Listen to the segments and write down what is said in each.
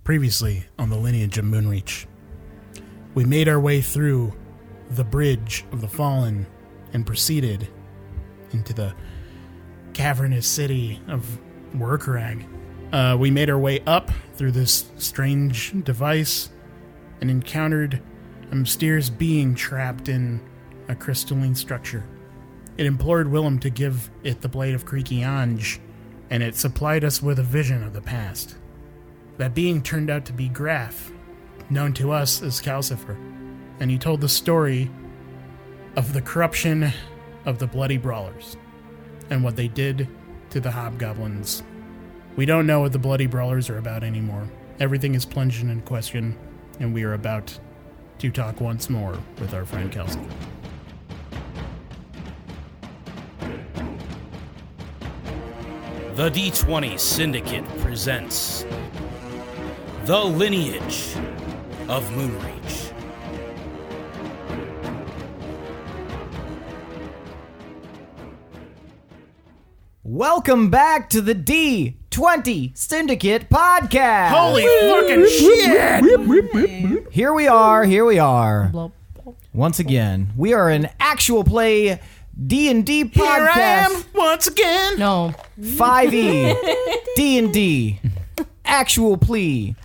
Previously on the Lineage of Moonreach, we made our way through the Bridge of the Fallen and proceeded into the cavernous city of Workrag. We made our way up through this strange device and encountered a mysterious being trapped in a crystalline structure. It implored Willem to give it the Blade of Creaky Ange, and it supplied us with a vision of the past. That being turned out to be Graf, known to us as Calcifer, and he told the story of the corruption of the Bloody Brawlers and what they did to the Hobgoblins. We don't know what the Bloody Brawlers are about anymore. Everything is plunged in question, and we are about to talk once more with our friend Calcifer. The D20 Syndicate presents The Lineage of Moonreach. Welcome back to the D20 Syndicate podcast. Holy fucking shit! Here we are. Once again, we are an actual play D&D podcast. Here I am once again. No. 5e D&D actual plea.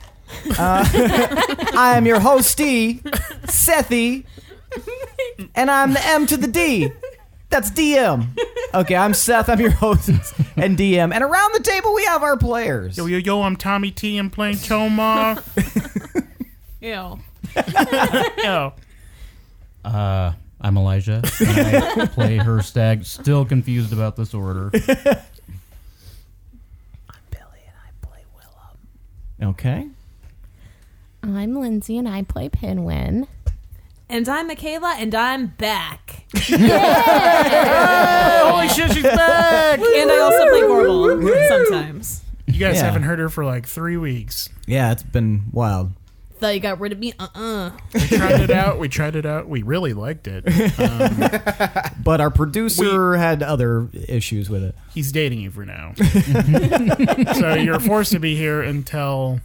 I am your hostee, Sethi, and I'm the M to the D. That's DM. Okay, I'm Seth. I'm your host and DM. And around the table, we have our players. Yo, I'm Tommy T. I'm playing Tomas. Ew. Yo. I'm Elijah, and I play Hirstag. Still confused about this order. I'm Billy, and I play Willem. Okay. I'm Lindsey, and I play Pinwin. And I'm Michaela, and I'm back. Holy shit, she's back! And I also play Gorbel sometimes. You guys Yeah. haven't heard her for like 3 weeks. Yeah, it's been wild. Thought you got rid of me? We tried it out. We really liked it. But our producer had other issues with it. He's dating you for now. So you're forced to be here until...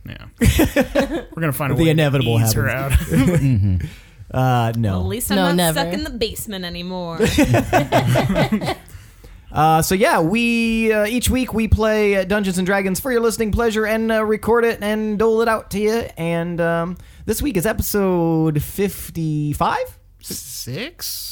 Yeah. We're going to find a The way inevitable to ease her out. No. Well, at least I'm No, not never. stuck in the basement anymore. So yeah, we each week we play Dungeons and Dragons for your listening pleasure and record it and dole it out to you. And this week is episode 55. 6?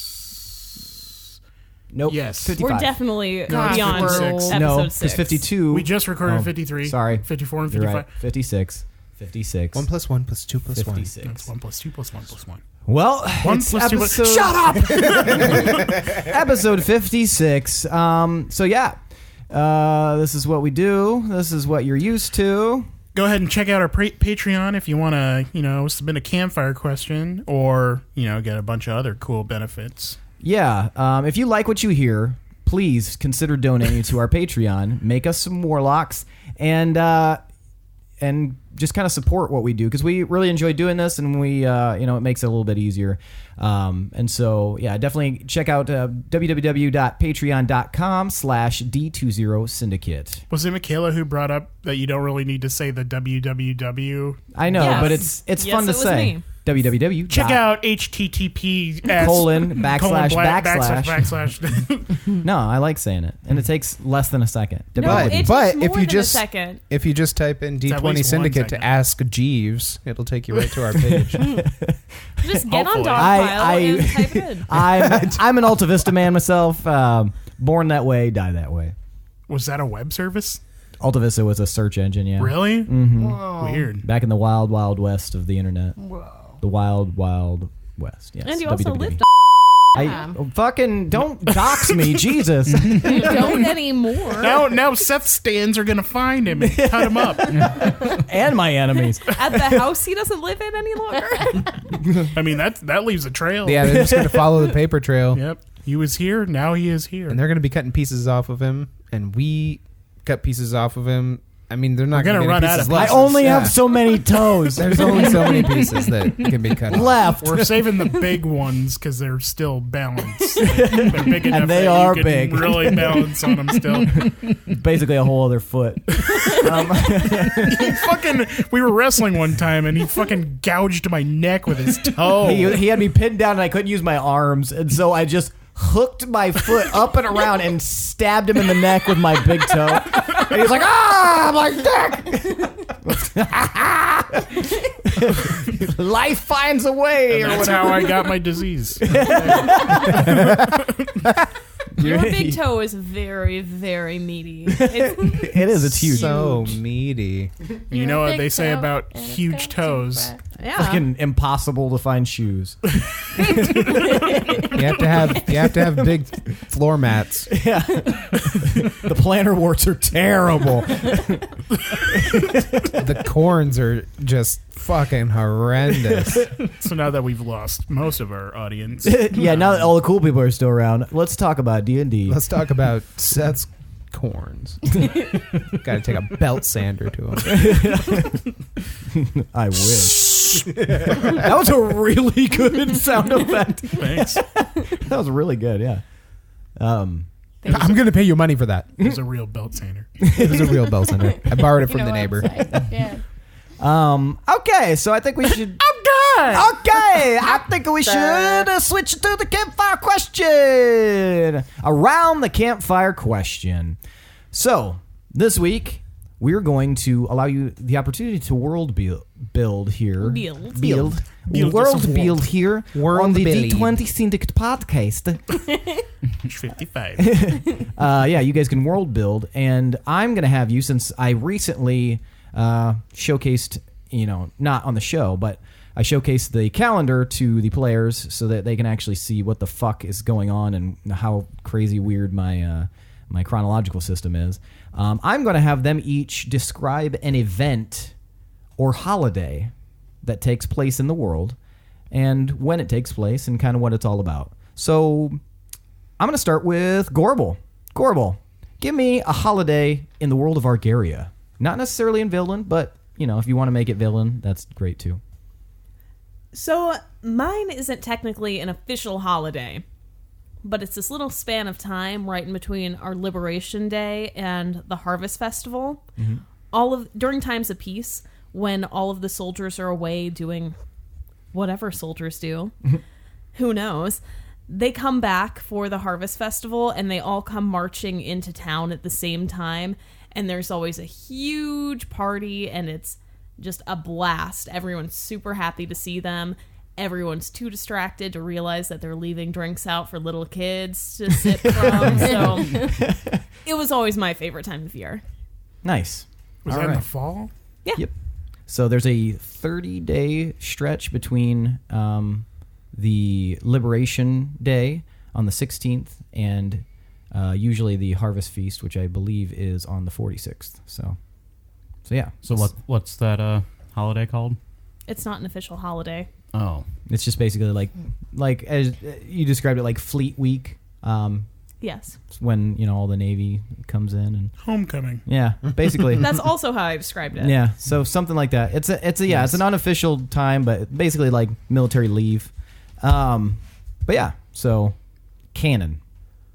Nope. Yes. 55. We're definitely No, it's beyond 56. episode no, 6. because 52. We just recorded Oh, 53. sorry. 54 and You're 55. right. 56. 56. 1 + 1 + 2 + 1. 56. That's 1 + 2 + 1 + 1. Well, 1 it's + 2 episode, + Shut up! episode 56. So yeah, this is what we do. This is what you're used to. Go ahead and check out our Patreon if you want to, submit a campfire question or, get a bunch of other cool benefits. Yeah, if you like what you hear, please consider donating to our Patreon. Make us some warlocks and just kind of support what we do because we really enjoy doing this and we, it makes it a little bit easier. And so, yeah, definitely check out www.patreon.com/D20Syndicate. Was it Michaela who brought up that you don't really need to say the www? I know, Yes. but it's Yes, fun to it was say. me. www. Check out https colon backslash backslash. No, I like saying it, and it takes less than a second. No, But- it but takes more if you than just- a second. If you just type in at D20 least 1 Syndicate to second. ask Jeeves, it'll take you right to our page. Just get on Hopefully. Dogpile and type it in. I'm an Alta Vista man myself. Born that way, die that way. Was that a web service? Alta Vista was a search engine, yeah. Really? Mm-hmm. Weird. Back in the wild, wild west of the internet. The wild, wild west. Yes. And you also www. lived fucking don't dox me, Jesus. You don't anymore. Now Seth's stands are going to find him and cut him up. And my enemies. At the house he doesn't live in any longer. I mean, that leaves a trail. Yeah, they're just going to follow the paper trail. Yep. He was here. Now he is here. And they're going to be cutting pieces off of him. And we cut pieces off of him I mean, they're not We're gonna run out of I pieces. only have so many toes. There's only so many pieces that can be cut off. left. We're saving the big ones because they're still balanced. They're big enough they that are you can big. really balance on them still. Basically a whole other foot. We were wrestling one time and he fucking gouged my neck with his toe. He had me pinned down and I couldn't use my arms, and so I just hooked my foot up and around and stabbed him in the neck with my big toe. And he's like, "Ah, my neck!" Life finds a way. And that's how I got my disease. Your big toe is very, very meaty. It is. It's huge. So meaty. You know what big they say toe about and it's huge got toes? two Yeah. Fucking impossible to find shoes. You have to have big floor mats. Yeah. The plantar warts are terrible. The corns are just fucking horrendous. So now that we've lost most of our audience, Yeah, now that all the cool people are still around, let's talk about D&D. Let's talk about Seth's corns. Got to take a belt sander to him. I wish. That was a really good sound effect. thanks. That was really good, yeah. I'm going to pay you money for that. It was a real belt sander. It was a real belt sander. I borrowed it You from the know neighbor. what I'm saying? Okay, so I think we should. Okay, I think we should switch to the campfire question. Around the campfire question. So this week we're going to allow you the opportunity to world build here. Build World some build here World on the build. D20 Syndicate podcast. 55. Yeah, you guys can world build, and I'm gonna have you, since I recently showcased, not on the show, but I showcased the calendar to the players so that they can actually see what the fuck is going on and how crazy weird my my chronological system is. I'm going to have them each describe an event or holiday that takes place in the world and when it takes place and kind of what it's all about. So I'm going to start with Gorbel. Gorbel, give me a holiday in the world of Argaria. Not necessarily in Villain, but, if you want to make it Villain, that's great too. So mine isn't technically an official holiday, but it's this little span of time right in between our Liberation Day and the Harvest Festival. Mm-hmm. During times of peace, when all of the soldiers are away doing whatever soldiers do, who knows, they come back for the Harvest Festival and they all come marching into town at the same time, and there's always a huge party and it's just a blast. Everyone's super happy to see them. Everyone's too distracted to realize that they're leaving drinks out for little kids to sip from. So it was always my favorite time of year. Nice. Was All that in right. the fall? Yeah. Yep. So there's a 30-day stretch between the Liberation Day on the 16th and usually the Harvest Feast, which I believe is on the 46th. So yeah. So what's that holiday called? It's not an official holiday. Oh, It's just basically like as you described it, like Fleet Week. Yes. It's when all the Navy comes in and Homecoming. yeah, basically. That's also how I described it. Yeah, so something like that. It's an unofficial time, but basically like military leave. But yeah, so canon.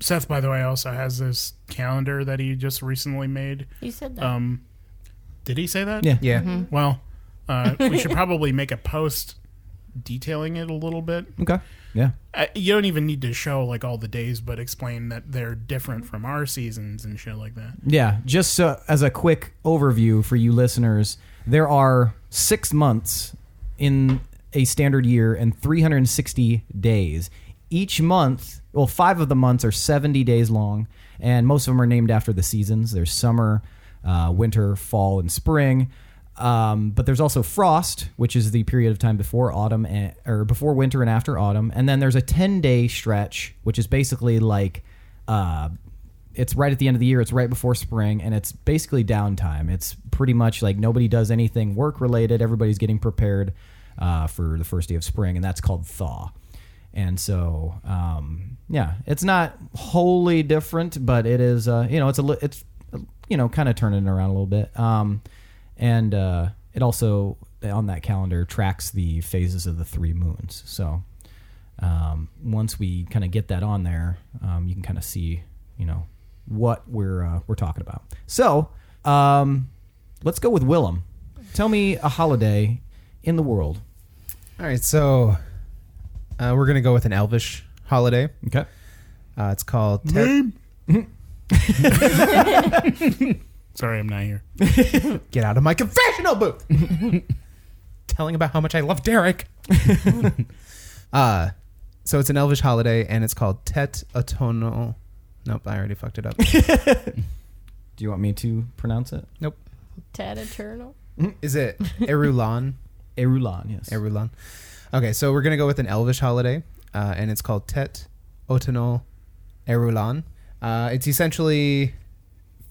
Seth, by the way, also has this calendar that he just recently made. You said that. Did he say that? Yeah. Yeah. Well, we should probably make a post detailing it a little bit. Okay. Yeah. You don't even need to show like all the days, but explain that they're different from our seasons and shit like that. Yeah, just so, as a quick overview for you listeners, there are 6 months in a standard year and 360 days. Each month, 5 of the months are 70 days long, and most of them are named after the seasons. There's summer, winter, fall, and spring. But there's also frost, which is the period of time before autumn or before winter and after autumn. And then there's a 10-day stretch, which is basically like it's right at the end of the year. It's right before spring, and it's basically downtime. It's pretty much like nobody does anything work related. Everybody's getting prepared for the first day of spring, and that's called thaw. And so, yeah, it's not wholly different, but it is. It's kind of turning it around a little bit. And it also, on that calendar, tracks the phases of the 3 moons. So once we kind of get that on there, you can kind of see, what we're talking about. So let's go with Willem. Tell me a holiday in the world. All right, so we're going to go with an elvish holiday. Okay. It's called... Sorry, I'm not here. Get out of my confessional booth! Telling about how much I love Derek. So it's an elvish holiday, and it's called Tet Autumnal. Nope, I already fucked it up. Do you want me to pronounce it? Nope. Tad Eternal. Is it Erulan? Erulan, yes. Erulan. Okay, so we're going to go with an elvish holiday, and it's called Tet Autumnal Erulan. It's essentially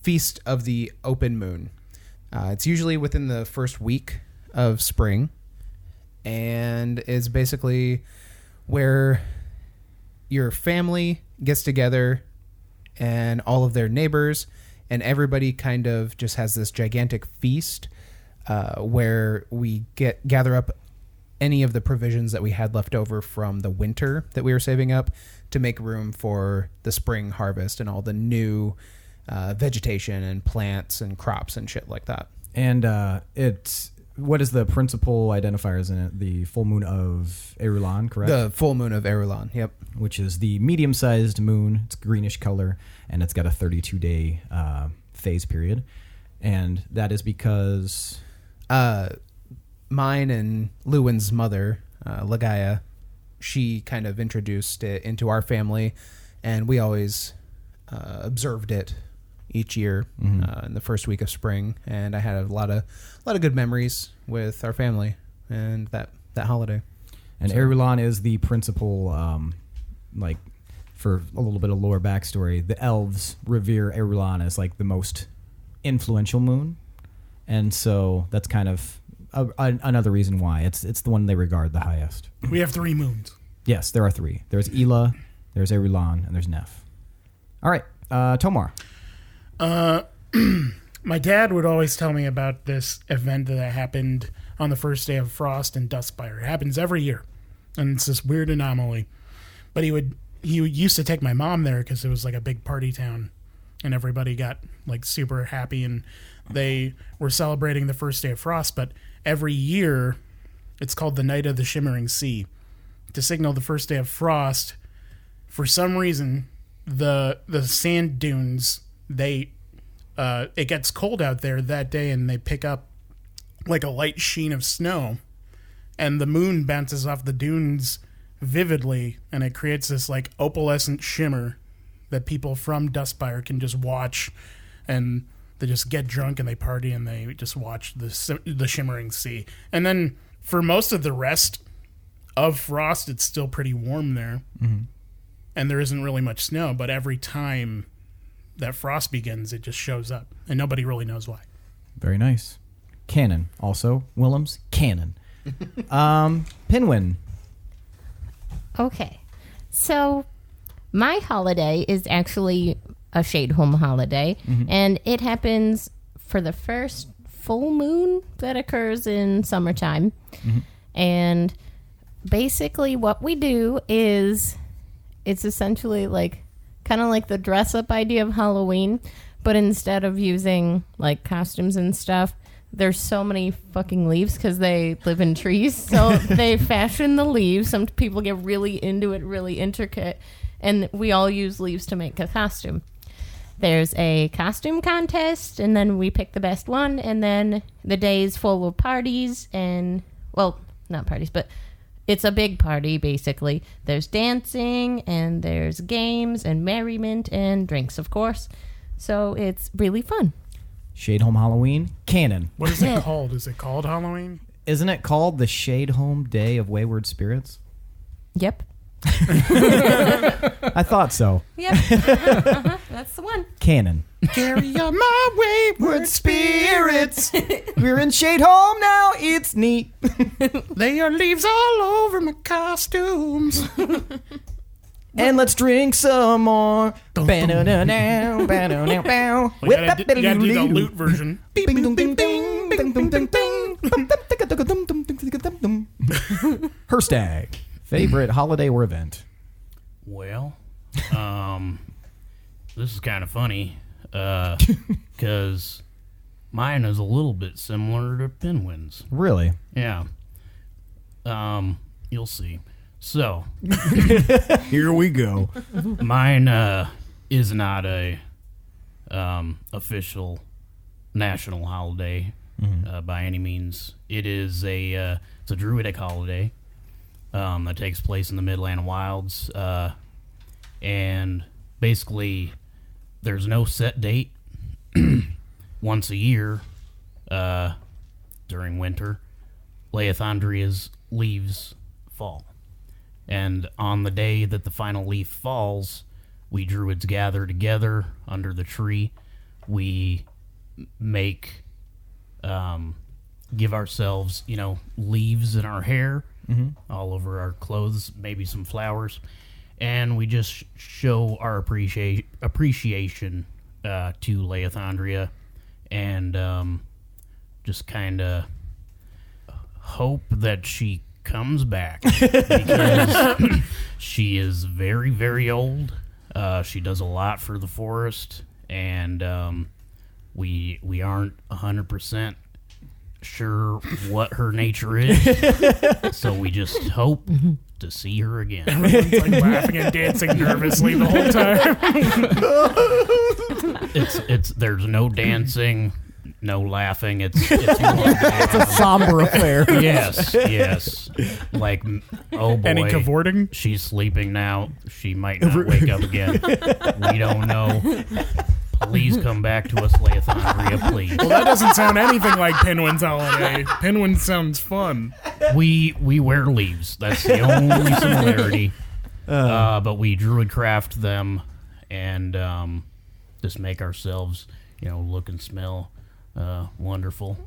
Feast of the Open Moon. It's usually within the first week of spring, and is basically where your family gets together and all of their neighbors, and everybody kind of just has this gigantic feast where we gather up any of the provisions that we had left over from the winter that we were saving up to make room for the spring harvest and all the new vegetation and plants and crops and shit like that. And what is the principal identifiers in it? The full moon of Erulan, correct? The full moon of Erulan, yep. Which is the medium-sized moon. It's greenish color, and it's got a 32-day phase period. And that is because... mine and Lewin's mother, Lagaya, she kind of introduced it into our family, and we always observed it each year in the first week of spring. And I had a lot of good memories with our family and that holiday. And so, Erulan is the principal, for a little bit of lore backstory, the elves revere Erulan as like the most influential moon. And so that's kind of another reason why. It's the one they regard the highest. We have 3 moons. Yes, there are 3. There's Ela, there's Erulan, and there's Nef. All right, Tomar. My dad would always tell me about this event that happened on the first day of Frost in Dustspire. It happens every year, and it's this weird anomaly. But he used to take my mom there because it was like a big party town, and everybody got like super happy, and they were celebrating the first day of Frost. But every year, it's called the Night of the Shimmering Sea. To signal the first day of Frost, for some reason, the sand dunes, it gets cold out there that day, and they pick up like a light sheen of snow, and the moon bounces off the dunes vividly, and it creates this like opalescent shimmer that people from Dustspire can just watch, and they just get drunk and they party and they just watch the shimmering sea. And then for most of the rest of Frost, it's still pretty warm there, and there isn't really much snow. But every time that Frost begins, it just shows up, and nobody really knows why. Very nice. Canon. Also, Willem's canon. Pinwin. Okay. So my holiday is actually a Shadeholm holiday, and it happens for the first full moon that occurs in summertime. And basically what we do is it's essentially like kind of like the dress up idea of Halloween, but instead of using like costumes and stuff, there's so many fucking leaves because they live in trees. So they fashion the leaves. Some people get really into it, really intricate, and we all use leaves to make a costume. There's a costume contest, and then we pick the best one, and then the day is full of parties and, well, not parties, but it's a big party, basically. There's dancing, and there's games, and merriment, and drinks, of course. So it's really fun. Shadeholm Halloween, canon. What is it called? Is it called Halloween? Isn't it called the Shadeholm Day of Wayward Spirits? Yep. I thought so. Yep. That's the one. Canon. Carry on my wayward spirits. We're in Shadeholm now. It's neat. There are leaves all over my costumes. And let's drink some more. You gotta do the loot version. Hirstag, favorite holiday or event? Well, this is kind of funny, because mine is a little bit similar to Pinwin's. Really? Yeah. You'll see. So, Here we go. mine is not a official national holiday by any means. It is it's a druidic holiday that takes place in the Midland Wilds, and basically there's no set date. Once a year, during winter, Leithandria's leaves fall. And on the day that the final leaf falls, we druids gather together under the tree. We make, give ourselves, leaves in our hair, all over our clothes, maybe some flowers. And we just show our appreciation to Leithandria, and just kind of hope that she comes back, because she is very, very old. She does a lot for the forest, and we aren't 100% sure what her nature is, so we just hope to see her again. Everyone's like laughing and dancing nervously the whole time. It's there's no dancing, no laughing. It's a Somber affair. yes. Like, oh boy, Any cavorting? she's sleeping now. She might not wake up again. We don't know. Please come back to us, Leithandria, please. Well, that doesn't sound anything like Pinwin's holiday. Pinwin sounds fun. We wear leaves. That's the only similarity. But we druid craft them and just make ourselves, look and smell wonderful,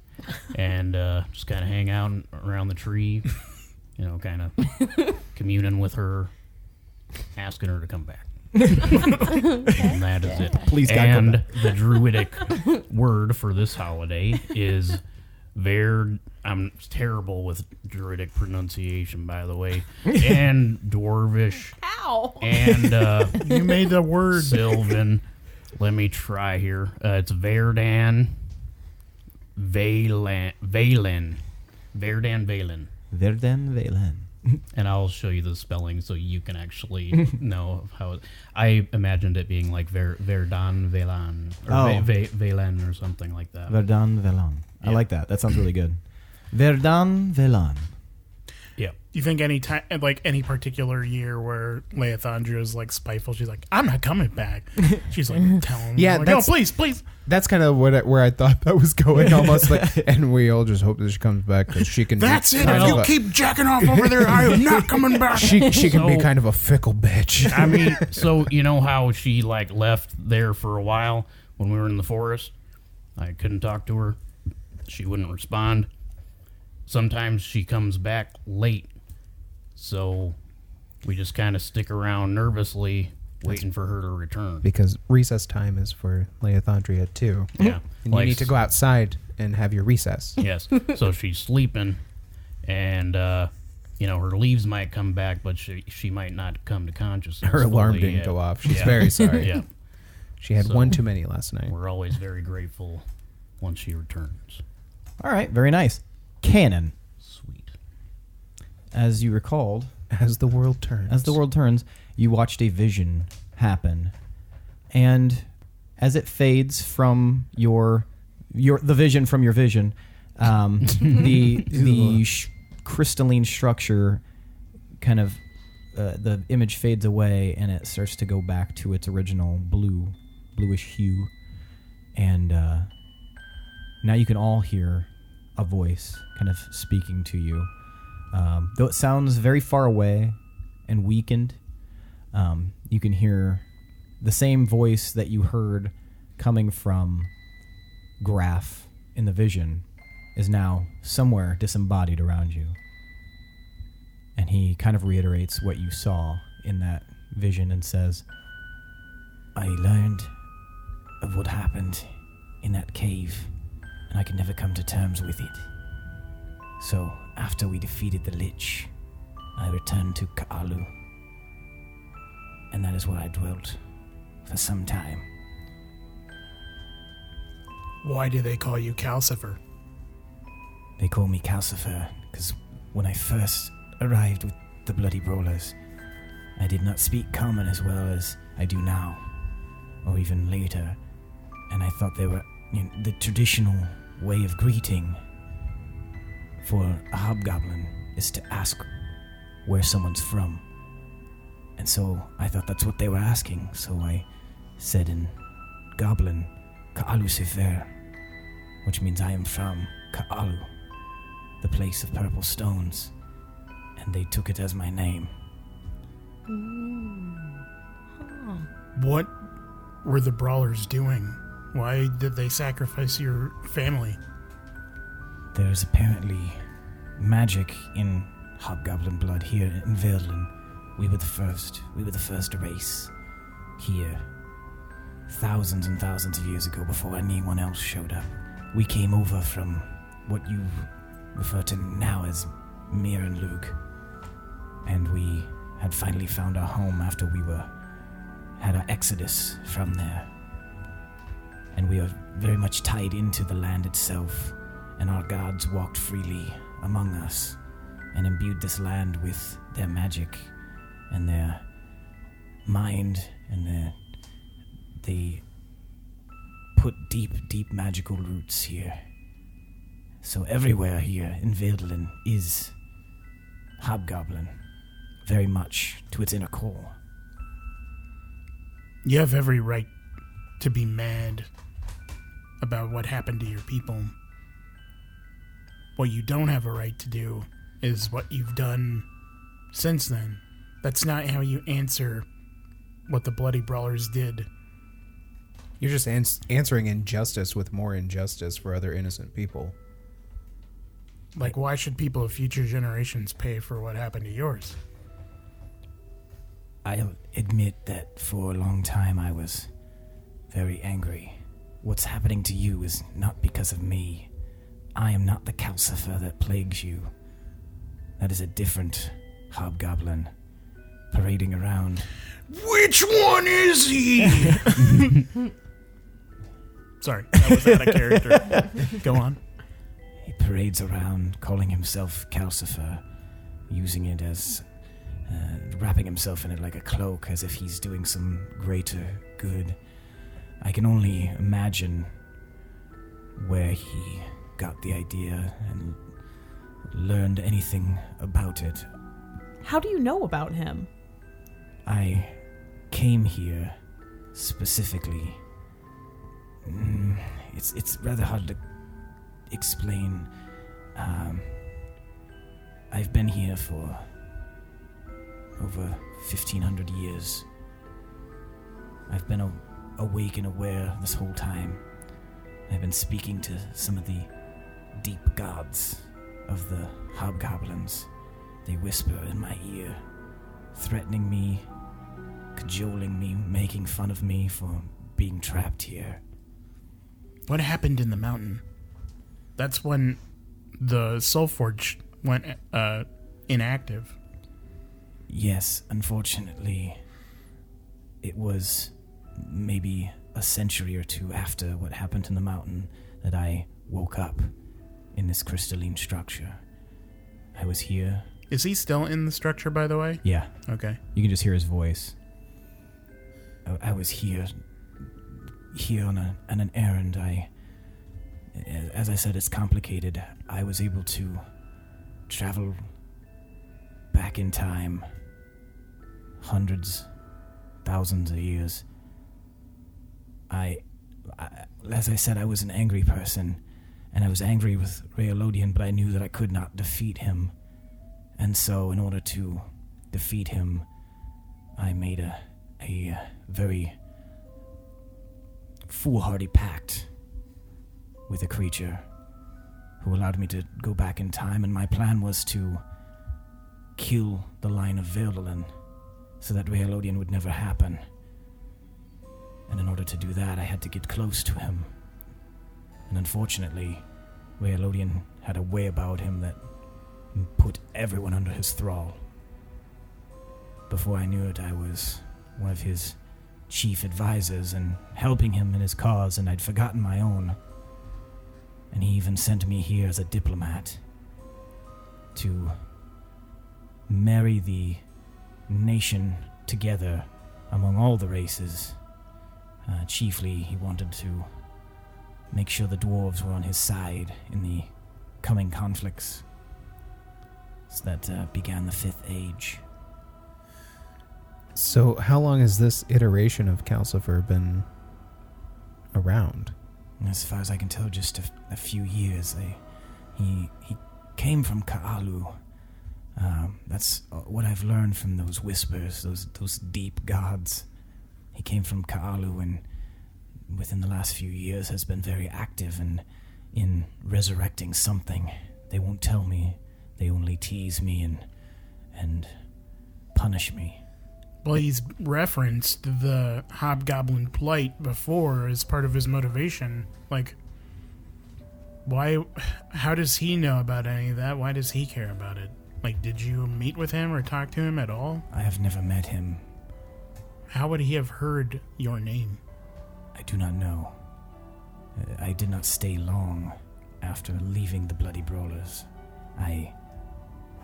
and just kind of hang out around the tree, kind of communing with her, asking her to come back. And that is it. Please, God, come and back. the druidic word for this holiday is I'm terrible with druidic pronunciation, by the way, and dwarvish. Ow. And You made the word. Sylvan. Let me try here. It's Verdan Valen. Verden Valen. And I'll show you the spelling so you can actually know how it... I imagined it being like Verdan Velan, or Valen or something like that. Verdan Velan. I Yeah. like that. That sounds really good. Verdan Velan. Yeah. Do you think any time, like any particular year where Leithandria is like spiteful, she's like, "I'm not coming back." She's like, "Tell him, Yeah, like, no, that's- please." That's kind of where I thought that was going, almost like. And we all just hope that she comes back because she can. That's be it. kind If of you a- keep jacking off over there, I am not coming back. She can be So- kind of a fickle bitch. I mean, so you know how she like left there for a while when we were in the forest? I couldn't talk to her. She wouldn't respond. Sometimes she comes back late. So we just kind of stick around nervously waiting for her to return. Because recess time is for Leithandria too. Yeah. And you need to go outside and have your recess. Yes. So she's sleeping, and her leaves might come back, but she might not come to consciousness. Her alarm fully didn't yet. go off. She's Yeah. very sorry. Yeah. She had So- one too many last night. We're always very grateful once she returns. All right, very nice. Canon. Sweet. As you recalled, As the world turns. you watched a vision happen, and as it fades from the vision from your vision, the crystalline structure kind of the image fades away, and it starts to go back to its original bluish hue, and now you can all hear a voice kind of speaking to you. Though it sounds very far away and weakened, you can hear the same voice that you heard coming from Graf in the vision is now somewhere disembodied around you. And he kind of reiterates what you saw in that vision and says, I learned of what happened in that cave, and I could never come to terms with it. So, after we defeated the Lich, I returned to Ka'alu, and that is where I dwelt for some time. Why do they call you Calcifer? They call me Calcifer because when I first arrived with the Bloody Brawlers, I did not speak common as well as I do now, or even later, and I thought they were the traditional way of greeting for a hobgoblin is to ask where someone's from. And so I thought that's what they were asking, so I said in Goblin, Ka'alu Sefer, which means I am from Ka'alu, the place of purple stones, and they took it as my name. What were the brawlers doing? Why did they sacrifice your family? There's apparently magic in hobgoblin blood here in Verlin. We were the first race here. Thousands and thousands of years ago, before anyone else showed up. We came over from what you refer to now as Mir and Luke. And we had finally found our home after we had our exodus from there. And we are very much tied into the land itself, and our gods walked freely among us and imbued this land with their magic and their mind, and they put deep, deep magical roots here. So everywhere here in Verlin is hobgoblin, very much to its inner core. You have every right to be mad about what happened to your people. What you don't have a right to do is what you've done since then. That's not how you answer what the Bloody Brawlers did. You're just answering injustice with more injustice for other innocent people. Like, why should people of future generations pay for what happened to yours? I'll admit that for a long time I was very angry. What's happening to you is not because of me. I am not the Calcifer that plagues you. That is a different hobgoblin parading around. Which one is he? Sorry, that was out of character. Go on. He parades around calling himself Calcifer, using it as wrapping himself in it like a cloak, as if he's doing some greater good. I can only imagine where he got the idea and learned anything about it. How do you know about him? I came here specifically. It's rather hard to explain. I've been here for over 1,500 years. I've been awake and aware this whole time. I've been speaking to some of the deep gods of the hobgoblins. They whisper in my ear, threatening me, cajoling me, making fun of me for being trapped here. What happened in the mountain? That's when the Soulforge went inactive. Yes, unfortunately, it was maybe a century or two after what happened in the mountain that I woke up in this crystalline structure. I was here. Is he still in the structure, by the way? Yeah. Okay. You can just hear his voice. I was here on an errand. As I said, it's complicated. I was able to travel back in time hundreds, thousands of years. As I said, I was an angry person, and I was angry with Rayolodian, but I knew that I could not defeat him. And so, in order to defeat him, I made a very foolhardy pact with a creature who allowed me to go back in time, and my plan was to kill the line of Verlin so that Realodian would never happen. And in order to do that, I had to get close to him. And unfortunately, Realodian had a way about him that put everyone under his thrall. Before I knew it, I was one of his chief advisors and helping him in his cause, and I'd forgotten my own. And he even sent me here as a diplomat to marry the nation together among all the races. Chiefly, he wanted to make sure the dwarves were on his side in the coming conflicts that began the Fifth Age. So how long has this iteration of Calcifer been around? As far as I can tell, just a few years. He came from Ka'alu. That's what I've learned from those whispers, those deep gods. He came from Ka'alu and within the last few years has been very active in resurrecting something. They won't tell me. They only tease me and punish me. Well, he's referenced the Hobgoblin Plight before as part of his motivation. Like, why? How does he know about any of that? Why does he care about it? Like, did you meet with him or talk to him at all? I have never met him. How would he have heard your name? I do not know. I did not stay long after leaving the Bloody Brawlers. I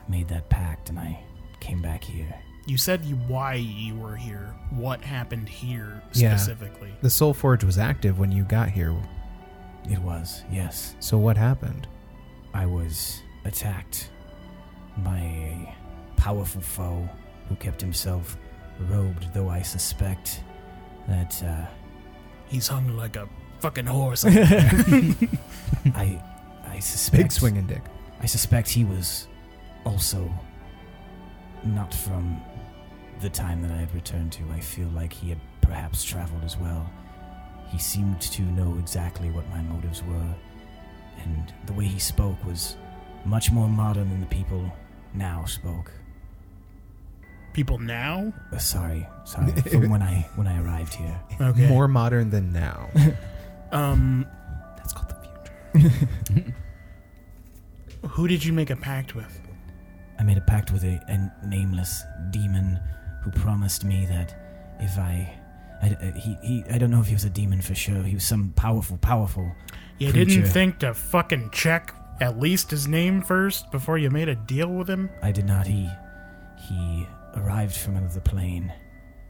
made that pact and I came back here. You said why you were here. What happened here specifically? Yeah. The Soul Forge was active when you got here. It was, yes. So what happened? I was attacked by a powerful foe who kept himself robed, though I suspect that He's hung like a fucking horse. I suspect Big swinging dick. I suspect he was also not from the time that I had returned to. I feel like he had perhaps traveled as well. He seemed to know exactly what my motives were, and the way he spoke was much more modern than the people now spoke. People now? Sorry, from when I arrived here. Okay. More modern than now. That's called the future. Who did you make a pact with? I made a pact with a nameless demon who promised me that if I don't know if he was a demon for sure. He was some powerful You creature. didn't think to fucking check at least his name first before you made a deal with him? I did not. He arrived from another plane.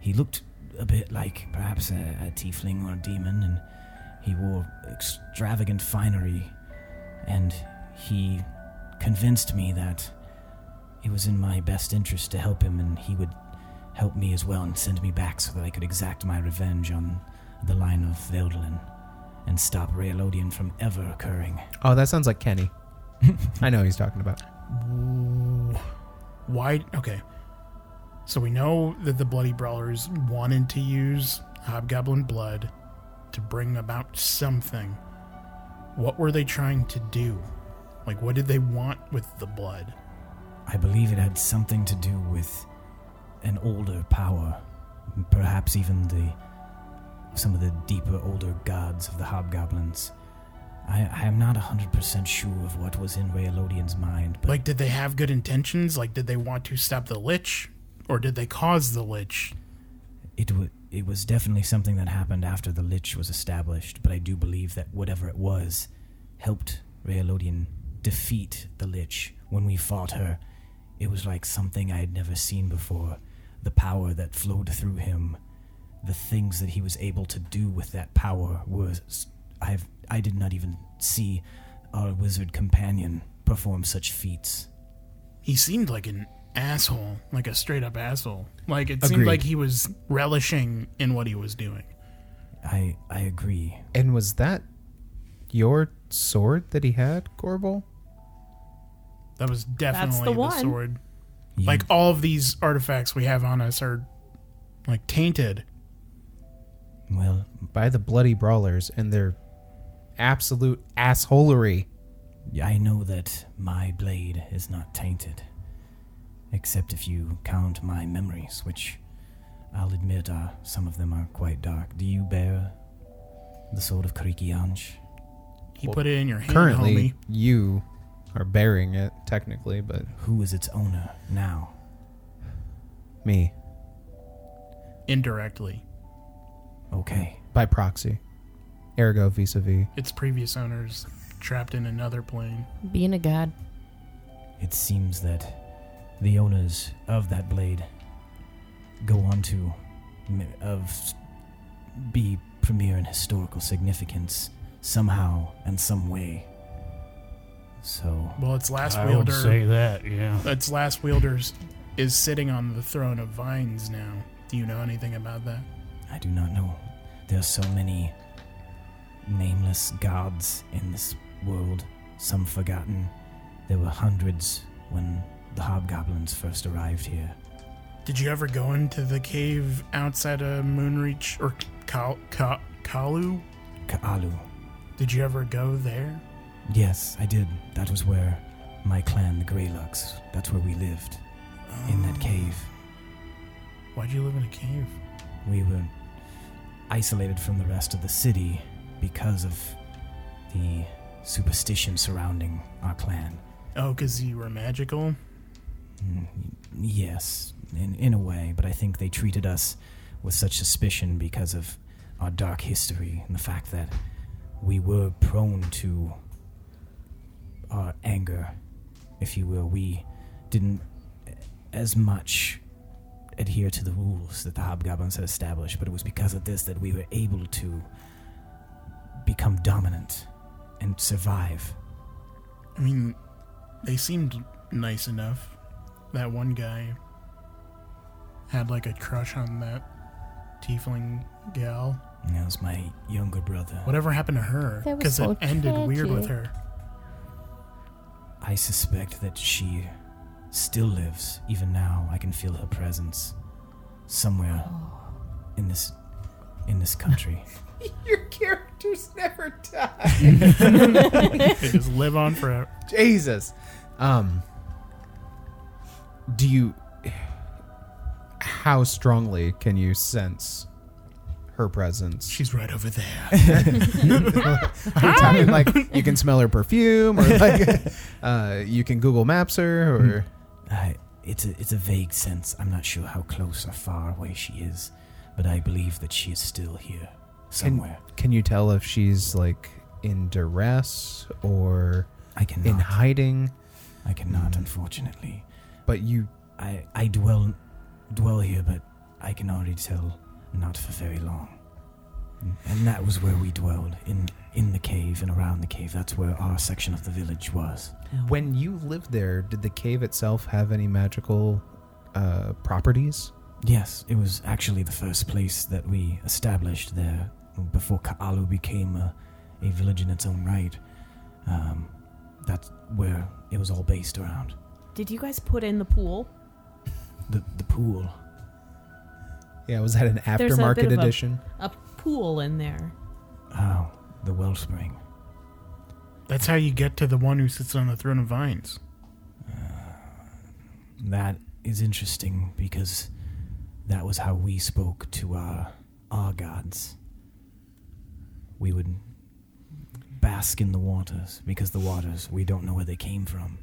He looked a bit like perhaps a tiefling or a demon, and he wore extravagant finery, and he convinced me that it was in my best interest to help him, and he would help me as well and send me back so that I could exact my revenge on the line of Veldelin and stop Realodian from ever occurring. Oh, that sounds like Kenny. I know who he's talking about. Why? Okay. So we know that the Bloody Brawlers wanted to use Hobgoblin blood to bring about something. What were they trying to do? Like, what did they want with the blood? I believe it had something to do with an older power, perhaps even some of the deeper, older gods of the Hobgoblins. I am not 100% sure of what was in Realodian's mind, but Like, did they have good intentions? Like, did they want to stop the Lich? Or did they cause the Lich? it was definitely something that happened after the Lich was established, but I do believe that whatever it was helped Realodian defeat the Lich. When we fought her, it was like something I had never seen before. The power that flowed through him, the things that he was able to do with that power was... I did not even see our wizard companion perform such feats. He seemed like an asshole. Like a straight-up asshole. Like, it seemed Agreed. like he was relishing in what he was doing. I agree. And was that your sword that he had, Gorbel? That was definitely the one. sword. You- Like, all of these artifacts we have on us are, like, tainted. Well, By the Bloody Brawlers and their absolute assholery. I know that my blade is not tainted. Except if you count my memories, which I'll admit, some of them are quite dark. Do you bear the sword of Krikianj? He put it in your hand, Currently, homie. you are bearing it, technically, but Who is its owner now? me. Indirectly. Okay. By proxy. Ergo vis-a-vis. Its previous owners trapped in another plane. Being a god. It seems that the owners of that blade go on to be premier in historical significance somehow and some way. So Well, its last I would wielder. say that, yeah. Its last wielder is sitting on the throne of vines now. Do you know anything about that? I do not know. There are so many nameless gods in this world, some forgotten. There were hundreds when the hobgoblins first arrived here. Did you ever go into the cave outside of Moonreach or Kalu? Ka'alu. Did you ever go there? Yes, I did. That was where my clan, the Greylocks, that's where we lived. In that cave. Why'd you live in a cave? We were isolated from the rest of the city because of the superstition surrounding our clan. Oh, because you were magical? Yes, in a way, but I think they treated us with such suspicion because of our dark history and the fact that we were prone to our anger, if you will. We didn't as much adhere to the rules that the hobgoblins had established, but it was because of this that we were able to become dominant and survive. I mean, they seemed nice enough. That one guy had like a crush on that tiefling gal. And that was my younger brother. Whatever happened to her? That was Because so it ended weird with tragic. her. I suspect that she still lives. Even now, I can feel her presence somewhere in this country. Your characters never die. They just live on forever. Jesus. Do you... How strongly can you sense her presence? She's right over there. Are we talking like you can smell her perfume, or like you can Google Maps her, or It's a vague sense. I'm not sure how close or far away she is, but I believe that she is still here somewhere. can you tell if she's like in duress or I cannot. in hiding? I cannot, unfortunately. But you, I dwell here, but I can already tell not for very long. And that was where we dwelled, in the cave and around the cave. That's where our section of the village was. when you lived there, did the cave itself have any magical properties? Yes, it was actually the first place that we established there before Ka'alu became a village in its own right. That's where it was all based around. Did you guys put in the pool? The pool. Yeah, was that an There's a bit aftermarket of edition? A pool in there. Oh, the wellspring. That's how you get to the one who sits on the throne of vines. That is interesting because that was how we spoke to our gods. We would bask in the waters because the waters, we don't know where they came from.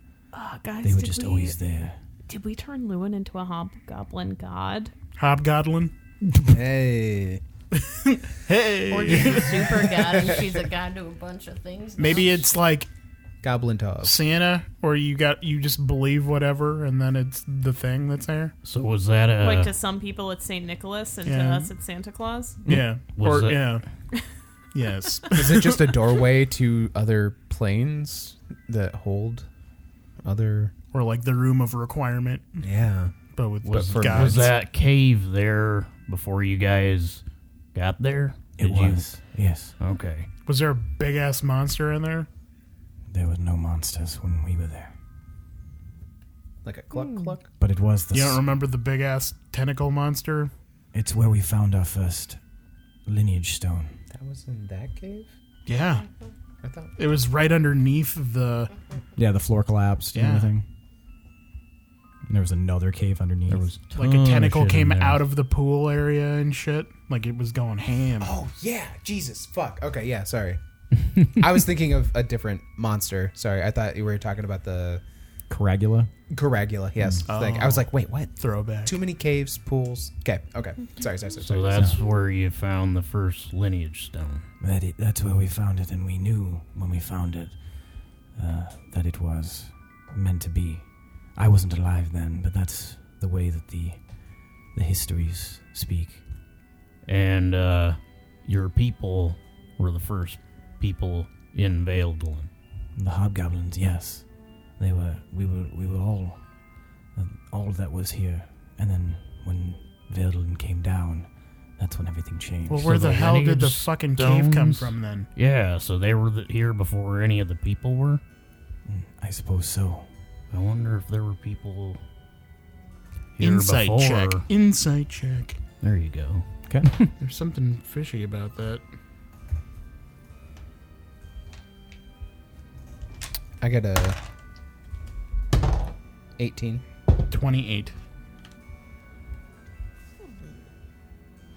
Guys, They were just always there. Did we turn Lewin into a hobgoblin god? Hobgoblin? Hey. Hey! Or just a super god and she's a god to a bunch of things. now. Maybe it's like Goblin Toss. Santa, or you just believe whatever, and then it's the thing that's there. So was that a... Like to some people it's St. Nicholas and to Yeah. us it's Santa Claus? Yeah. Was it- yeah. Yes. Is it just a doorway to other planes that hold other... Or like the room of requirement, Yeah. but with was, for gods. was that cave there before you guys got there? It was. Yes. Okay. Was there a big ass monster in there? There was no monsters when we were there. Like a cluck cluck? But it was the... You don't remember the big ass tentacle monster? It's where we found our first lineage stone. That was in that cave? Yeah. I thought... It was right underneath the. Yeah, the floor collapsed and Yeah. everything. And there was another cave underneath. There was Like a ton of tentacle shit in came there. out of the pool area and shit. Like it was going ham. Oh, yeah. Jesus. Fuck. Okay, yeah, sorry. I was thinking of a different monster. Sorry, I thought you were talking about the Coragula. Coragula. Yes. I was like, wait, what? Throwback. Too many caves, pools. Okay. Sorry. So that's where you found the first lineage stone. That's where we found it, and we knew when we found it that it was meant to be. I wasn't alive then, but that's the way that the histories speak. And your people were the first people in Valtel. The hobgoblins, yes, they were. We were all that was here. And then when Valtel came down, that's when everything changed. Well, where So the the hell did the lineage fucking cave come stones- from then? Yeah, so they were here before any of the people were? I suppose so. I wonder if there were people here Insight before. check. Insight check. There you go. Okay. There's something fishy about that. I got a 18. 28.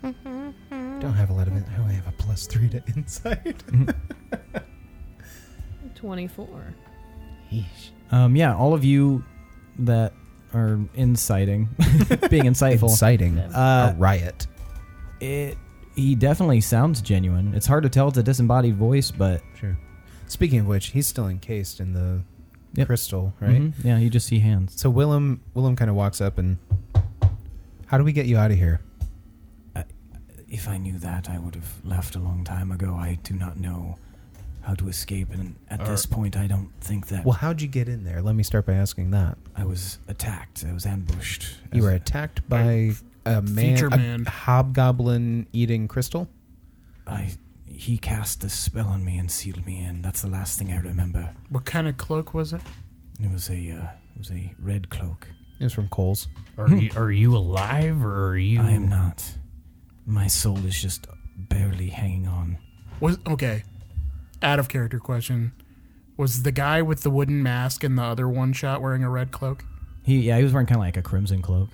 Don't have a lot of it. I only have a +3 to insight. 24. Yeah, all of you that are inciting, being insightful. Inciting a riot. He definitely sounds genuine. It's hard to tell. It's a disembodied voice, but Sure. Speaking of which, he's still encased in the Yep. crystal, right? Mhm. Yeah, you just see hands. So Willem kind of walks up and, how do we get you out of here? If I knew that, I would have left a long time ago. I do not know how to escape, and at this point, I don't think that. Well, how'd you get in there? Let me start by asking that. I was attacked. I was ambushed. You were attacked by a Feature man. a hobgoblin eating crystal? He cast the spell on me and sealed me in. That's the last thing I remember. What kind of cloak was it? It was a red cloak. It was from Cole's. Are you alive or are you? I am not. My soul is just barely hanging on. Okay. Out of character question. Was the guy with the wooden mask in the other one shot wearing a red cloak? He was wearing kind of like a crimson cloak.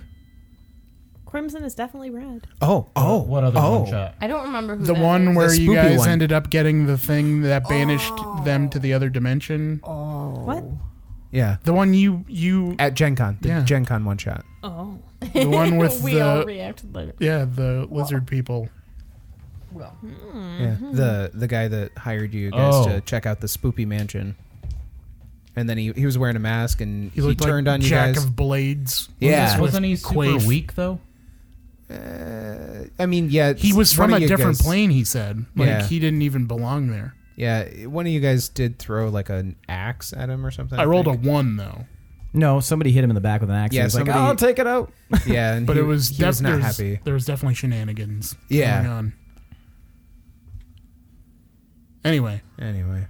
Crimson is definitely red. What other one shot? I don't remember who The that one is. where you spooky guys one. ended up getting the thing that banished them to the other dimension? What? Yeah. The one you At Gen Con. The Yeah. Gen Con one shot. Oh. the one with we all the reacted later. the lizard people. Yeah. The guy that hired you guys to check out the spoopy mansion. And then he was wearing a mask and He looked turned like on you Jack guys. of Blades. Yeah. Wasn't he super Quaif. weak though? I mean, yeah. He was one from of a you different guys- plane, he said. Like, Yeah. he didn't even belong there. Yeah, one of you guys did throw like an axe at him or something. I rolled a think. 1, though. No, somebody hit him in the back with an axe. Yeah, he was like, somebody- I'll take it out. Yeah, and But he, it was, he was not there's- happy. There was definitely shenanigans Yeah. going on. Anyway, Anyway,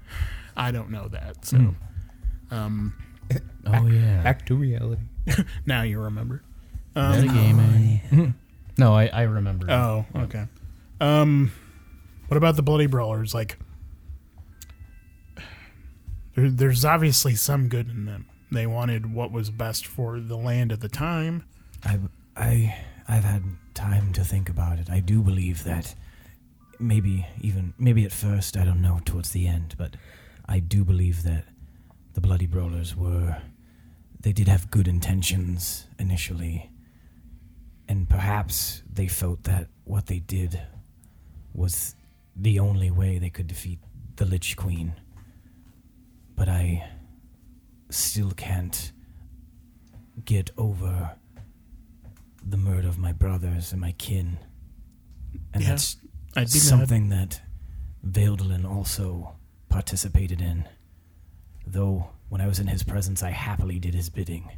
I don't know that, so Oh yeah. back to reality. now you remember. Metagaming. No, I remember. Oh, okay. What about the Bloody Brawlers? Like, there's obviously some good in them. They wanted what was best for the land at the time. I've had time to think about it. I do believe that maybe at first, I don't know, towards the end, but I do believe that the Bloody Brawlers they did have good intentions initially, and perhaps they felt that what they did was the only way they could defeat the Lich Queen. But I still can't get over the murder of my brothers and my kin. And Yeah, that's I'd be mad. something that Valtel also participated in. Though, when I was in his presence, I happily did his bidding.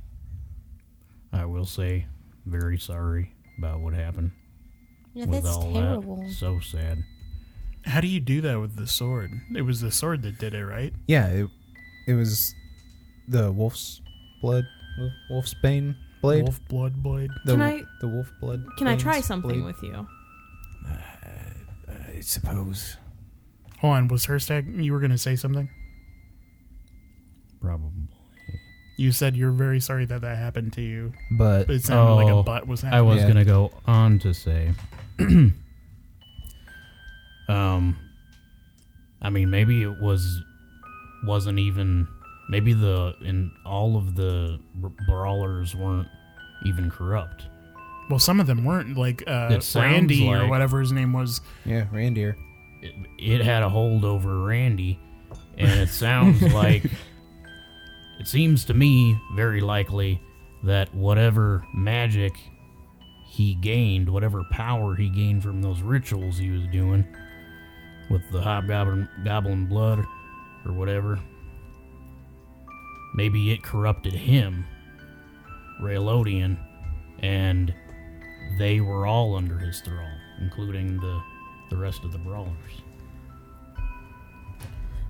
I will say, very sorry about what happened. Yeah, with that's all terrible. that. So sad. How do you do that with the sword? It was the sword that did it, right? Yeah, it was the wolf's blood, wolf's bane blade. Wolf blood blade. The, Can the wolf blood. Can I try bane's something blade. with you? I suppose. Hold on, was Hirstag, you were going to say something? Probably. You said you're very sorry that happened to you. But It sounded like a butt was happening. I was Yeah. gonna go on to say, I mean, maybe it wasn't even. Maybe all of the brawlers weren't even corrupt. Well, some of them weren't, like It sounds Randy or like- whatever his name was. Yeah, reindeer. It had a hold over Randy, and it sounds like. It seems to me very likely that whatever magic he gained, whatever power he gained from those rituals he was doing with the goblin blood or whatever, maybe it corrupted him, Raylodian, and they were all under his thrall, including the rest of the brawlers.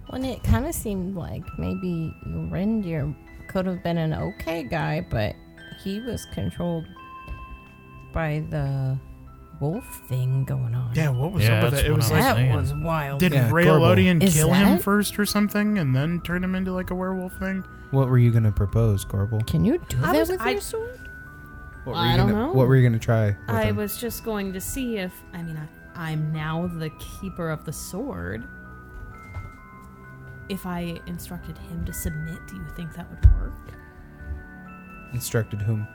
Well, and it kind of seemed like maybe Rendir could have been an okay guy, but he was controlled by the wolf thing going on. Yeah, what was Yeah, up with that's that? It what was I was like, That saying. was wild. did Yeah, Raylodian Is kill him that- first or something, and then turn him into like a werewolf thing? What were you gonna propose, Gorbel? Can you do I that was- with I- your sword? What I don't know. What were you gonna try? With I him? was just going to see if, I'm now the keeper of the sword. If I instructed him to submit, do you think that would work? Instructed whom?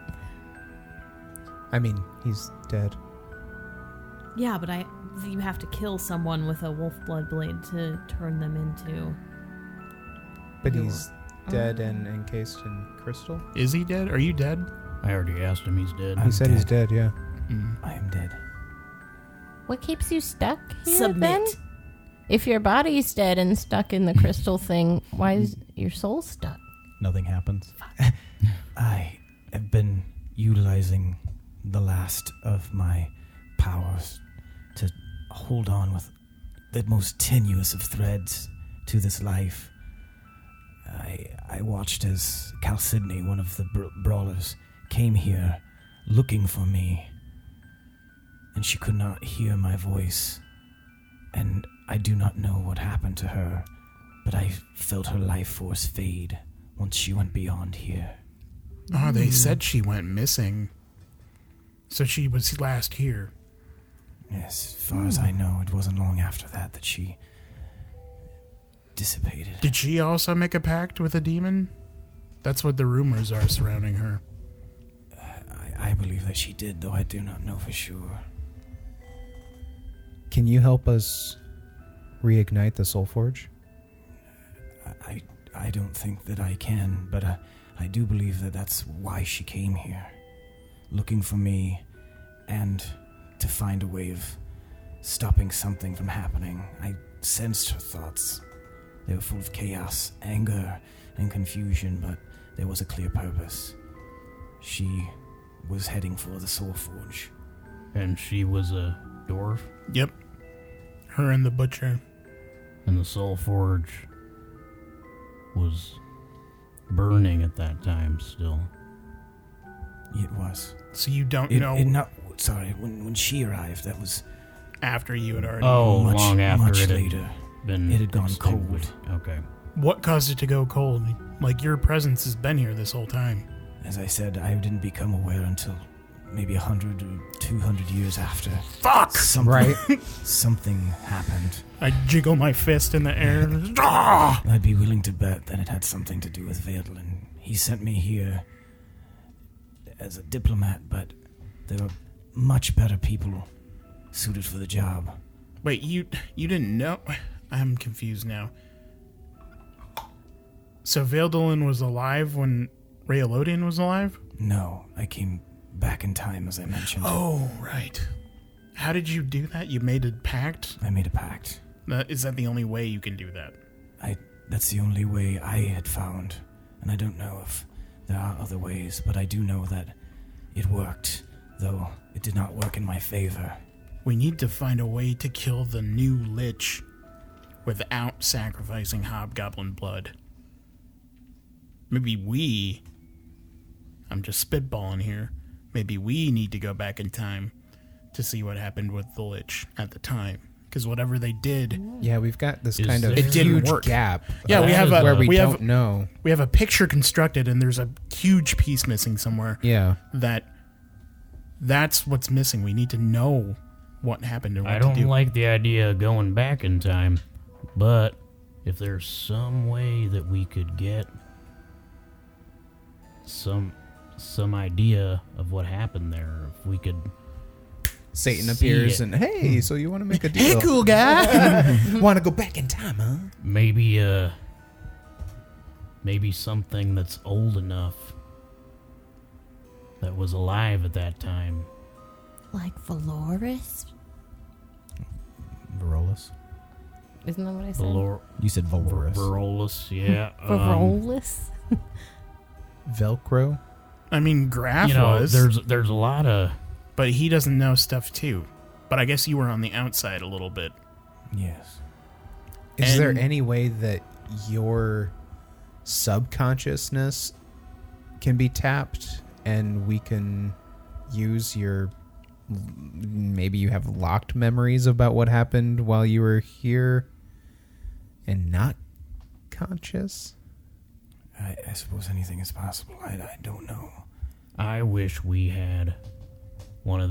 I mean, he's dead. Yeah, but you have to kill someone with a wolf blood blade to turn them into. But your- he's dead and encased in crystal. Is he dead? Are you dead? I already asked him, he's dead. He said he's dead. Yeah. I am dead. What keeps you stuck here Submit. then? If your body's dead and stuck in the crystal thing, why is your soul stuck? Nothing happens. I have been utilizing the last of my powers to hold on with the most tenuous of threads to this life. I watched as Chalcedony, one of the brawlers, came here looking for me, and she could not hear my voice, and I do not know what happened to her, but I felt her life force fade once she went beyond here. Oh, they said she went missing. So she was last here. Yes, as far as I know, it wasn't long after that she dissipated. Did she also make a pact with a demon? That's what the rumors are surrounding her. I believe that she did, though I do not know for sure. Can you help us reignite the Soul Forge? I don't think that I can, but I do believe that that's why she came here. Looking for me and to find a way of stopping something from happening. I sensed her thoughts. They were full of chaos, anger, and confusion, but there was a clear purpose. She was heading for the Soul Forge. And she was a dwarf, Yep. Her and the butcher. and the Soul Forge was burning at that time still. It was. So you don't It, know when she arrived, that was after you had already... Oh, much, long after much it had later. been It had gone extinguished. Okay. What caused it to go cold? Like, your presence has been here this whole time. As I said, I didn't become aware until maybe 100 or 200 years after. Fuck! Something, Right. something happened. I jiggle my fist in the air. Ah! I'd be willing to bet that it had something to do with Valtel. He sent me here as a diplomat, but there were much better people suited for the job. Wait, you didn't know? I'm confused now. So Valdelin was alive when Raylodian was alive? No, I came back in time, as I mentioned. Oh, right. How did you do that? You made a pact? I made a pact. Is that the only way you can do that? That's the only way I had found, and I don't know if there are other ways, but I do know that it worked, though it did not work in my favor. We need to find a way to kill the new Lich without sacrificing hobgoblin blood. Maybe I'm just spitballing here, maybe we need to go back in time to see what happened with the Lich at the time, because whatever they did, Yeah, we've got this Is kind of there- It didn't huge work. gap. Yeah, we have a- where we we have- don't know. we have a picture constructed, and there's a huge piece missing somewhere. Yeah, That's what's missing. We need to know what happened and what I to don't do. like the idea of going back in time, but if there's some way that we could get some idea of what happened there, if we could Satan See appears it. and hey, so you want to make a deal? Hey, cool guy. Want to go back in time, huh? maybe something that's old enough that was alive at that time. Like Valoris? Varolus. Isn't that what I said? You said Valorus. Varolus, yeah. Varolus? Velcro. I mean, Graf You know, was, there's a lot of but he doesn't know stuff too. But I guess you were on the outside a little bit. Yes. Is there And- any way that your subconsciousness can be tapped and we can use your, maybe you have locked memories about what happened while you were here and not conscious? I suppose anything is possible. I don't know. I wish we had one of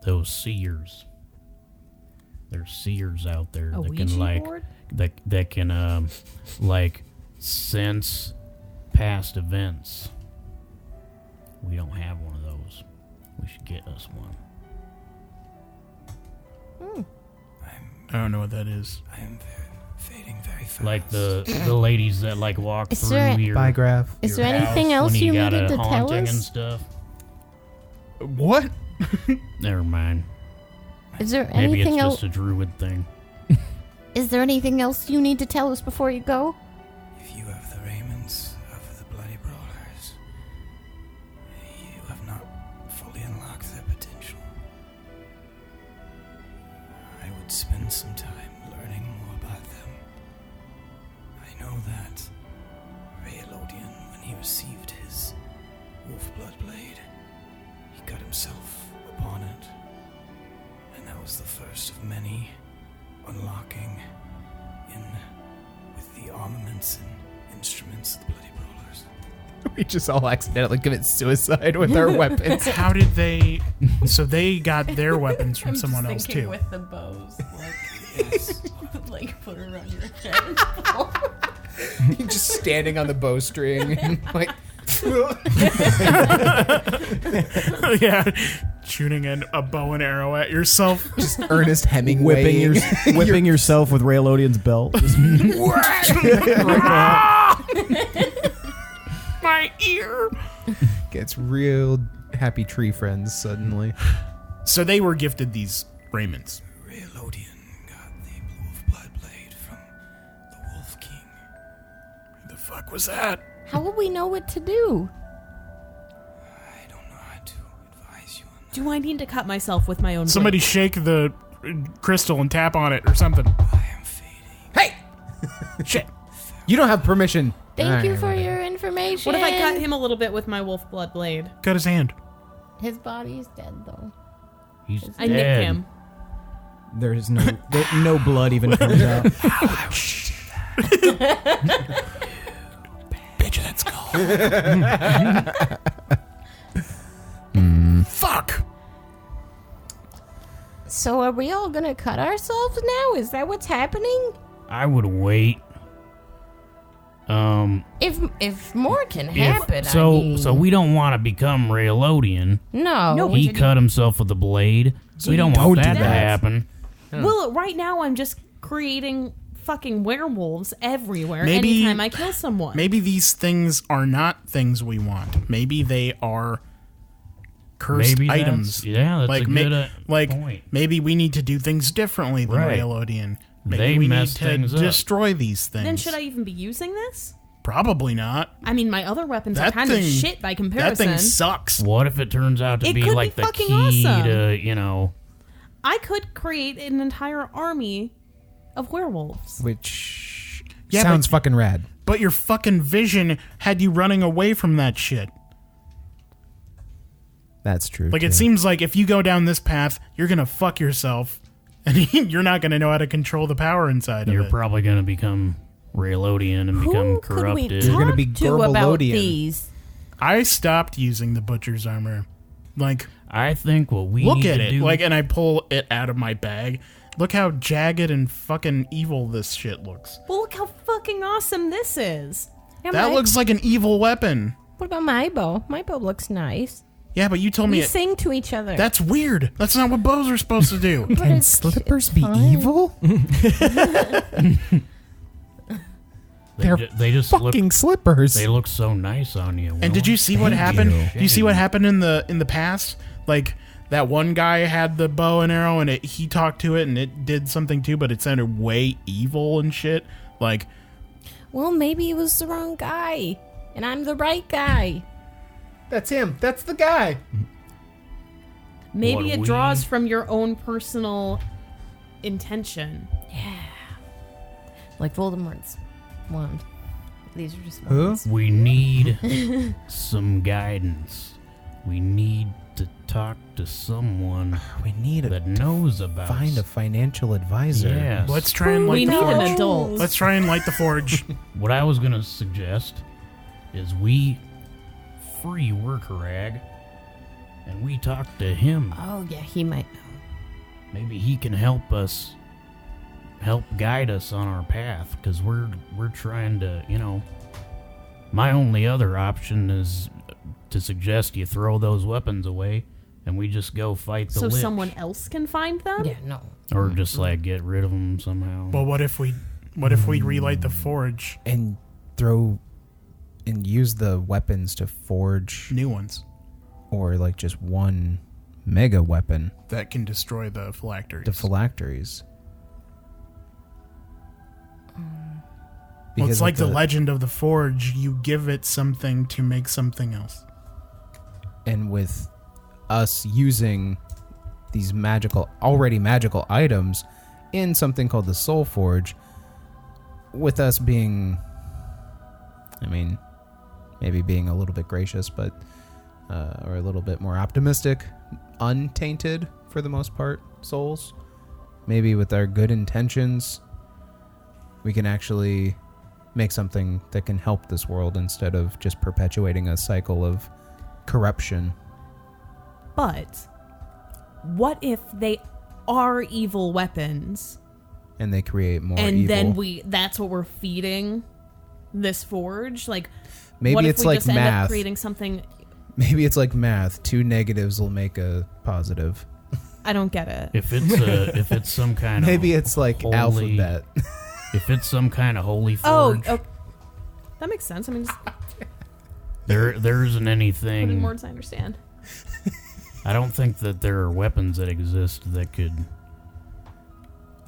those seers. There's seers out there A that Ouija can board? that can like sense past events. We don't have one of those. We should get us one. I don't know what that is. I am fading very fast. Like the ladies that like walk Is through there- your Bye, Graf. Is your there anything house else when you got needed a to tell haunting and us? stuff. What? Never mind. Is there Maybe it's anything else? just a druid thing. Is there anything else you need to tell us before you go? If you have the raiments of the bloody brawlers, you have not fully unlocked their potential. I would spend some time learning more about them. I know that Raelodian, when he received his wolf blood blade, he cut himself upon it. And that was the first of many unlocking with the armaments and instruments of the bloody brawlers. We just all accidentally commit suicide with our weapons. How did they? So they got their weapons from someone else too. with the bows, Yes. like put her on your head. Just standing on the bowstring and like Yeah, shooting a bow and arrow at yourself. just Ernest Hemingway. whipping yourself with Raelodian's belt. My ear. Gets real happy tree friends suddenly. So they were gifted these raiments. Raelodian got the wolf blood blade from the Wolf King. Who the fuck was that? How will we know what to do? I don't know how to advise you on that. Do I need to cut myself with my own Somebody blade? shake the crystal and tap on it or something. I am fading. Hey! Shit. You don't have permission. Thank you Alright, for whatever. your information. What if I cut him a little bit with my wolf blood blade? Cut his hand. His body's dead, though. He's I dead. nick him. There's no blood even comes out. Bitch, that's cold. Fuck. So are we all gonna cut ourselves now? Is that what's happening? I would wait. If more can happen, so I mean, so we don't want to become Raelodian. no. He cut himself with a blade. We don't want that to happen. Well, right now I'm just creating fucking werewolves everywhere Maybe- anytime I kill someone. Maybe these things are not things we want. Maybe they are cursed Maybe items. that's a good like point. maybe we need to do things differently than Right. Raelodian. Maybe They we need mess to things up. destroy these things. Then should I even be using this? Probably not. I mean, my other weapons are That kind of thing- shit by That comparison. thing sucks. What if it turns out to It be could be like the fucking key awesome. to, I could create an entire army of werewolves. Which Yeah, sounds but- fucking rad. But your fucking vision had you running away from that shit. That's true. Like, too. it seems like if you go down this path, you're going to fuck yourself, and you're not going to know how to control the power inside You're of it. probably going to become Raelodian and become Who could we corrupted. You're gonna talk be to about Gorbelodian. these? I stopped using the butcher's armor. Like, I think what we look need at to it. do. Like, and I pull it out of my bag. Look how jagged and fucking evil this shit looks. Well, look how fucking awesome this is. Yeah, That looks like an evil weapon. What about my bow? My bow looks nice. Yeah, but you told me We it. sing to each other. That's weird. That's not what bows are supposed to do. But Can it's- slippers it's be fine. evil? they just look. Fucking slippers. They look so nice on you. And did you see what Thank happened? you. Do you see what happened in the past? Like, that one guy had the bow and arrow, and he talked to it, and it did something too, but it sounded way evil and shit. Like, Well, maybe it was the wrong guy, and I'm the right guy. That's him. That's the guy. Maybe What it we- draws from your own personal intention. Like Voldemort's wand. These are just Who? wands. We need some guidance. We need to talk to someone We need that knows about. find a financial advisor. Yes. let's try and We light the need an forge. adult. Let's try and light the forge. What I was gonna suggest is we free Workarag and we talk to him. Oh, yeah, he might know. Maybe he can help guide us on our path, because we're trying to, my only other option is to suggest you throw those weapons away and we just go fight the So lich. someone else can find them? Yeah, no. Or just like get rid of them somehow. Well, what if we relight the forge? And use the weapons to forge, New ones or like just one mega weapon, that can destroy the phylacteries. the phylacteries. Well, it's Because like of the legend of the forge. You give it something to make something else. And with us using these already magical items in something called the Soul Forge, with us being, maybe being a little bit gracious, but or a little bit more optimistic, untainted for the most part, souls. Maybe with our good intentions, we can actually make something that can help this world instead of just perpetuating a cycle of corruption. But what if they are evil weapons And they create more and evil. then that's what we're feeding this forge? Like, Maybe what if it's we like just end up math. creating something? Maybe it's like math. 2 negatives will make a positive. I don't get it. if it's some kind Maybe of it's like holy- alphabet. if it's some kind of holy Oh, forge, okay. That makes sense. I mean, just there isn't put in anything. words I understand. I don't think that there are weapons that exist that could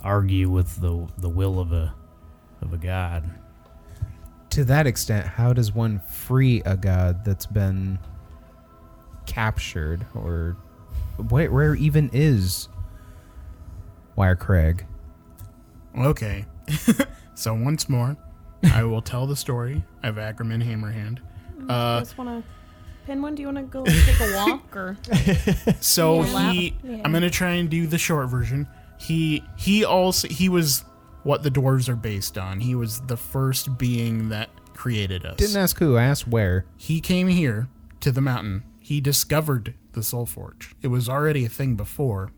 argue with the will of a god. To that extent, how does one free a god that's been captured? Or where even is Wirecrag? Okay. So once more, I will tell the story of Ackerman Hammerhand. Just want to. Pinwin, do you want to go take a walk or? So Yeah. Yeah. I'm gonna try and do the short version. He was what the dwarves are based on. He was the first being that created us. Didn't ask who, asked where. He came here to the mountain. He discovered the Soul Forge. It was already a thing before,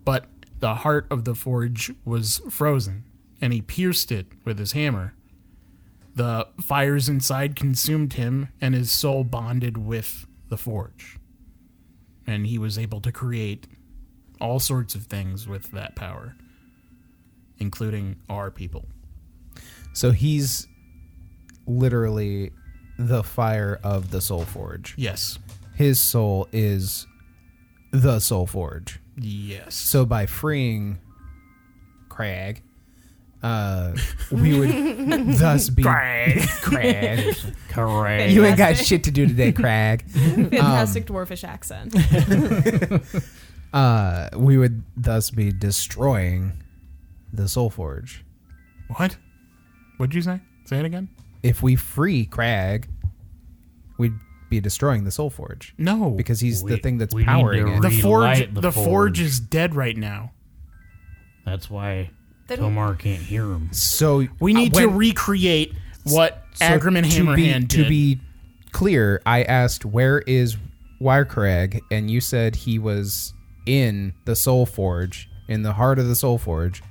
but the heart of the forge was frozen, and he pierced it with his hammer. The fires inside consumed him, and his soul bonded with the forge. And he was able to create all sorts of things with that power, including our people. So he's literally the fire of the Soul Forge. Yes. His soul is the Soul Forge. Yes. So by freeing Crag, we would thus be Crag. Correct. You ain't got shit to do today, Crag. Fantastic dwarfish accent. We would thus be destroying the Soul Forge. What? What'd you say? Say it again? If we free Crag, we'd be be destroying the Soul Forge. No, Because he's the thing that's we need powering to it. the forge is dead right now. That's why Then- Tomar can't hear him. So We need to when- recreate what so Agrim and Hammerhand did. To be clear, I asked, where is Wirecrag? And you said he was in the Soul Forge, in the heart of the Soul Forge,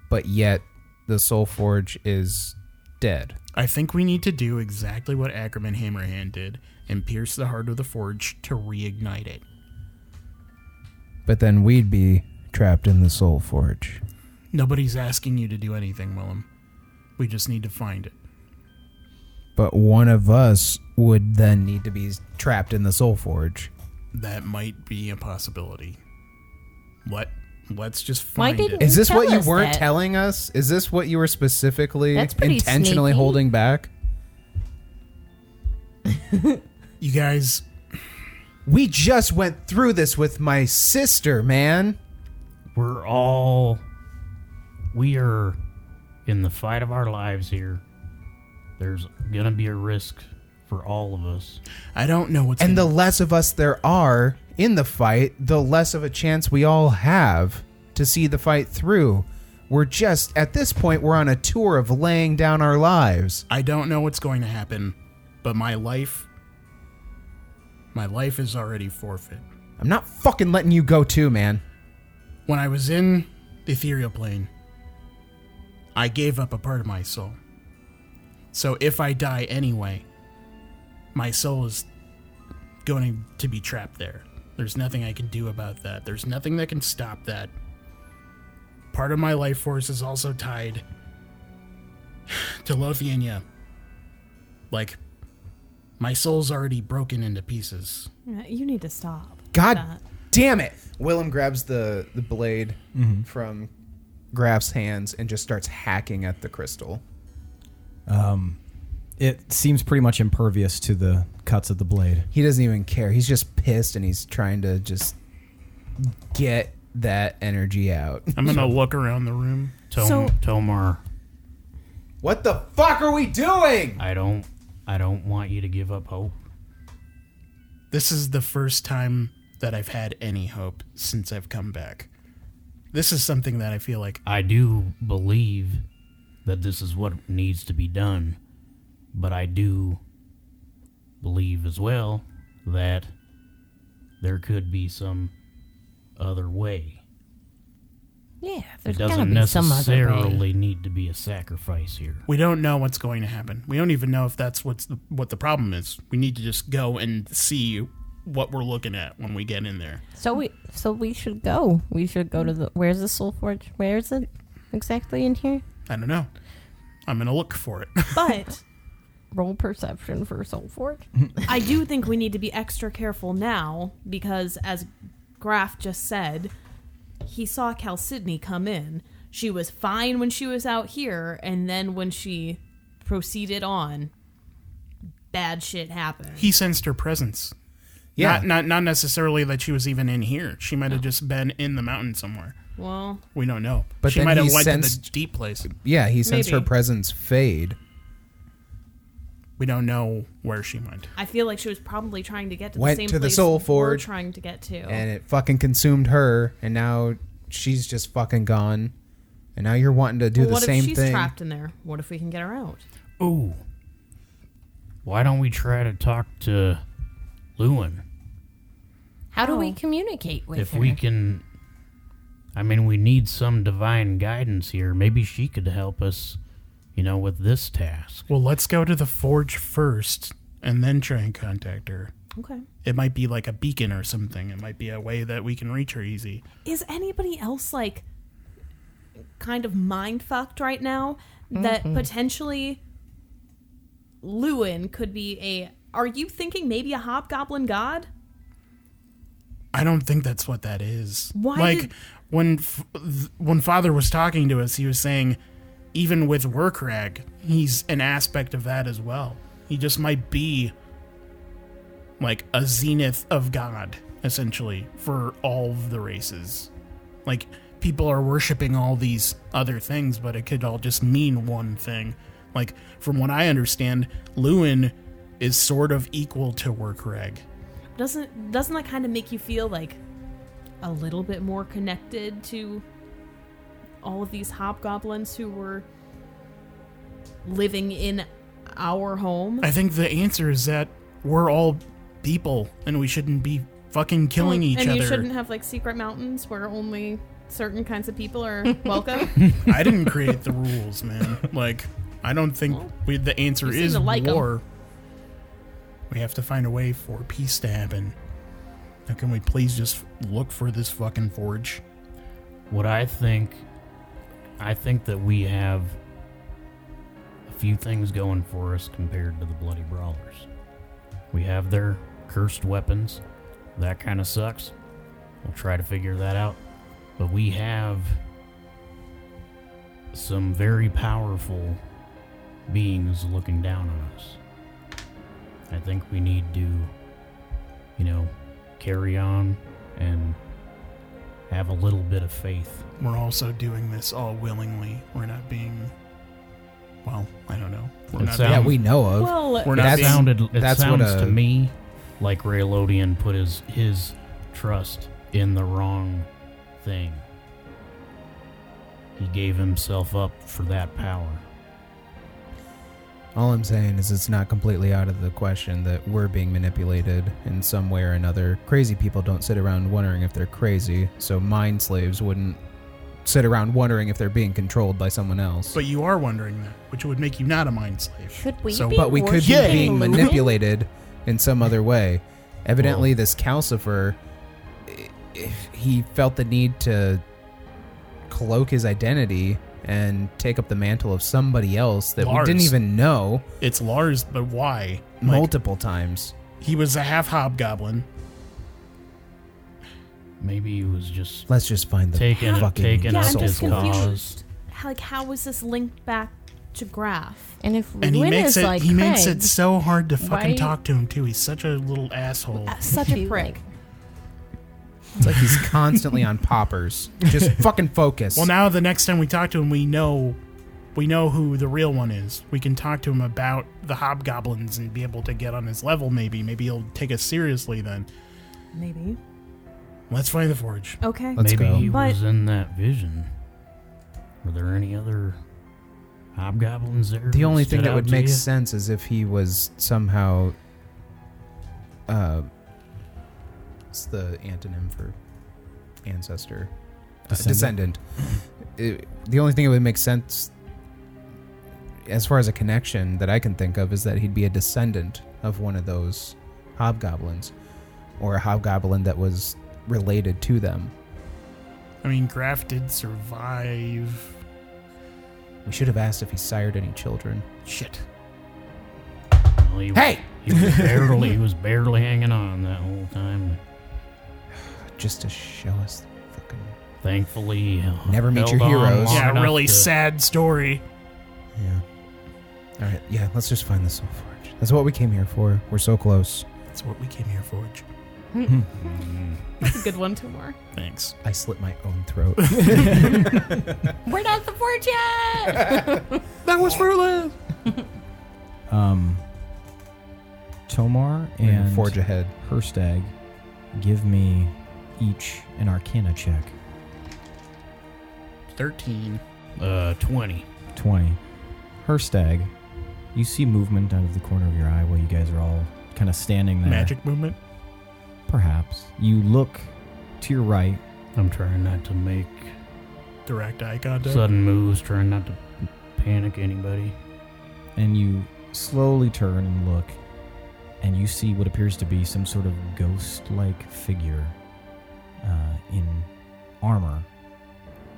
but yet the Soul Forge is dead. I think we need to do exactly what Agrim and Hammerhand did and pierce the heart of the forge to reignite it. But then we'd be trapped in the Soul Forge. Nobody's asking you to do anything, Willem. We just need to find it. But one of us would then need to be trapped in the Soul Forge. That might be a possibility. Let's just Why find didn't it. Is this Tell what you us weren't that. telling us? Is this what you were specifically That's pretty intentionally sneaky. holding back? You guys, We just went through this with my sister, man. We are in the fight of our lives here. There's gonna be a risk for all of us. I don't know what's And the gonna- less of us there are in the fight, the less of a chance we all have to see the fight through. We're just, at this point, we're on a tour of laying down our lives. I don't know what's going to happen, but my life is already forfeit. I'm not fucking letting you go too, man. When I was in the ethereal plane, I gave up a part of my soul. So if I die anyway, my soul is going to be trapped there. There's nothing I can do about that. There's nothing that can stop that. Part of my life force is also tied to Lothiania. Like, my soul's already broken into pieces. You need to stop. God that. damn it. Willem grabs the blade from Graf's hands and just starts hacking at the crystal. It seems pretty much impervious to the cuts of the blade. He doesn't even care. He's just pissed and he's trying to just get that energy out. I'm gonna look around the room. Tomar, What the fuck are we doing? I don't want you to give up hope. This is the first time that I've had any hope since I've come back. This is something that I feel like I do believe that this is what needs to be done, but I do believe as well that there could be some other way. Yeah, It there's gotta doesn't be some other way. necessarily need to be a sacrifice here. we don't know what's going to happen. We don't even know if that's what the problem is. We need to just go and see what we're looking at when we get in there. So we should go. We should go to the. Where's the Soul Forge? Where is it exactly in here? I don't know. I'm gonna look for it. But Roll perception for Soul Forge. I do think we need to be extra careful now because, as Graf just said, he saw Chalcedony come in. She was fine when she was out here, and then when she proceeded on, bad shit happened. He sensed her presence. Yeah. Not necessarily that she was even in here. She might have just been in the mountain somewhere. Well, We don't know. But she then might have he went to the sensed- deep place. Yeah, he sensed her Maybe. presence fade. We don't know where she went. I feel like she was probably trying to get to Went the same to the place Soul we're Forge, trying to get to. And it fucking consumed her, and now she's just fucking gone. And now you're wanting to do Well, the what same if she's thing. trapped in there? What if we can get her out? Ooh. Why don't we try to talk to Lewin? How do we Oh. communicate with If her? we can... I mean, we need some divine guidance here. Maybe she could help us, with this task. Well, let's go to the forge first and then try and contact her. Okay. It might be like a beacon or something. It might be a way that we can reach her easy. Is anybody else kind of mind fucked right now that potentially Lewin could be are you thinking maybe a hobgoblin god? I don't think that's what that is. Why Like when Father was talking to us, he was saying even with Workrag, he's an aspect of that as well. He just might be like a zenith of God, essentially, for all of the races. Like, people are worshiping all these other things, but it could all just mean one thing. Like, from what I understand, Lewin is sort of equal to work reg. Doesn't that kind of make you feel like a little bit more connected to all of these hobgoblins who were living in our home? I think the answer is that we're all people and we shouldn't be fucking killing each other. And you shouldn't have like secret mountains where only certain kinds of people are welcome. I didn't create the rules, man. Like, I don't think the answer you seem is to like 'em. war. We have to find a way for peace to happen. Now, can we please just look for this fucking forge? What I think that we have a few things going for us compared to the Bloody Brawlers. We have their cursed weapons. That kind of sucks. We'll try to figure that out. But we have some very powerful beings looking down on us. I think we need to, carry on and have a little bit of faith. We're also doing this all willingly. We're not being, well, I don't know. We're It not sounds- Yeah, we know of. Well, We're It not That's- being, that's what sounds a- to me like Raylodian put his trust in the wrong thing. He gave himself up for that power. All I'm saying is it's not completely out of the question that we're being manipulated in some way or another. Crazy people don't sit around wondering if they're crazy, so mind slaves wouldn't sit around wondering if they're being controlled by someone else. but you are wondering that, which would make you not a mind slave. Should we So- be But we could be worshiping being Luna? manipulated in some other way. Evidently, Well- this Calcifer, he felt the need to cloak his identity and take up the mantle of somebody else that we didn't Lars. even know It's Lars, but why? Like, multiple times. he was a half hobgoblin. Maybe he was just Let's just find the taking fucking up yeah, I'm his just soul. cause. confused. How is this linked back to Graph? And if And he Luna makes is it like he makes Craig, it so hard to fucking why- talk to him too. He's such a little asshole. Such a She, prick. like, It's like he's constantly on poppers. Just fucking focus. Well, now the next time we talk to him, we know who the real one is. We can talk to him about the hobgoblins and be able to get on his level. Maybe he'll take us seriously then. Maybe. Let's find the forge. Okay. Let's Maybe go. he But- was in that vision. Were there any other hobgoblins there? The only thing stood that out would to make you? sense is if he was somehow. What's the antonym for ancestor? Descendant. The only thing that would make sense, as far as a connection that I can think of, is that he'd be a descendant of one of those hobgoblins, or a hobgoblin that was related to them. I mean, Graf did survive. We should have asked if he sired any children. Shit. Well, he was- Hey! he was barely hanging on that whole time. Just to show us fucking. Thankfully, Never meet held your on heroes. long Yeah, enough really to- sad story. Yeah. All right. Yeah. Let's just find the soul forge. That's what we came here for. We're so close. That's what we came here for. That's a good one, Tomar. Thanks. I slit my own throat. we're not the forge yet. That was fruitless. Tomar We're gonna and forge ahead. Hirstag, give me each an Arcana check. 13. 20. 20. Hirstag, you see movement out of the corner of your eye while you guys are all kind of standing there. Magic movement. Perhaps. You look to your right. I'm trying not to make Direct eye contact. sudden moves, trying not to panic anybody. And you slowly turn and look, and you see what appears to be some sort of ghost-like figure in armor.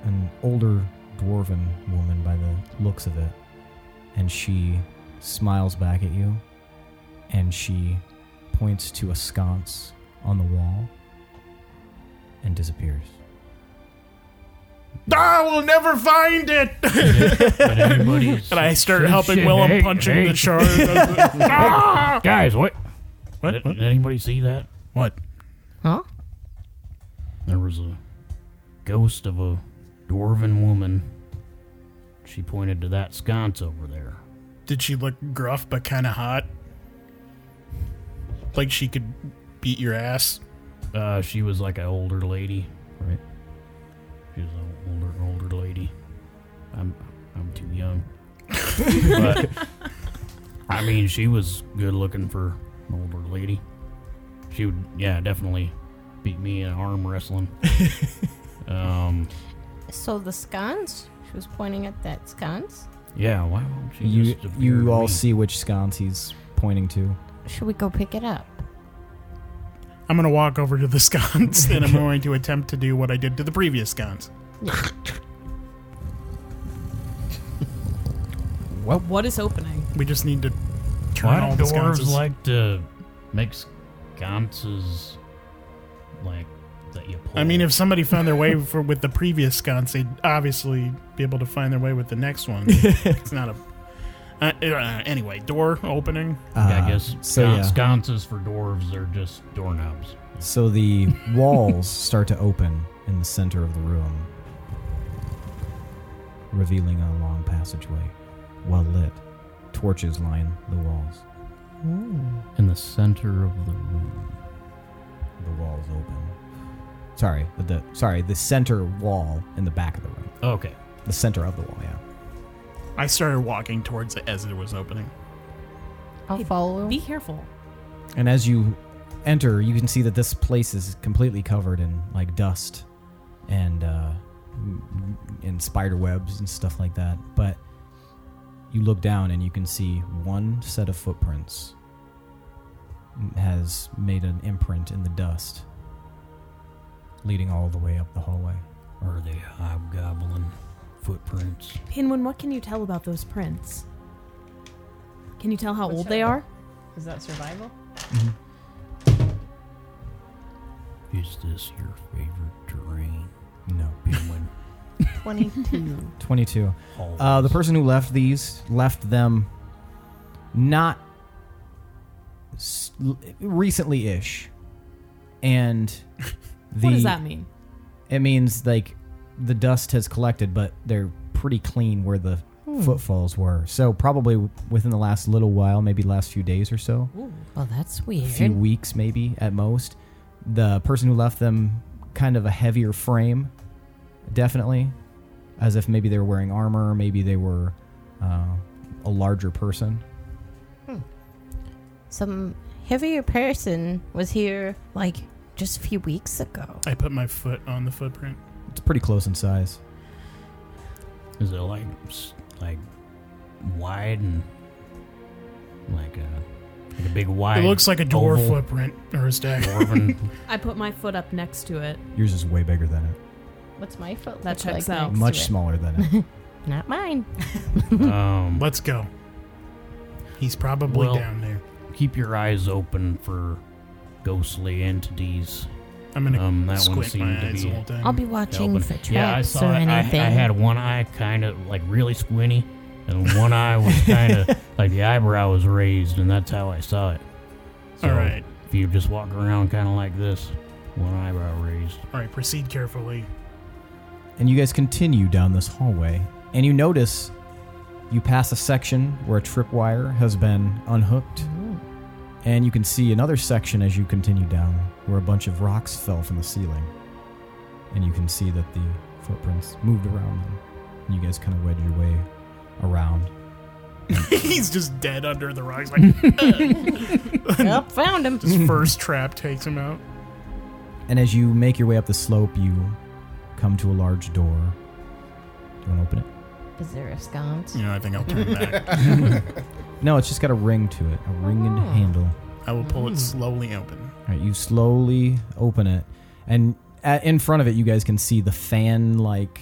An older dwarven woman by the looks of it. And she smiles back at you, and she points to a sconce on the wall and disappears. I will never find it. But anybody And I start said helping shit. Willem Hey, punching hey. the shard. Ah! Guys, what? What? Did anybody see that? What? Huh? There was a ghost of a dwarven woman. She pointed to that sconce over there. Did she look gruff but kind of hot? Like she could beat your ass? She was like an older lady, right? She was an older lady. I'm too young. But I mean, she was good looking for an older lady. She would, definitely beat me in arm wrestling. So the sconce? She was pointing at that sconce? Yeah, why won't she You just appear you to all me? see which sconce he's pointing to. Should we go pick it up? I'm going to walk over to the sconce and I'm going to attempt to do what I did to the previous sconce. What is opening? We just need to turn Why all do the dwarves sconces. like to make sconces like that you pull? I mean, if somebody found their way with the previous sconce, they'd obviously be able to find their way with the next one. It's not a... anyway, door opening. I guess so. sconces for dwarves are just doorknobs. So the walls start to open in the center of the room, revealing a long passageway, well lit. Torches line the walls. In the center of the room. The walls open. Sorry, the center wall in the back of the room. Okay. The center of the wall, yeah. I started walking towards it as it was opening. I'll follow. Be careful. And as you enter, you can see that this place is completely covered in like dust and in spider webs and stuff like that. But you look down and you can see one set of footprints has made an imprint in the dust, leading all the way up the hallway. Are they hobgoblin footprints? Pinwin, what can you tell about those prints? Can you tell how old they are? Is that survival? Is this your favorite terrain? No. Pinwin. 22. 22. Always. The person who left these left them not recently-ish, and What does that mean? it means like the dust has collected, but they're pretty clean where the footfalls were. So probably within the last little while, maybe last few days or so, Well, that's a weird. few weeks maybe at most. The person who left them kind of a heavier frame, definitely, as if maybe they were wearing armor, maybe they were a larger person. Some heavier person was here like just a few weeks ago. I put my foot on the footprint. It's pretty close in size. Is it like wide and like a big wide? It looks like a dwarf oval footprint or a stack. dwarven. I put my foot up next to it. Yours is way bigger than it. What's my foot That look checks like out. next Much to it? smaller than it. Not mine. Let's go. He's probably Well- down there. Keep your eyes open for ghostly entities. I'm gonna that one squint seemed my to eyes be the whole time. I'll be watching open. for traps Yeah, I saw or it. I anything. had one eye kind of like really squinty, and one eye was kind of like the eyebrow was raised, and that's how I saw it. So All right. if you just walk around kind of like this, one eyebrow raised. All right, proceed carefully. And you guys continue down this hallway, and you notice you pass a section where a tripwire has been unhooked, and you can see another section as you continue down where a bunch of rocks fell from the ceiling, and you can see that the footprints moved around them, and you guys kind of wedge your way around. He's just dead under the rocks. Like Yep, found him. his first trap takes him out. And as you make your way up the slope, you come to a large door. Do you want to open it? Is there a sconce? You know, I think I'll turn back. No, it's just got a ring to it, a ringed handle. I will pull it slowly open. All right, you slowly open it, and in front of it, you guys can see the fan-like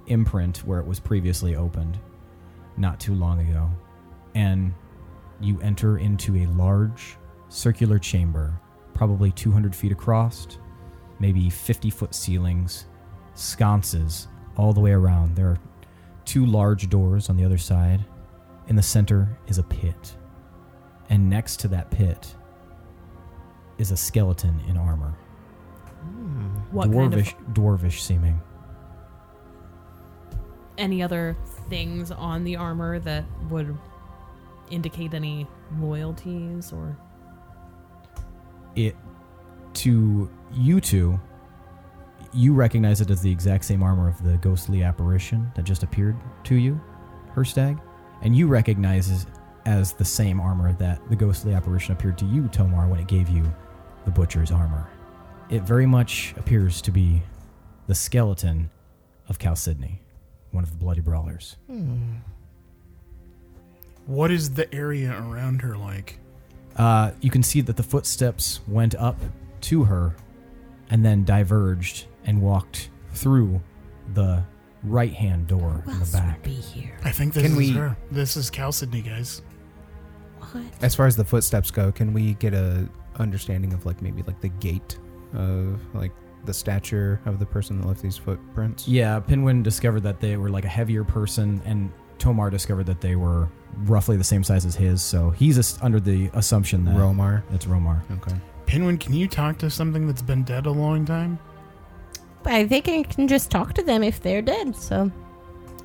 imprint where it was previously opened not too long ago. And you enter into a large circular chamber, probably 200 feet across, maybe 50-foot ceilings, sconces all the way around. There are 2 large doors on the other side. In the center is a pit. And next to that pit is a skeleton in armor. What kind of Dwarvish seeming. any other things on the armor that would indicate any loyalties or to you two, you recognize it as the exact same armor of the ghostly apparition that just appeared to you, Hirstag, and you recognize it as the same armor that the ghostly apparition appeared to you, Tomar, when it gave you the butcher's armor. It very much appears to be the skeleton of Chalcedony, one of the bloody brawlers. What is the area around her like? You can see that the footsteps went up to her and then diverged and walked through the right-hand door in the back. Be here. I think this Can is we- her. This is Chalcedony, guys. What? As far as the footsteps go, can we get a understanding of like maybe like the gait of like the stature of the person that left these footprints? Yeah, Pinwin discovered that they were like a heavier person, and Tomar discovered that they were roughly the same size as his, so he's under the assumption that Romar. it's Romar. Okay. Pinwin, can you talk to something that's been dead a long time? I think I can just talk to them if they're dead, so.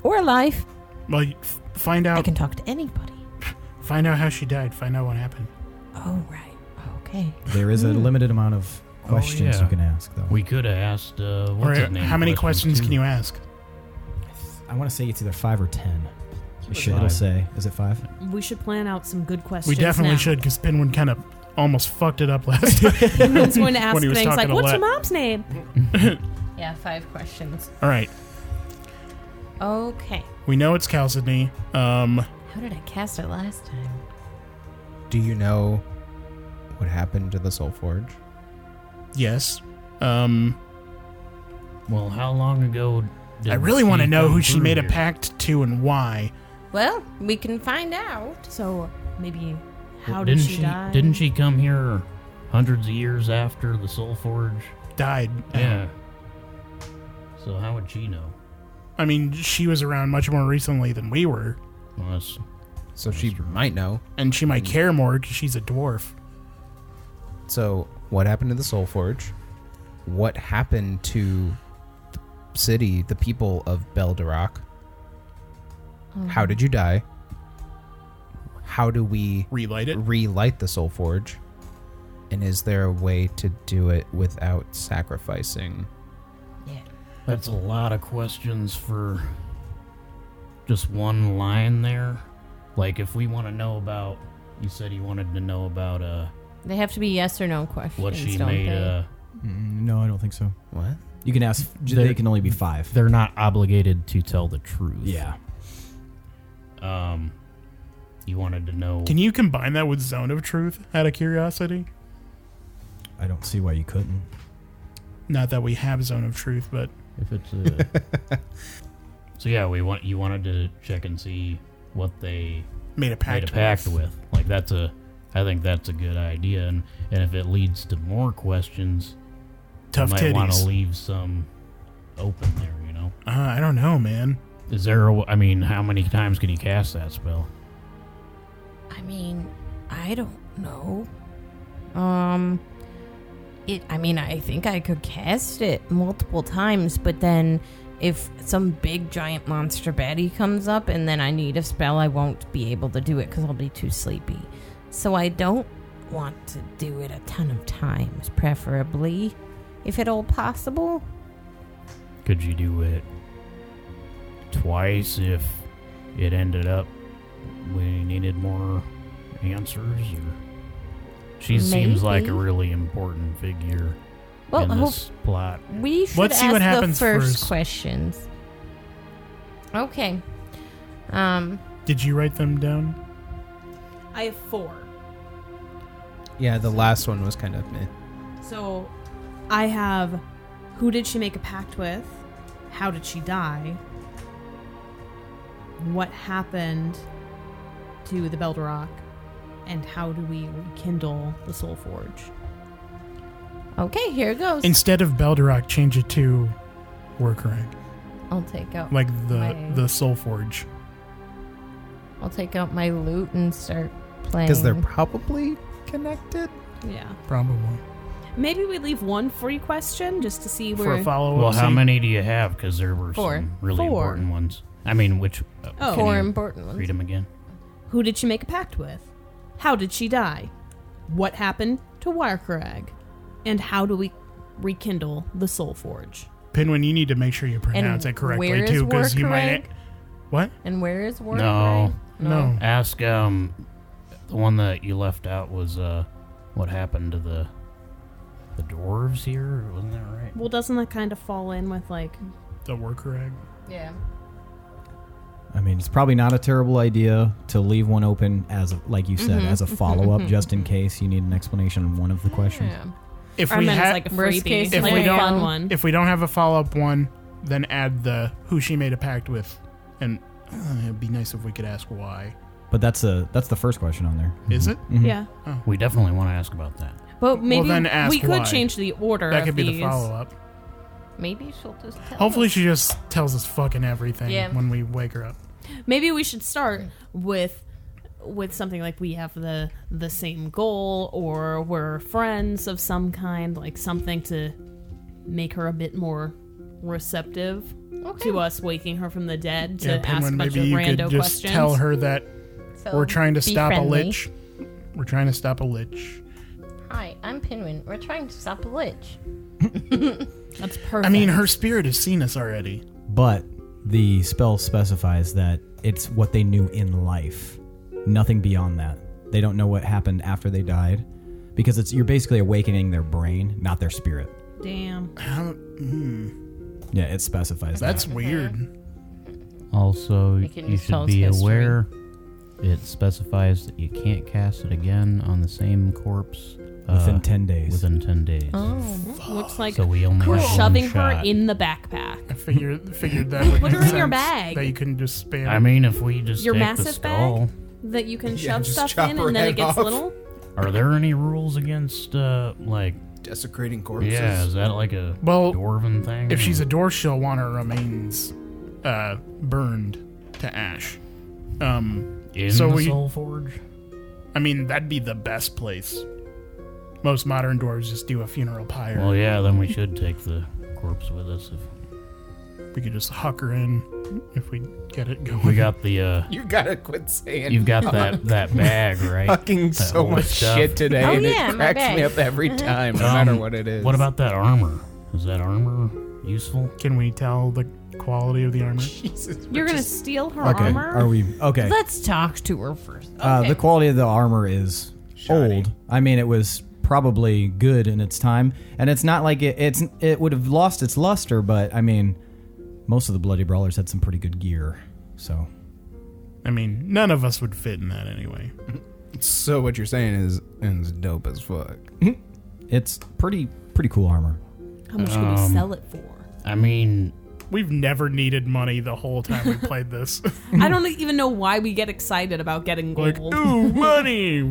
Or alive. Well, find I out. can talk to anybody. Find out how she died. Find out what happened. Oh, right. Okay. There is a limited amount of questions yeah. you can ask, though. We could have asked, Or what's his name? how many questions too. can you ask? I want to say it's either 5 or 10. It'll Five. say, is it 5? We should plan out some good questions. We definitely now. should, because Pinwin kind of almost fucked it up last time. Pinwin's going to ask When he was things like, talking to "What's your Let. mom's name?" Yeah, 5 questions. All right. Okay. We know it's Chalcedony. How did I cast it last time? Do you know what happened to the Soul Forge? Yes. Well, how long ago did I really want to know come who she through made a here? pact to and why. Well, we can find out. So maybe how Well, did didn't she die? Didn't she come here hundreds of years after the Soul Forge? Died. Yeah. So how would she know? I mean, she was around much more recently than we were, Well, that's, So she true. might know. and she might care more because she's a dwarf. So what happened to the Soul Forge? What happened to the city, the people of Belderock? How did you die? How do we Relight it. relight the Soul Forge? And is there a way to do it without sacrificing? that's a lot of questions for just one line there. Like, if we want to know about, you said you wanted to know about They have to be yes or no questions. what she don't made. they? No, I don't think so. What? You can ask, They're- they can only be 5. They're not obligated to tell the truth. Yeah. You wanted to know. Can you combine that with Zone of Truth out of curiosity? I don't see why you couldn't. Not that we have Zone of Truth, but If it's so yeah, you wanted to check and see what they made a pact, made a pact with. Like, I think that's a good idea, and if it leads to more questions, Tough you might want to titties. leave some open there. You know, I don't know, man. is there? I mean, how many times can you cast that spell? I mean, I don't know. I think I could cast it multiple times, but then if some big giant monster baddie comes up and then I need a spell, I won't be able to do it because I'll be too sleepy. So I don't want to do it a ton of times, preferably, if at all possible. Could you do it twice if it ended up we needed more answers? Or she seems like a Maybe. really important figure Well, in I hope this plot. we should Let's see ask what happens the first first. questions. Okay. Did you write them down? I have 4. Yeah, the last one was kind of meh. So I have, who did she make a pact with? How did she die? What happened to the Belderock? And how do we rekindle the Soul Forge? Okay, here goes. Instead of Belderock, change it to Workrag, I'll take out like my- the Soul Forge. I'll take out my lute and start playing. Because they're probably connected? Yeah. Probably Maybe we leave one free question just to see for where. a follow-up. Well, how see? many do you have? Because there were 4. some really 4. important ones. I mean, which? Oh. can 4 you important ones. read them again. Who did she make a pact with? How did she die? What happened to Wirecrag? And how do we rekindle the Soul Forge? Pinwin, you need to make sure you pronounce it correctly where is too, because you Warcrag? might. What? And where is Warcrag? No. No. Ask the one that you left out was what happened to the dwarves here? Wasn't that right? Well, doesn't that kind of fall in with like... The Warcrag. Yeah. I mean, it's probably not a terrible idea to leave one open as, like you said, as a follow-up, just in case you need an explanation on one of the questions. Yeah. If I we meant it's have, like a worst freebie, case like if we a don't- fun one. if we don't have a follow-up one, then add the who she made a pact with, and it'd be nice if we could ask why. But that's the first question on there. Is it? Mhm. Yeah. We definitely want to ask about that. But maybe then ask we could why. change the order That of could be these. the follow-up. Maybe she'll just tell Hopefully, us. she just tells us fucking everything Yeah. when we wake her up. Maybe we should start with something like we have the same goal, or we're friends of some kind, like something to make her a bit more receptive Okay. to us waking her from the dead to Yeah, ask a Pinwin, bunch maybe of you could rando just questions. tell her that So, we're trying to be stop friendly. a lich. We're trying to stop a lich. Hi, I'm Pinwin. We're trying to stop a lich. That's perfect. I mean, her spirit has seen us already. But the spell specifies that it's what they knew in life. Nothing beyond that. They don't know what happened after they died. Because you're basically awakening their brain, not their spirit. Damn. Yeah, it specifies that. That's weird. Also, You can you just tell should us be history. aware it specifies that you can't cast it again on the same corpse Within 10 days. Within 10 days. Oh. Looks like So we only we're have one shoving her shot. in the backpack. I figured that would Put make her in your sense, bag. That you couldn't just spam. I mean, if we just Your take the massive skull, That you can Yeah, shove just stuff chop in her and then head it gets off. little. are there any rules against like? Desecrating corpses. Yeah, is that like a Well, dwarven thing? if she's a dwarf, she'll want her remains burned to ash. in so the we- Soul Forge, I mean, that'd be the best place. Most modern dwarves just do a funeral pyre. well, yeah, then we should take the corpse with us. If We could just huck her in if we get it going. we got the You gotta quit saying. you've got that bag, right? fucking That so old much stuff. shit today, Oh, and yeah, it my cracks me bag. up every time, no matter what it is. What about that armor? Is that armor useful? Can we tell the quality of the armor? Jesus? You're gonna steal her Okay. armor? Are we okay? Let's talk to her first. The quality of the armor is Shoddy. old. I mean, it was probably good in its time, and it's not like it would have lost its luster. But I mean, most of the Bloody Brawlers had some pretty good gear. So I mean, none of us would fit in that anyway. So what you're saying is dope as fuck. it's pretty cool armor. How much could we sell it for? I mean, We've never needed money the whole time we played this. I don't even know why we get excited about getting Like, gold. ooh, money!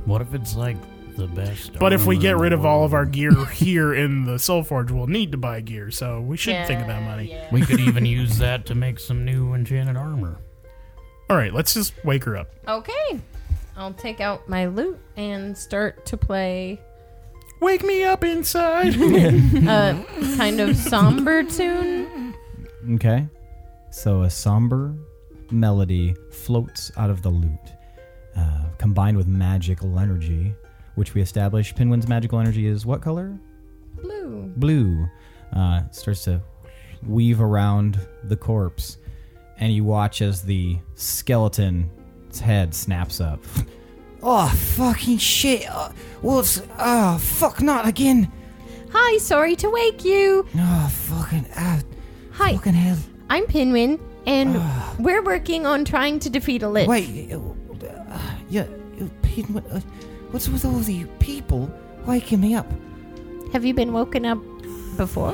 what if it's like the best? But if we armor get in rid the of all of our world? gear here in the Soul Forge, we'll need to buy gear, so we should think about money. We could even use that to make some new enchanted armor. All right, let's just wake her up. Okay. I'll take out my lute and start to play Wake me up inside. a kind of somber tune. Okay, so a somber melody floats out of the lute, combined with magical energy, which we established. Pinwin's magical energy is what color? Blue. Blue. Starts to weave around the corpse, and you watch as the skeleton's head snaps up. Oh, fucking shit. Fuck, not again. Hi, sorry to wake you. Oh, fucking, Hi, fucking hell. I'm Pinwin, and we're working on trying to defeat a lich. Wait, Pinwin, what's with all the people waking me up? Have you been woken up before?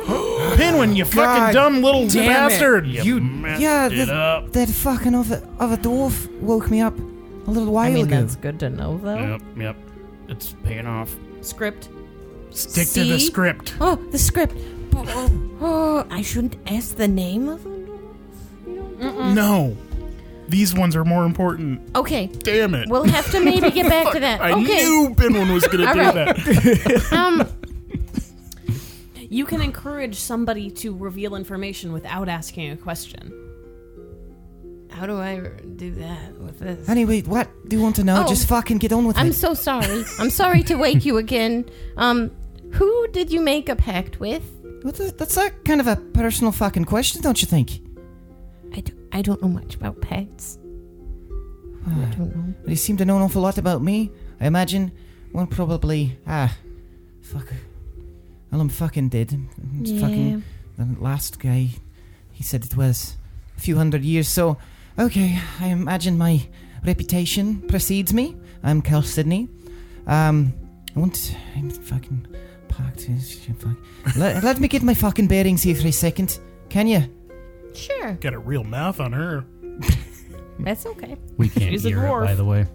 Pinwin, you fucking God dumb little damn it. bastard. You messed Yeah, it up. that fucking of a dwarf woke me up a little while I mean, ago. that's good to know, though. Yep. It's paying off. Script. Stick to the See? script. Oh, the script. Oh, I shouldn't ask the name of them. No. These ones are more important. Okay, Damn it. we'll have to maybe get back to that. I Okay. knew Pinwin was going to All do right. that. You can encourage somebody to reveal information without asking a question. How do I do that with this? Anyway, what do you want to know? Oh. Just fucking get on with I'm it. so sorry. I'm sorry to wake you again. Who did you make a pact with? That's a kind of a personal fucking question, don't you think? I don't know much about pacts. I don't know. You seem to know an awful lot about me. I imagine one probably... fuck. Well, I'm fucking dead. It's fucking... The last guy, he said it was a few hundred years, so... Okay, I imagine my reputation precedes me. I'm Cal Sydney. I'm fucking... Packed. Let me get my fucking bearings here for a second. Can you? Sure. Got a real mouth on her. That's okay. We can't She's a hear dwarf. it, by the way.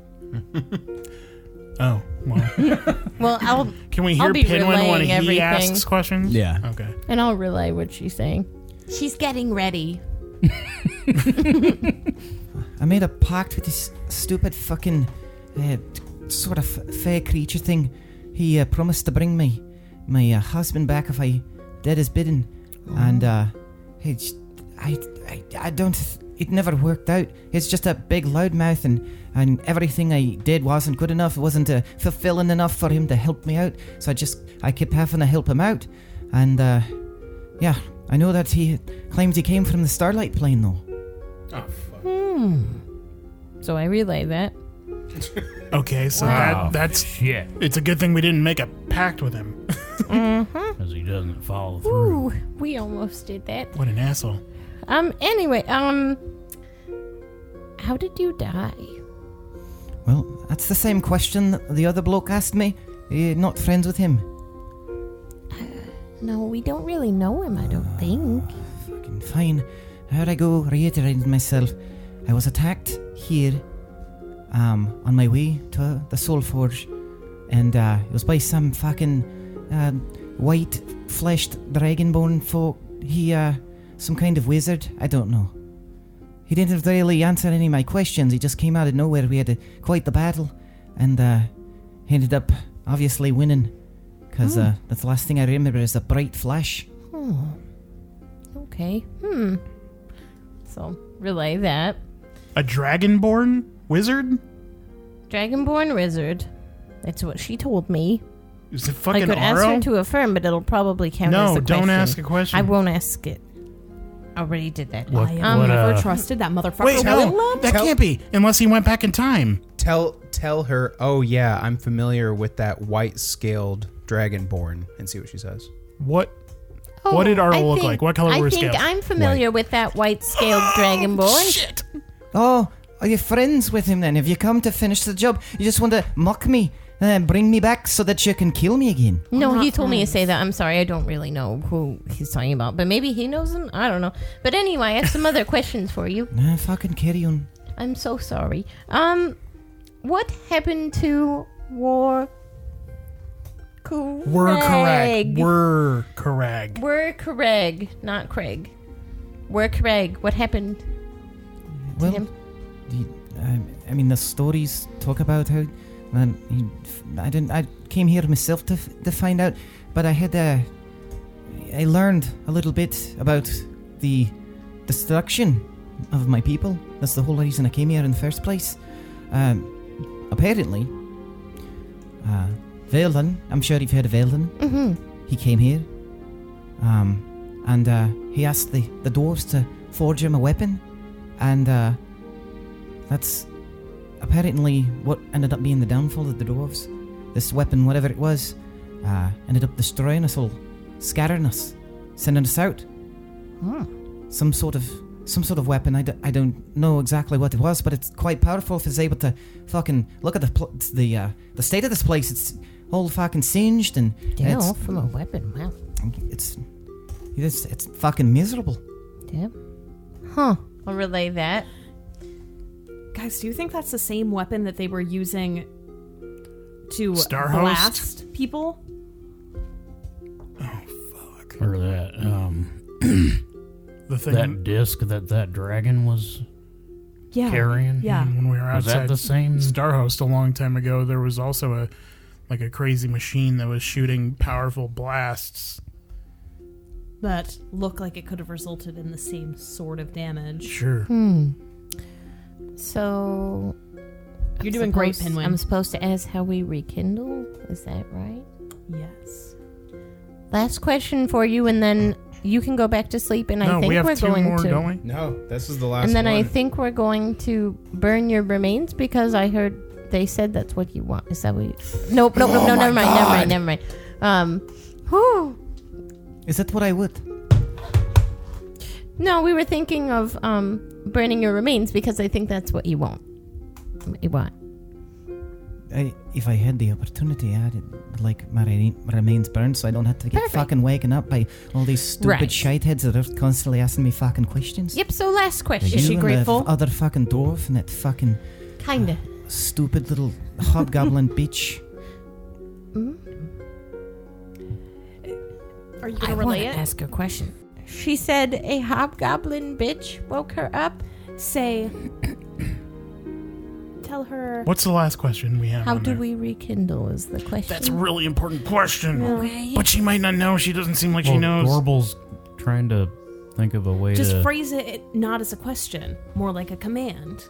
Oh, well. Well, I'll Can we I'll hear be Pinwin when relaying he everything. asks questions? Yeah. Okay. and I'll relay what she's saying. She's getting ready. I made a pact with this stupid fucking sort of fair creature thing. He promised to bring my husband back if I did his bidding, and I don't. It never worked out. It's just a big loudmouth, and everything I did wasn't good enough. It wasn't fulfilling enough for him to help me out. So I kept having to help him out, and yeah, I know that he claims he came from the Starlight Plane though. Oh, fuck. So I relay that. Okay, so Wow. that's... Shit. It's a good thing we didn't make a pact with him. Because he doesn't follow through. Ooh, we almost did that. What an asshole. Anyway, how did you die? Well, that's the same question that the other bloke asked me. You're not friends with him. No, we don't really know him, I don't think. Fucking fine. How'd I go reiterating myself? I was attacked here, on my way to the Soul Forge, and it was by some fucking white-fleshed dragonborn folk. He, some kind of wizard, I don't know. He didn't really answer any of my questions. He just came out of nowhere. We had quite the battle, and he ended up obviously winning, because that's the last thing I remember is a bright flash. Oh. Okay. So, relay that. A dragonborn wizard? Dragonborn wizard. That's what she told me. Is it I fucking could ask Aro? her to affirm, but it'll probably count as No, a don't question. ask a question. I won't ask it. Already did that. What- I have what, never trusted that motherfucker. Wait, no, Willem? that can't be, unless he went back in time. Tell her, oh yeah, I'm familiar with that white-scaled dragonborn, and see what she says. What did Arl I look think- like? What color were his I think scales? I'm familiar with that white-scaled dragonborn. Shit! Oh, are you friends with him then? Have you come to finish the job? You just want to mock me and bring me back so that you can kill me again? No, not he told me to friends. say that. I'm sorry, I don't really know who he's talking about, but maybe he knows him. I don't know. But anyway, I have some other questions for you. Nah, fucking carry on. I'm so sorry. What happened to War? We're correct. We're correct. We're Craig, not Craig. We're Craig. What happened to Well, him? I mean, the stories talk about how I came here myself to find out, but I learned a little bit about the destruction of my people. That's the whole reason I came here in the first place. Apparently, Velden, I'm sure you've heard of Velden. Mm-hmm. He came here, and he asked the dwarves to forge him a weapon, and that's apparently what ended up being the downfall of the dwarves. This weapon, whatever it was, ended up destroying us all, scattering us, sending us out. Some sort of weapon. I don't know exactly what it was, but it's quite powerful if it's able to fucking look at the state of this place. It's all fucking singed and Damn, from a weapon. Wow. it's fucking miserable. Damn. Huh. I'll relay that. Guys, do you think that's the same weapon that they were using to Starhost? blast people? Or that, The thing that disc that dragon was Yeah. carrying. Yeah. when we were Was outside that the same? Starhost a long time ago, there was also a crazy machine that was shooting powerful blasts. That looked like it could have resulted in the same sort of damage. Sure. So You're doing great, Pinwin. I'm supposed to ask how we rekindle. Is that right? Yes. Last question for you, and then you can go back to sleep. And I think we have we're two going more, to. don't we? No, this is the last And then one. I think we're going to burn your remains because I heard they said that's what you want. Is that what you... Nope, never mind. Whew. Is that what I would? No, we were thinking of burning your remains because I think that's what you want. You want. If I had the opportunity, I'd like my remains burned so I don't have to get Perfect. fucking waken up by all these stupid Right. shitheads that are constantly asking me fucking questions. Yep, so last question. You she and grateful? The other fucking dwarf and that fucking Kinda. stupid little hobgoblin bitch. Are you I gonna want relay to it? ask a question. She said a hobgoblin bitch woke her up. Say. Tell her. What's the last question we have? How on do there? we rekindle is the question. That's a really important question. Okay. But she might not know. She doesn't seem like she knows. Gorbel's trying to think of a way Just to. phrase it not as a question, more like a command.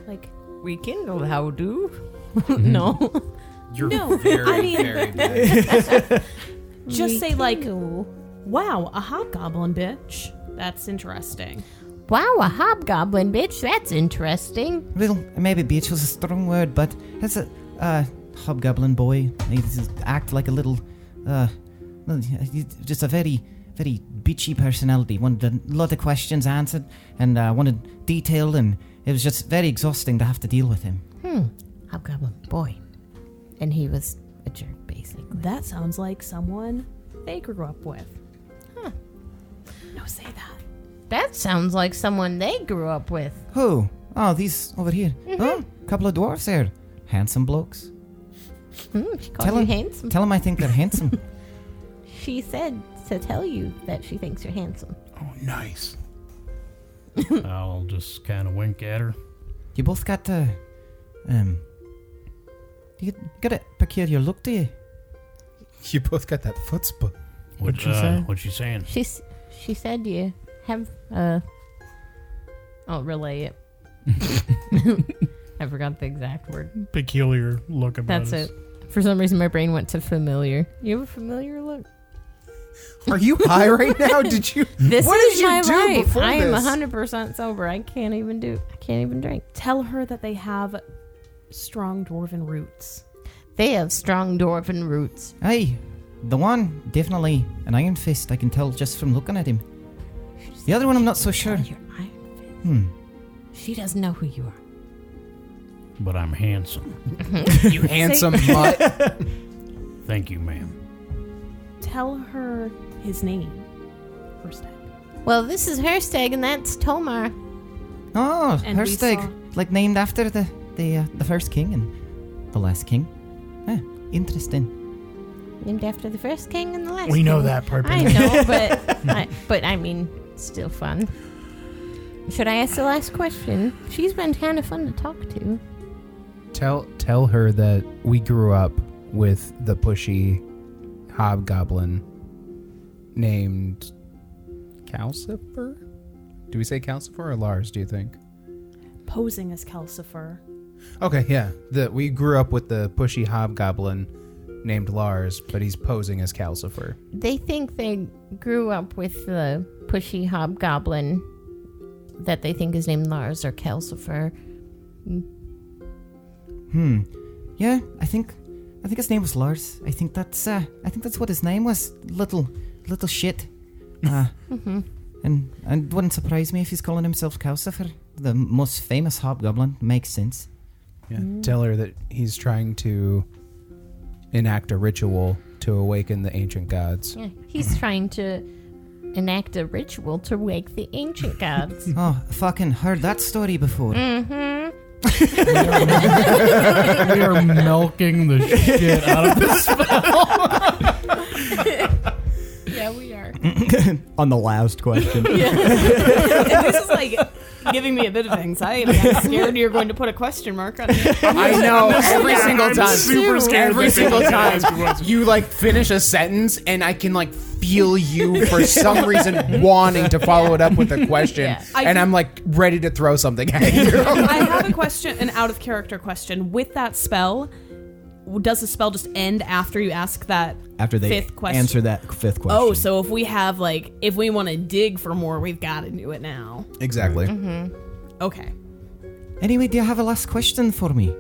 Like, Rekindle, how do? no. You're No, very, I mean- very bad. Just say, like, Rekindle. wow, a hobgoblin bitch. That's interesting. Wow, a hobgoblin bitch. That's interesting. Well, maybe bitch was a strong word, but as a hobgoblin boy, he just act like a little, just a very, very bitchy personality. Wanted a lot of questions answered and wanted detail, and it was just very exhausting to have to deal with him. Hobgoblin boy. And he was a jerk, basically. That sounds like someone they grew up with. Huh. No, say that. That sounds like someone they grew up with. Who? Oh, these over here. Oh, couple of dwarfs there. Handsome blokes. She called you handsome. Tell them I think they're handsome. She said to tell you that she thinks you're handsome. Oh, nice. I'll just kind of wink at her. You both got you got a peculiar look to you. You both got that chutzpah. What'd she say? What's she saying? She said you have I'll relay it. I forgot the exact word. Peculiar look about That's us. it. For some reason, my brain went to familiar. You have a familiar look. Are you high right now? Did you? This What is did you my do life. before I am this? 100% sober. I can't even drink. Tell her that they have strong dwarven roots. They have strong dwarven roots. Aye, the one definitely an Ironfist. I can tell just from looking at him. The other one, I'm not so sure. You're Ironfist. She doesn't know who you are. But I'm handsome. You handsome mutt. Thank you, ma'am. Tell her his name. Hirstag. Well, this is Hirstag, and that's Tomas. Oh, And we Hirstag, saw- like named after the first king and the last king. Interesting. Named after the first king and the last We king. know that part. I know, but I mean, still fun. Should I ask the last question? She's been kind of fun to talk to. Tell her that we grew up with the pushy hobgoblin named Calcifer? Do we say Calcifer or Lars, do you think? Posing as Calcifer. Okay, yeah. We grew up with the pushy hobgoblin named Lars, but he's posing as Calcifer. They think they grew up with the pushy hobgoblin that they think is named Lars or Calcifer. Yeah, I think his name was Lars. I think that's what his name was. Little shit. And it wouldn't surprise me if he's calling himself Calcifer, the most famous hobgoblin. Makes sense. Yeah. Tell her that he's trying to enact a ritual to awaken the ancient gods. Yeah, he's trying to enact a ritual to wake the ancient gods. Oh, fucking heard that story before. Mm-hmm. We are milking the shit out of this. Yeah, we are. On the last question. And this is like giving me a bit of anxiety. I'm scared you're going to put a question mark on it. I know every single I'm time. super scared Every that single they're time gonna ask you questions. you like finish a sentence, and I can like feel you for some reason wanting to follow it up with a question, Yeah. and I'm like ready to throw something at you. I have a question, an out of character question. With that spell, does the spell just end after you ask that After they fifth question? answer that fifth question. Oh, so if we have like, if we want to dig for more, we've got to do it now. Exactly. Okay. Anyway, do you have a last question for me?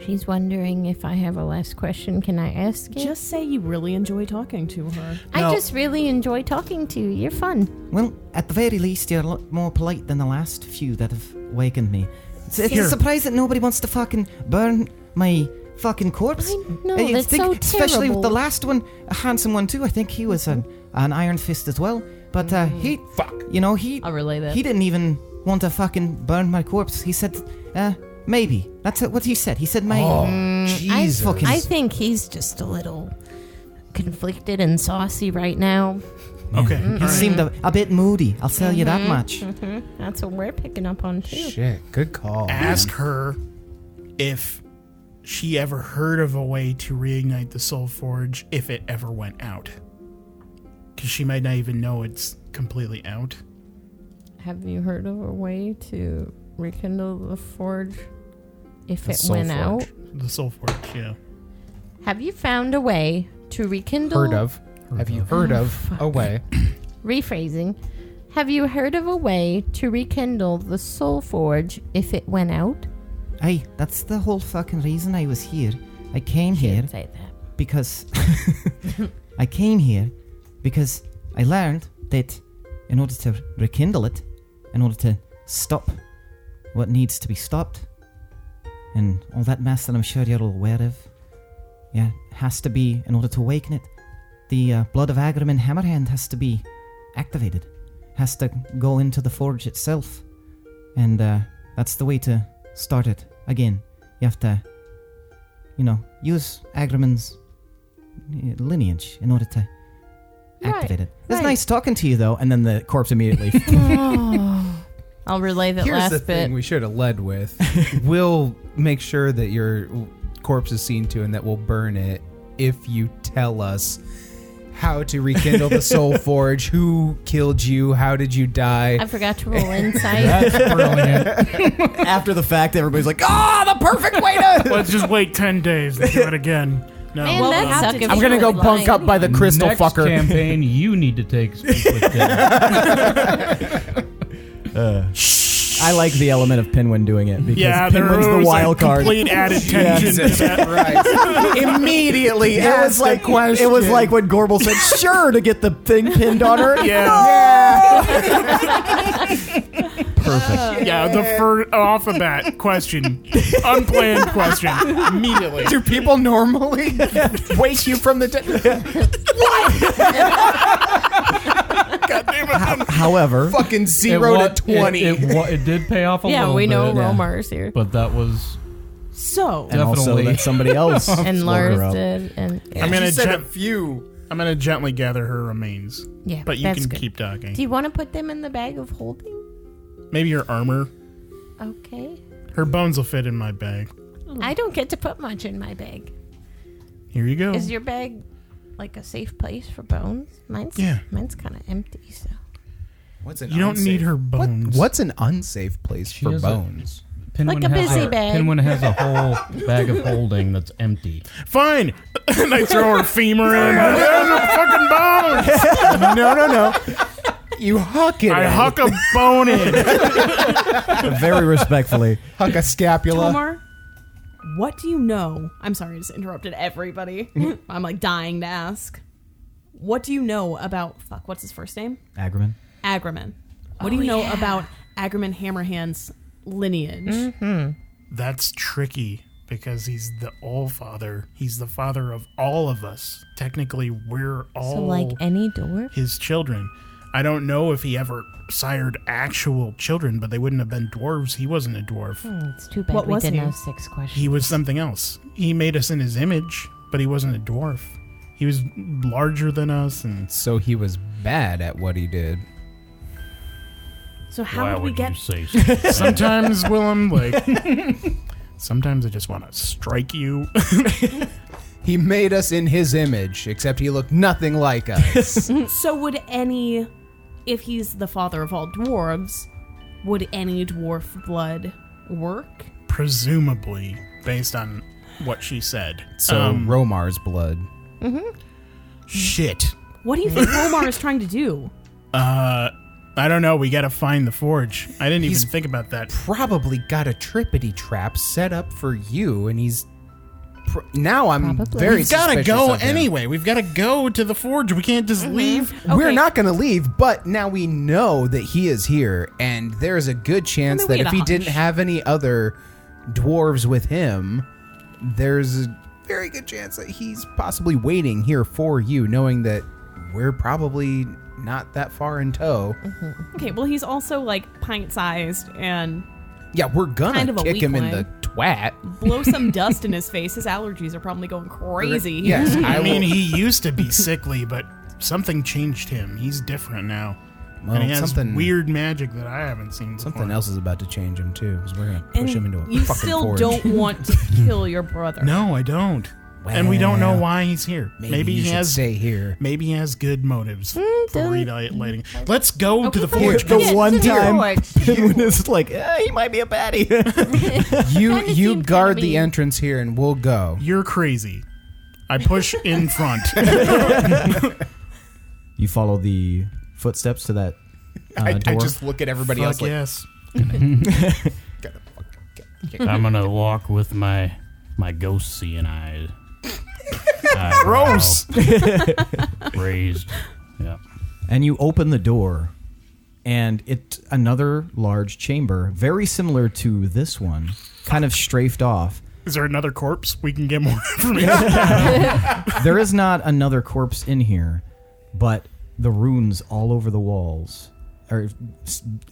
She's wondering if I have a last question. Can I ask it? Just say you really enjoy talking to her. I just really enjoy talking to you. You're fun. Well, at the very least, you're a lot more polite than the last few that have wakened me. It's a surprise that nobody wants to fucking burn my fucking corpse. I know, that's so especially with terrible. the last one, a handsome one too. I think he was an Iron Fist as well. But he, you know, I'll relay that. he didn't even want to fucking burn my corpse. He said, maybe. That's what he said. He said maybe. Jesus. I think he's just a little conflicted and saucy right now. Okay. He all right. seemed a bit moody. I'll tell you that much. That's what we're picking up on too. Shit, good call. Ask her if she ever heard of a way to reignite the Soul Forge if it ever went out. Because she might not even know it's completely out. Have you heard of a way to rekindle the forge if The it Soul went Forge. out? The Soul Forge, yeah. Have you found a way to rekindle? Heard of? Have you heard of a way? Rephrasing. Have you heard of a way to rekindle the Soul Forge if it went out? Hey, that's the whole fucking reason I was here. I came here Say that. because I came here because I learned that in order to rekindle it, in order to stop what needs to be stopped, and all that mess that I'm sure you're all aware of, yeah, has to be, in order to awaken it, the blood of Agriman Hammerhand has to be activated, has to go into the forge itself, and that's the way to start it again. You have to, use Agriman's lineage in order to activate it. It's right. nice talking to you, though. And then the corpse immediately. I'll relay that Here's last the bit. thing we should have led with. We'll make sure that your corpse is seen to and that we'll burn it if you tell us how to rekindle the Soul Forge, who killed you, how did you die. I forgot to roll insight. That's brilliant. After the fact, everybody's like, the perfect way to... Let's just wait 10 days and do it again. No. Man, Well, that we have suck to if I'm you going to go really bunk lied. up by the crystal Next fucker. campaign, you need to take speak with Dylan. I like the element of Pinwin doing it because Yeah, there Pinwin's was the wild a card. complete added tension to Jesus that. Christ. Immediately It ask was like a question. it was like when Gorbel said, "Sure," to get the thing pinned on her. Perfect. Yeah, the off the bat question, unplanned question, immediately. Do people normally wake you from the dead? God damn it. However, Fucking 0 to 20. It did pay off a Yeah, little we know bit, Romar's here. but that was So, and also definitely- that somebody else And woke Lars her up. did. And I'm gonna She said a gen- few. I'm gonna gently gather her remains, yeah, but you that's can good. keep talking. Do you want to put them in the bag of holding? Maybe her armor. Okay. Her bones will fit in my bag. I don't get to put much in my bag. Here you go. Is your bag like a safe place for bones? Mine's kind of empty. So What's an You don't unsafe- need her bones. What's an unsafe place She for has bones? Pinwin Like a has busy bag. Pinwin has a whole bag of holding that's empty. Fine. And I throw her femur in. There's her fucking bones. No. You huck it. I in. huck a bone in. Very respectfully. Huck a scapula. Tomar, what do you know? I'm sorry, I just interrupted everybody. I'm like dying to ask. What do you know about, what's his first name? Agriman. Agriman. What do you know about Agriman Hammerhand's lineage? That's tricky because he's the All-Father. He's the father of all of us. Technically, we're all so like any dwarf? his children. I don't know if he ever sired actual children, but they wouldn't have been dwarves. He wasn't a dwarf. It's too bad What we was didn't he? have 6 questions. He was something else. He made us in his image, but he wasn't a dwarf. He was larger than us, and So he was bad at what he did. So how Why would we would get? you say so? Sometimes, Willem, sometimes I just want to strike you. He made us in his image, except he looked nothing like us. So if he's the father of all dwarves, would any dwarf blood work? Presumably, based on what she said. So Romar's blood. Shit. What do you think Omar is trying to do? I don't know. We gotta find the forge. I didn't He's even think about that. Probably got a trippity trap set up for you, and he's... now I'm Probably. very We've gotta suspicious go of him. anyway. We've gotta go to the forge. We can't just leave. We're Okay. not going to leave, but now we know that he is here, and there's a good chance we that had if a he didn't hunch. have any other dwarves with him, there's a very good chance that he's possibly waiting here for you, knowing that we're probably not that far in tow. Okay, well, he's also like pint-sized and Yeah, we're gonna Kind of a kick him in weakling. the twat. blow some dust in his face. His allergies are probably going crazy. Yes, I will- mean, he used to be sickly, but something changed him. He's different now. Well, and he has something- weird magic that I haven't seen before. Something else is about to change him too, because we're gonna And push him into a you fucking still forge. don't want to kill your brother. No, I don't. And we don't know Well, why he's here. Maybe he you should has. stay here. Maybe he has good motives for don't- relighting. Let's go to the fine. forge. The Yeah, one to the time forge. Pinwin is like, he might be a baddie. You Kinda you seemed guard kinda the mean. entrance here, and we'll go. You're crazy. I push in front. You follow the footsteps to that I door. just look at everybody else Fuck like, yes. I'm gonna walk with my ghost seeing eyes. Gross. Raised. Yeah. And you open the door, and it's another large chamber, very similar to this one, kind of strafed off. Is there another corpse? We can get more information. There is not another corpse in here, but the runes all over the walls are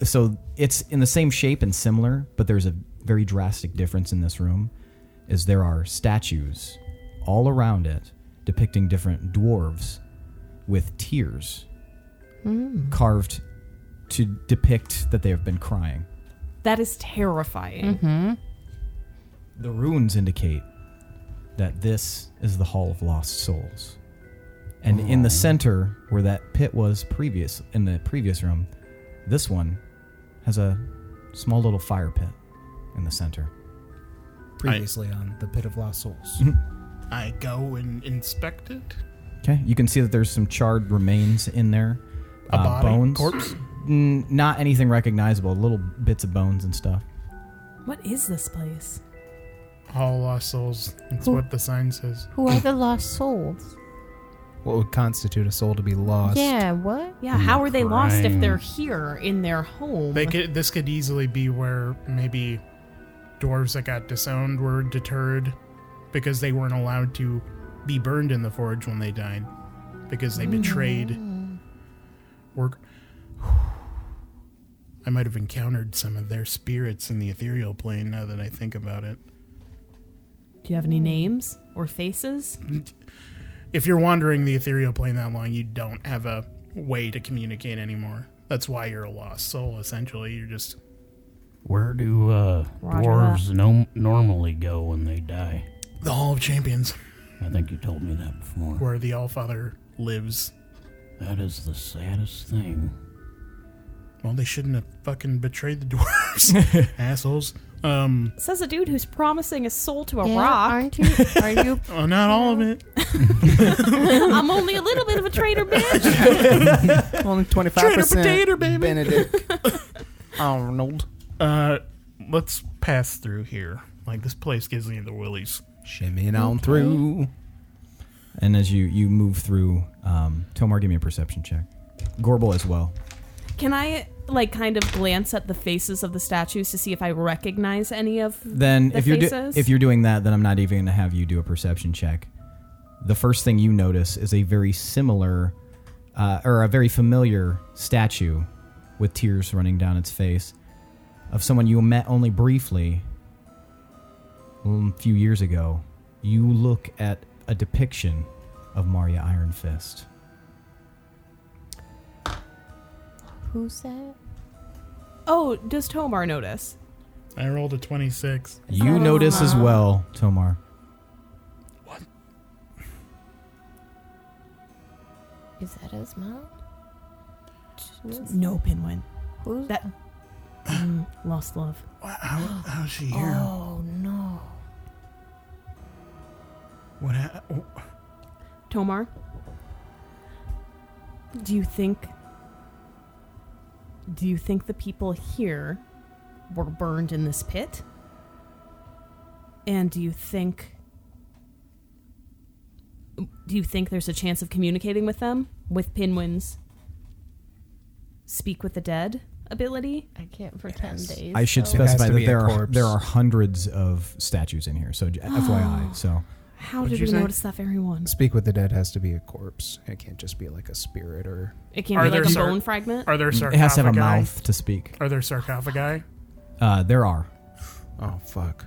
so it's in the same shape and similar, but there's a very drastic difference in this room. Is there are statues all around it depicting different dwarves with tears carved to depict that they have been crying. That is terrifying. The runes indicate that this is the Hall of Lost Souls. And in the center, where that pit was in the previous room, this one has a small little fire pit in the center. previously on the Pit of Lost Souls. I go and inspect it. Okay, you can see that there's some charred remains in there. A body? Bones. Corpse? Not anything recognizable, little bits of bones and stuff. What is this place? All lost souls. That's what the sign says. Who are the lost souls? What would constitute a soul to be lost? Yeah, what? Yeah, how are they lost if crying. they're here in their home? This could easily be where maybe dwarves that got disowned were deterred because they weren't allowed to be burned in the forge when they died because they betrayed. Or I might have encountered some of their spirits in the ethereal plane now that I think about it. Do you have any names or faces? If you're wandering the ethereal plane that long, you don't have a way to communicate anymore. That's why you're a lost soul, essentially. You're just... Where do Roger dwarves normally go when they die? the Hall of Champions, I think you told me that before. where the Allfather lives. That is the saddest thing. Well, they shouldn't have fucking betrayed the dwarves. Assholes. Says a dude who's promising his soul to a Yeah, rock. aren't you? Are you? Oh, not all of it. I'm only a little bit of a traitor, bitch. Only 25%. Trader potato, baby. Benedict Arnold. Let's pass through here. Like, this place gives me the willies. Shimmying on through. And as you move through, Tomar, give me a perception check. Gorbel as well. Can I, like, kind of glance at the faces of the statues to see if I recognize any of Then the if faces? you're doing that, then I'm not even going to have you do a perception check. The first thing you notice is a very similar, or a very familiar statue with tears running down its face of someone you met only briefly a few years ago. You look at a depiction of Maria Ironfist. Who's that? Oh, does Tomar notice? I rolled a 26. You notice as well, Tomar. What? Is that his mom? No, Pinwin. Who's That lost love. How's she here? Oh no. What Tomar, do you think the people here were burned in this pit? And do you think there's a chance of communicating with them with Pinwin's speak with the dead ability? I can't for 10 days. I should so- specify to that be a corpse. there are hundreds of statues in here, so FYI. So How What'd did you we say? notice that very one? Speak with the dead has to be a corpse. It can't just be like a spirit or. It can't Are be like there a sar- bone fragment. Are there it sarcophagi? has to have a mouth to speak. Are there sarcophagi? There are. Oh fuck.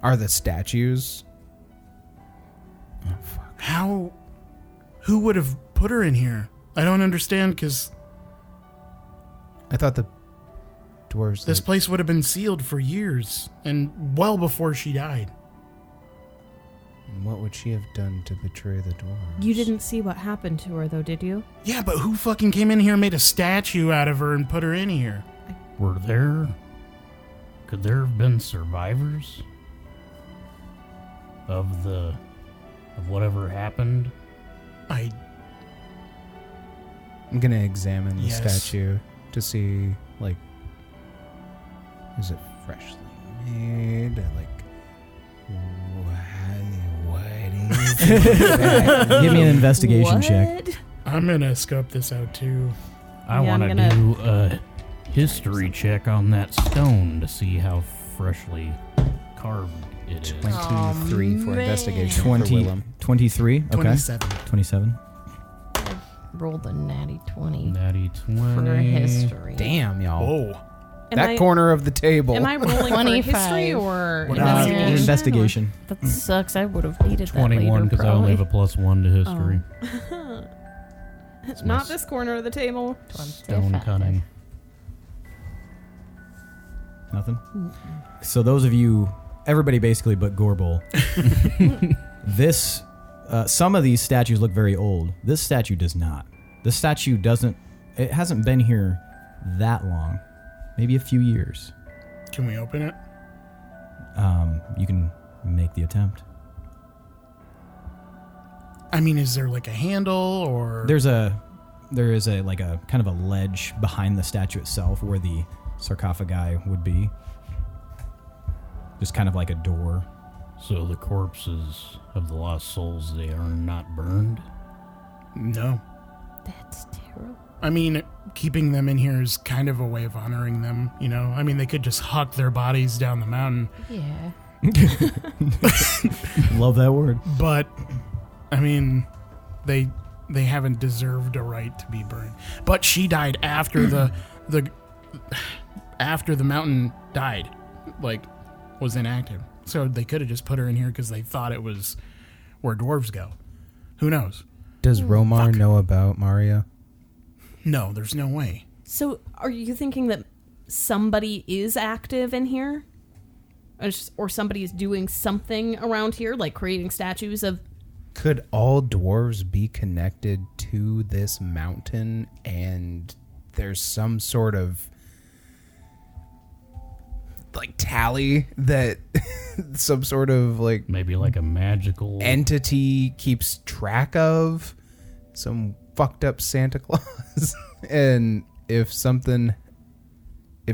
Are the statues? Oh fuck. How? Who would have put her in here? I don't understand because I thought the dwarves. this place would have been sealed for years and well before she died. What would she have done to betray the dwarves? You didn't see what happened to her, though, did you? Yeah, but who fucking came in here and made a statue out of her and put her in here? Could there have been survivors of whatever happened? I'm gonna examine the Yes. statue to see, like, is it freshly made? Like, what is it? Give me an investigation check. What? I'm gonna scope this out too. I Yeah, I'm want to gonna- do a history check on that stone to see how freshly carved it is. 23 for man. investigation. For 20, Willem. 23. Okay. 27. 27. Rolled a natty 20 Natty for 20. history. Damn, y'all. Oh, That corner of the table. Am I rolling for 25. history or What investigation? Investigation. That sucks. I would have needed 21 that because later, I only have probably. a +1 to history. Not this corner of the table. Stone cunning. Nothing? So those of you, everybody basically but Gorbel, this, some of these statues look very old. This statue does not. This statue doesn't, it hasn't been here that long. Maybe a few years. can we open it? You can make the attempt. I mean, is there like a handle or? There is a like a kind of a ledge behind the statue itself where the sarcophagi would be. Just kind of like a door. So the corpses of the lost souls, they are not burned? No. That's terrible. I mean, keeping them in here is kind of a way of honoring them, you know? I mean, they could just huck their bodies down the mountain, Yeah. Love that word. but I mean, they haven't deserved a right to be burned. But she died after after the mountain died, like was inactive. So they could have just put her in here because they thought it was where dwarves go. Who knows? Does Romar know about Maria? No, there's no way. So, are you thinking that somebody is active in here? Or somebody is doing something around here, like creating statues of... Could all dwarves be connected to this mountain and there's some sort of like tally that some sort of like Maybe like a magical... entity keeps track of? Some fucked up Santa Claus? And if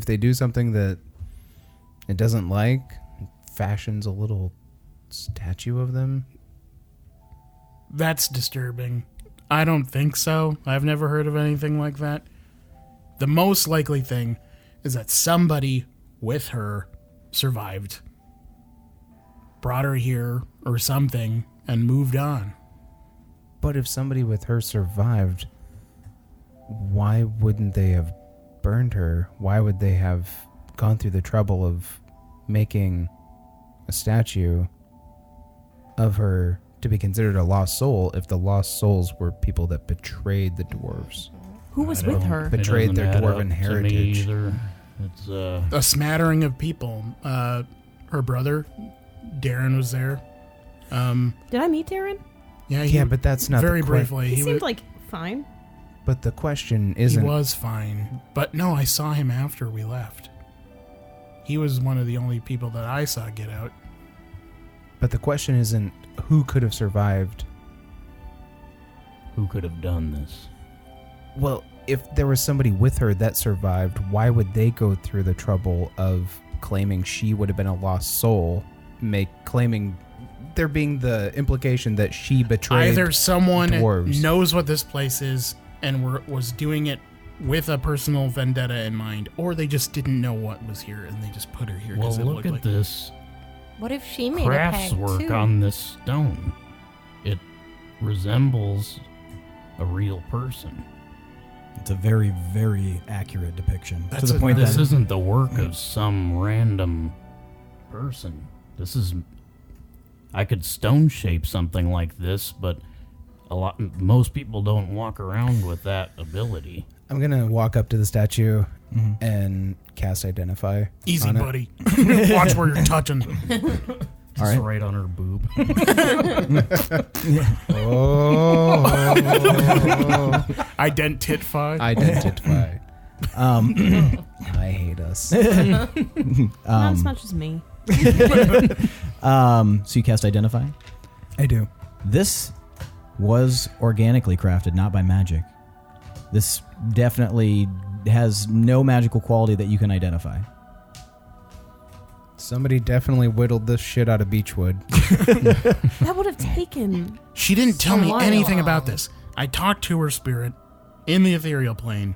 they do something that it doesn't like, fashions a little statue of them? That's disturbing. I don't think so. I've never heard of anything like that. The most likely thing is that somebody with her survived, brought her here or something, and moved on. But if somebody with her survived, why wouldn't they have burned her? Why would they have gone through the trouble of making a statue of her to be considered a lost soul if the lost souls were people that betrayed the dwarves? Who was with her? Betrayed their dwarven To me heritage. either. It's A smattering of people. Her brother, Darren, was there. Did I meet Darren? Yeah, but that's not very the briefly. He seemed was, like fine. But the question he isn't. was fine, but no, I saw him after we left. He was one of the only people that I saw get out. But the question isn't who could have survived. who could have done this? Well, if there was somebody with her that survived, why would they go through the trouble of claiming she would have been a lost soul, claiming there being the implication that she betrayed Either someone dwarves. knows what this place is and was doing it with a personal vendetta in mind, or they just didn't know what was here and they just put her here Well, because it look looked at like this What if she made a pact craftswork too? on this stone. It resembles a real person. It's a very, very accurate depiction. That's to the point This that isn't the work of some random person. This is... I could stone shape something like this, but most people don't walk around with that ability. I'm gonna walk up to the statue and cast Identify. easy, on it. buddy. Watch where you're touching. Just right on her boob. Oh, Identify. Identify. I hate us. Not as much as me. so you cast Identify. I do. This was organically crafted, not by magic. This definitely has no magical quality that you can identify. Somebody definitely whittled this shit out of beechwood. That would have taken. She didn't tell me While. anything about this. I talked to her spirit in the ethereal plane.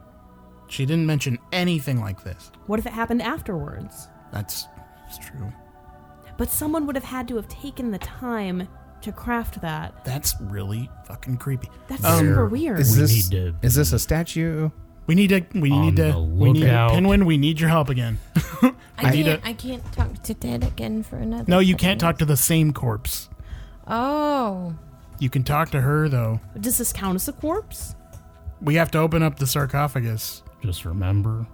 She didn't mention anything like this. What if it happened afterwards? That's true. But someone would have had to have taken the time to craft that. That's really fucking creepy. That's Um, super weird. Is We this need to- is this a statue? We need the lookout. Pinwin, we need your help again. I can't talk to Dad again for another. No, you couple can't talk to the same corpse. Oh, You can talk to her, though. Does this count as a corpse? We have to open up the sarcophagus. Just remember,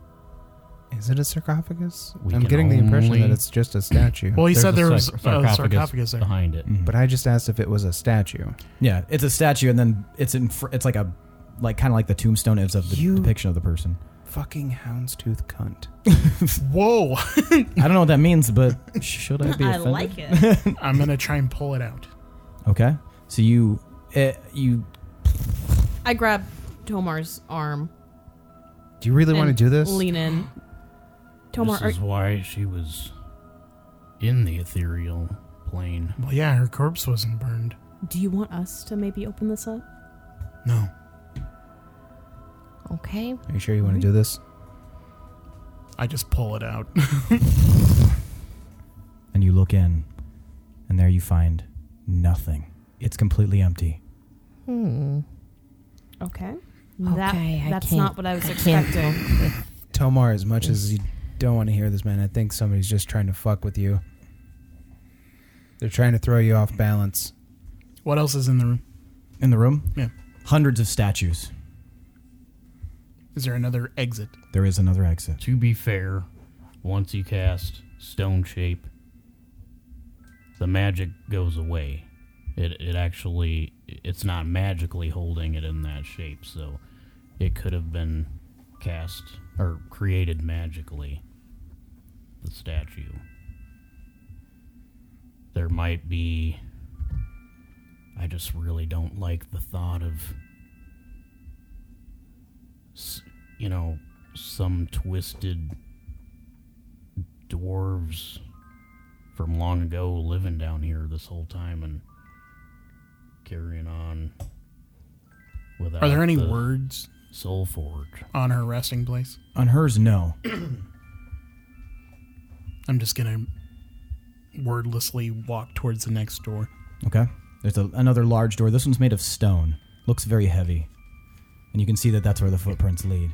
Is it a sarcophagus? We I'm can getting the impression only- that it's just a statue. Well, he said there was sarc- a sarcophagus there. behind it. But I just asked if it was a statue. Yeah, it's a statue, and then it's it's like kind of like the tombstone is of the You- depiction of the person. Fucking houndstooth cunt. Whoa! I don't know what that means, but should I be I offended? like it. I'm gonna try and pull it out. Okay, so you I grab Tomar's arm. Do you really want to and do this? Lean in. Tomar, This is why she was in the ethereal plane. Well, yeah, her corpse wasn't burned. do you want us to maybe open this up? No. okay. Are you sure you want to do this? I just pull it out. and you look in, and there you find nothing. It's completely empty. Okay. Okay, That's can't- not what I was I can't expecting. Tomar, as much as you don't want to hear this, man, I think somebody's just trying to fuck with you. They're trying to throw you off balance. What else is in the room? In the room, Yeah. hundreds of statues. Is there another exit? There is another exit. To be fair, once you cast Stone Shape, the magic goes away. It actually, it's not magically holding it in that shape, so it could have been cast or created magically, the statue. There might be... I just really don't like the thought of, some twisted dwarves from long ago living down here this whole time and carrying on without Are there any the words Soul Forge. on her resting place? On hers, no. I'm just gonna wordlessly walk towards the next door. Okay. There's another large door. This one's made of stone. Looks very heavy. And you can see that that's where the footprints lead.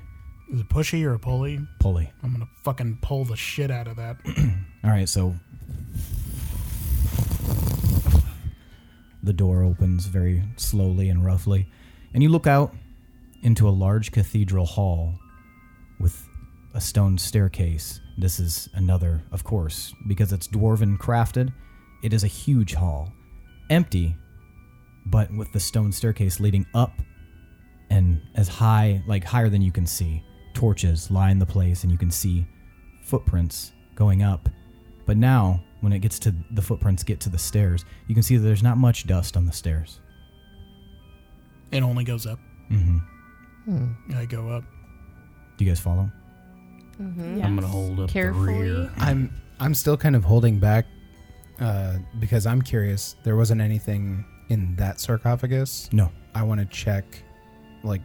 Is it pushy or a pulley? Pulley. I'm gonna fucking pull the shit out of that. All right, so the door opens very slowly and roughly, and you look out, into a large cathedral hall with a stone staircase. This is another, of course, because it's dwarven crafted. It is a huge hall, empty, but with the stone staircase leading up and as high, like higher than you can see. Torches line the place, and you can see footprints going up. But now, when it gets to the footprints get to the stairs, you can see that there's not much dust on the stairs. It only goes up. Mm-hmm. I go up. Do you guys follow? Yes. I'm gonna hold up Carefully. the rear. I'm still kind of holding back because I'm curious. There wasn't anything in that sarcophagus. No. I want to check like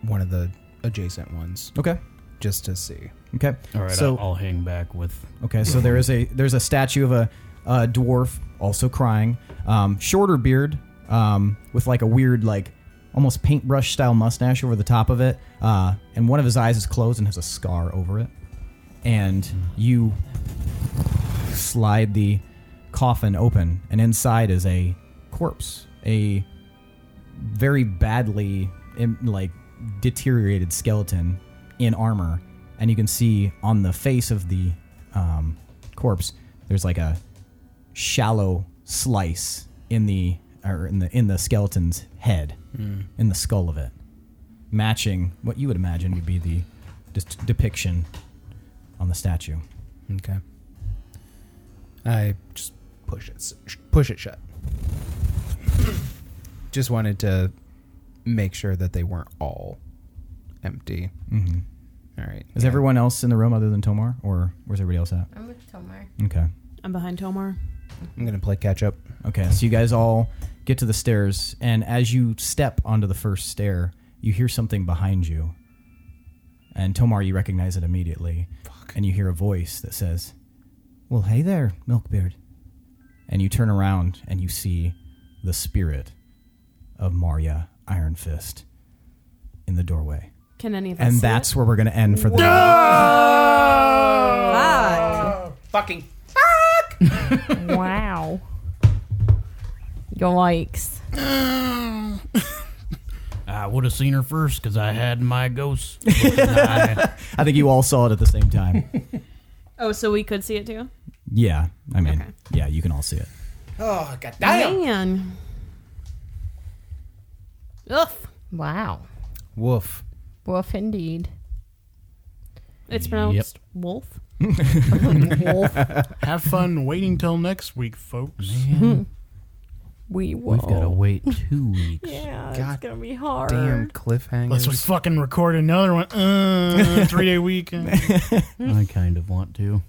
one of the adjacent ones Okay. just to see. Okay. All right, So I'll hang back with. okay. So there's a statue of a dwarf also crying, shorter beard, with like a weird like almost paintbrush style mustache over the top of it, and one of his eyes is closed and has a scar over it. And you slide the coffin open, and inside is a corpse, a very badly like deteriorated skeleton in armor, and you can see on the face of the corpse there's like a shallow slice in the skeleton's head, in the skull of it, matching what you would imagine would be the depiction on the statue. Okay. I just push it shut. Just wanted to make sure that they weren't all empty. Mm-hmm. All right. Is everyone else in the room other than Tomar, or where's everybody else at? I'm with Tomar. Okay. I'm behind Tomar. I'm gonna play catch up. Okay, so you guys all get to the stairs, and as you step onto the first stair, you hear something behind you. And Tomar, you recognize it immediately. And you hear a voice that says, "Well, hey there, Milkbeard." And you turn around and you see the spirit of Marya Ironfist in the doorway. Can any of us And see that's it? where we're going to end for the Fucking. Wow. Yikes. I would have seen her first because I had my ghost. looking eye. I think you all saw it at the same time. Oh, so we could see it too? Yeah, I mean, Okay. yeah, you can all see it. Oh god damn. Man. Ugh. Wow. Woof. Wolf indeed. It's pronounced wolf. Wolf. Have fun waiting till next week, folks. Man, We will. we've got to wait 2 weeks. Yeah, God it's gonna be hard. Damn cliffhangers. Let's we fucking record another one. 3-day weekend. I kind of want to.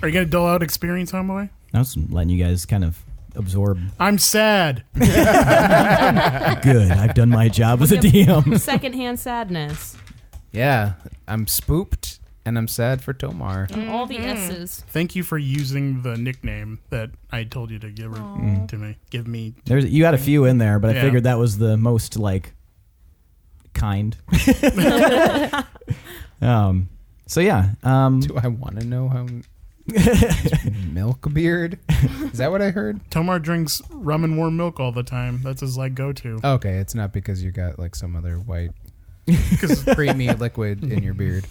Are you gonna dole out experience, homeboy? I was letting you guys kind of absorb. I'm sad. Good. I've done my job as a DM. Secondhand sadness. Yeah, I'm spooked and I'm sad for Tomar. All the S's. Thank you for using the nickname that I told you to give to me. Give me. You had a few in there, but I Yeah. figured that was the most like kind. So yeah. Do I want to know how Milkbeard? Is that what I heard? Tomar drinks rum and warm milk all the time. That's his like go-to. Okay, it's not because you got like some other white Because creamy liquid in your beard.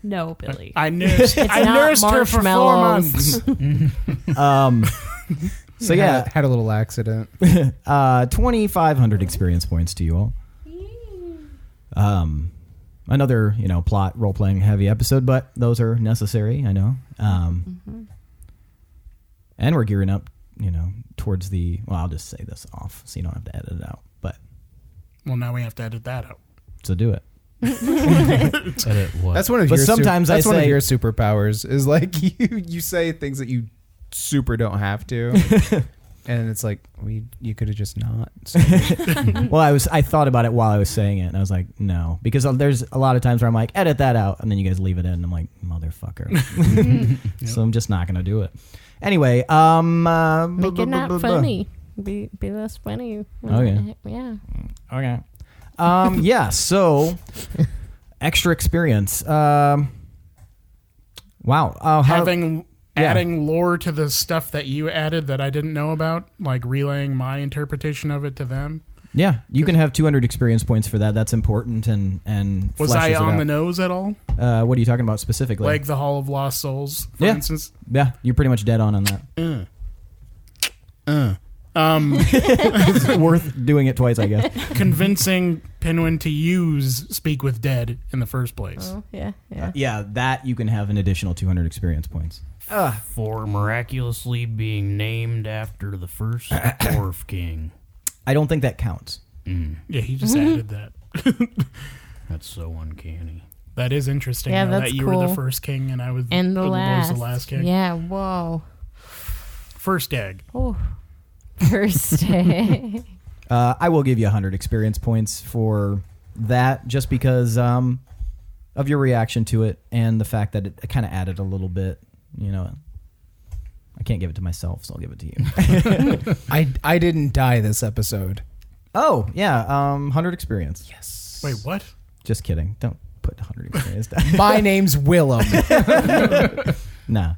No, Billy. I nursed. I not nursed her for 4 marshmallows. months. So yeah, Had a little accident. 2,500 experience points to you all. Another, plot role-playing heavy episode, but those are necessary, I know. And we're gearing up, towards the, well, I'll just say this off so you don't have to edit it out, but Well, now we have to edit that out. so do it. Edit what? That's one of But your sometimes that's I one of say- your superpowers is like you say things that you super don't have to. And it's like you could have just not. So, Well, I thought about it while I was saying it, and I was like, no, because there's a lot of times where I'm like, edit that out, and then you guys leave it in, and I'm like, motherfucker. So I'm just not gonna do it. Anyway, Make it not funny. Be less funny. Okay. Yeah. Okay. Yeah. So extra experience. Wow. Adding lore to the stuff that you added that I didn't know about, like relaying my interpretation of it to them. Yeah, you can have 200 experience points for that. That's important and Was I on the nose at all? What are you talking about specifically? Like the Hall of Lost Souls, for Yeah. instance? Yeah, you're pretty much dead on that. It's worth doing it twice, I guess. Convincing Pinwin to use Speak with Dead in the first place. Oh, yeah. Yeah, that you can have an additional 200 experience points. For miraculously being named after the first Dwarf King. I don't think that counts. Yeah, he just added that. That's so uncanny. That is interesting. Yeah, though, that's that you were the cool. first king and I was And the was last. the last king. Yeah, whoa. First egg. Oh. First day. I will give you 100 experience points for that just because of your reaction to it and the fact that it kind of added a little bit, you know. I can't give it to myself, so I'll give it to you. I didn't die this episode. Oh, yeah, 100 experience. Yes. Wait, what? Just kidding. Don't put 100 experience down. My name's Willem. Nah.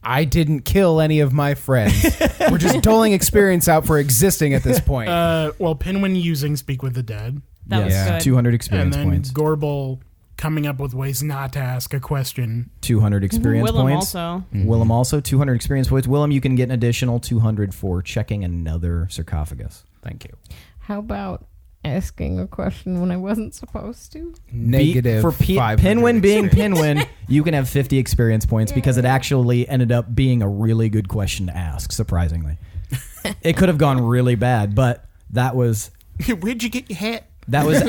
I didn't kill any of my friends. We're just doling experience out for existing at this point. Well, Pinwin using Speak with the Dead. That was good. 200 And experience then points. Gorbel coming up with ways not to ask a question. 200 experience Willem points. also. Willem also 200 experience points. Willem, you can get an additional 200 for checking another sarcophagus. Thank you. How about asking a question when I wasn't supposed to? Negative for 500 Pinwin being experience. Pinwin, you can have 50 experience points because it actually ended up being a really good question to ask, surprisingly. It could have gone really bad, but that was Where'd you get your hat? that was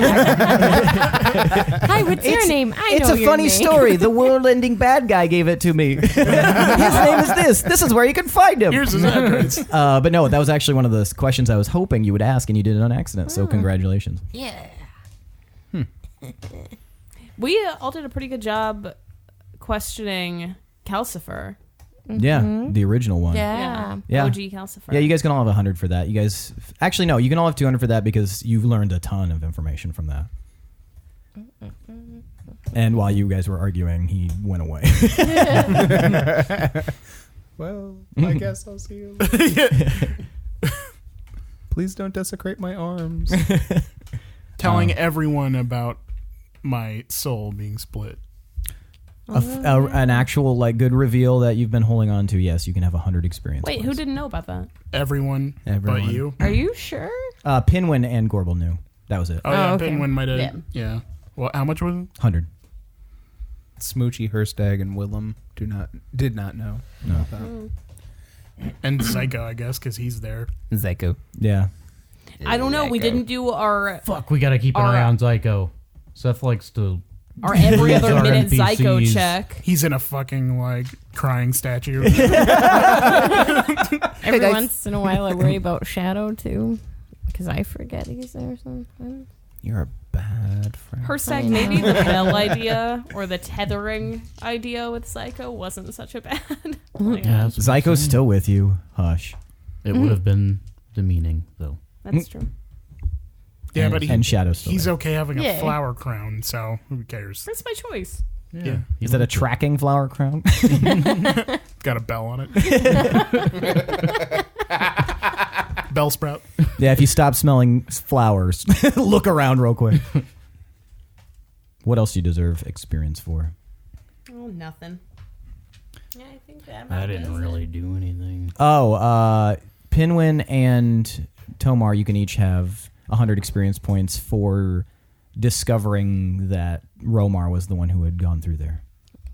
Hi, what's your name? I It's know a your funny name. story. The world-ending bad guy gave it to me. His name is this. This is where you can find him. Here's his address. But no, that was actually one of the questions I was hoping you would ask, and you did it on accident. So congratulations. Yeah. We all did a pretty good job questioning Calcifer. Yeah, the original one. Yeah. Yeah. OG Calcifer. Yeah, you guys can all have 100 for that. You guys, actually, no, you can all have 200 for that because you've learned a ton of information from that. And while you guys were arguing, he went away. Well, I guess I'll see you. Please don't desecrate my arms. Telling everyone about my soul being split. An actual like good reveal that you've been holding on to. Yes, you can have 100 experience. Wait, who points. didn't know about that? Everyone Everyone. but you. Are you sure? Pinwin and Gorbel knew. That was it. Oh, yeah, okay. Pinwin might have. Yeah. Yeah. Well, how much was it? 100. Smoochy, Hirstag, and Willem did not know. No. And Psycho, I guess, because he's there. Zyko. Yeah. I don't know. We didn't do our Fuck, we gotta keep an eye on Zyko. Seth likes to. every other Our minute NPCs. Zyko check. He's in a fucking, like, crying statue. Every once in a while, I worry about Shadow too, because I forget he's there sometimes. You're a bad friend. Hirstag, maybe the bell idea or the tethering idea with Zyko wasn't such a bad. Yeah, Zyko's still with you. Hush. it would have been demeaning, though. That's true. Yeah, and, but and Shadow's still he's there. okay having a Yeah. flower crown, so who cares? That's my choice. Yeah. Is that a tracking flower crown? Got a bell on it. Bell sprout. Yeah, if you stop smelling flowers, look around real quick. What else do you deserve experience for? Oh, nothing. Yeah, I think that. I didn't really do anything. Oh, Pinwin and Tomar, you can each have 100 experience points for discovering that Romar was the one who had gone through there.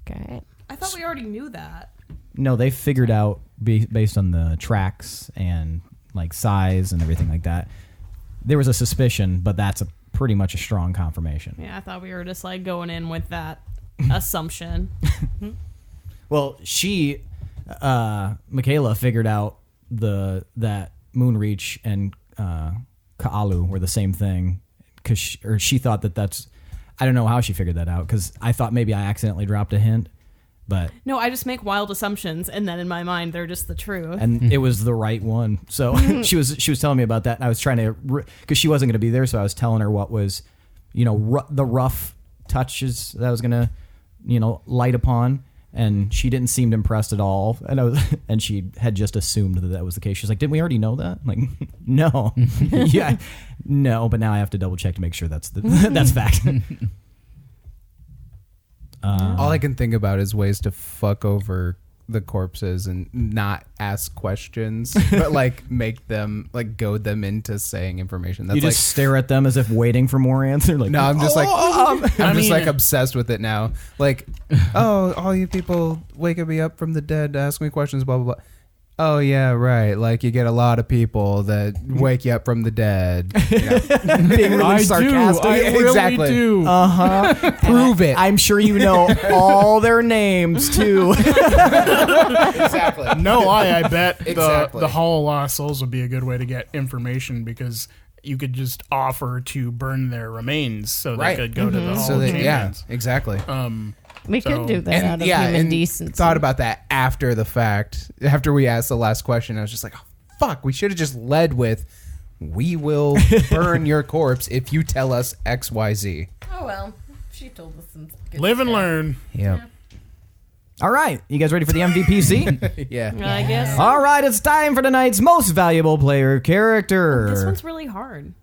Okay. I thought we already knew that. No, they figured out based on the tracks and like size and everything like that. There was a suspicion, but that's pretty much a strong confirmation. Yeah, I thought we were just like going in with that assumption. Well, she, Michaela, figured out that Moonreach and Ka'alu were the same thing because she thought that's. I don't know how she figured that out because I thought maybe I accidentally dropped a hint, but No, I just make wild assumptions, and then in my mind, they're just the truth. and it was the right one. So she was telling me about that, and I was trying to because she wasn't going to be there, so I was telling her what was, the rough touches that I was going to, light upon, And she didn't seem impressed at all, and she had just assumed that was the case. She's like, "Didn't we already know that?" I'm like, no, yeah, no, but now I have to double check to make sure that's fact. All I can think about is ways to fuck over the corpses and not ask questions, but like make them like goad them into saying information. That's You just stare at them as if waiting for more answer. Like, no, I'm just I'm just like obsessed with it now. Like, oh, all you people waking me up from the dead to ask me questions, blah blah blah. Oh yeah, right. Like you get a lot of people that wake you up from the dead. being really sarcastic. I really Exactly. do. Prove it. I'm sure you know all their names too. Exactly. No, I bet Exactly. the Hall of Lost Souls would be a good way to get information because you could just offer to burn their remains so they Right. could go to the Hall So of that, yeah, Champions. exactly. We So- could do that out And of yeah, human and decency. thought about that after the fact. After we asked the last question, I was just like, oh, fuck, we should have just led with, we will burn your corpse if you tell us X, Y, Z. Oh well, she told us some good Live and stuff. learn. Yeah. All right, you guys ready for the MVPC? Yeah. I guess. All right, it's time for tonight's most valuable player character. This one's really hard.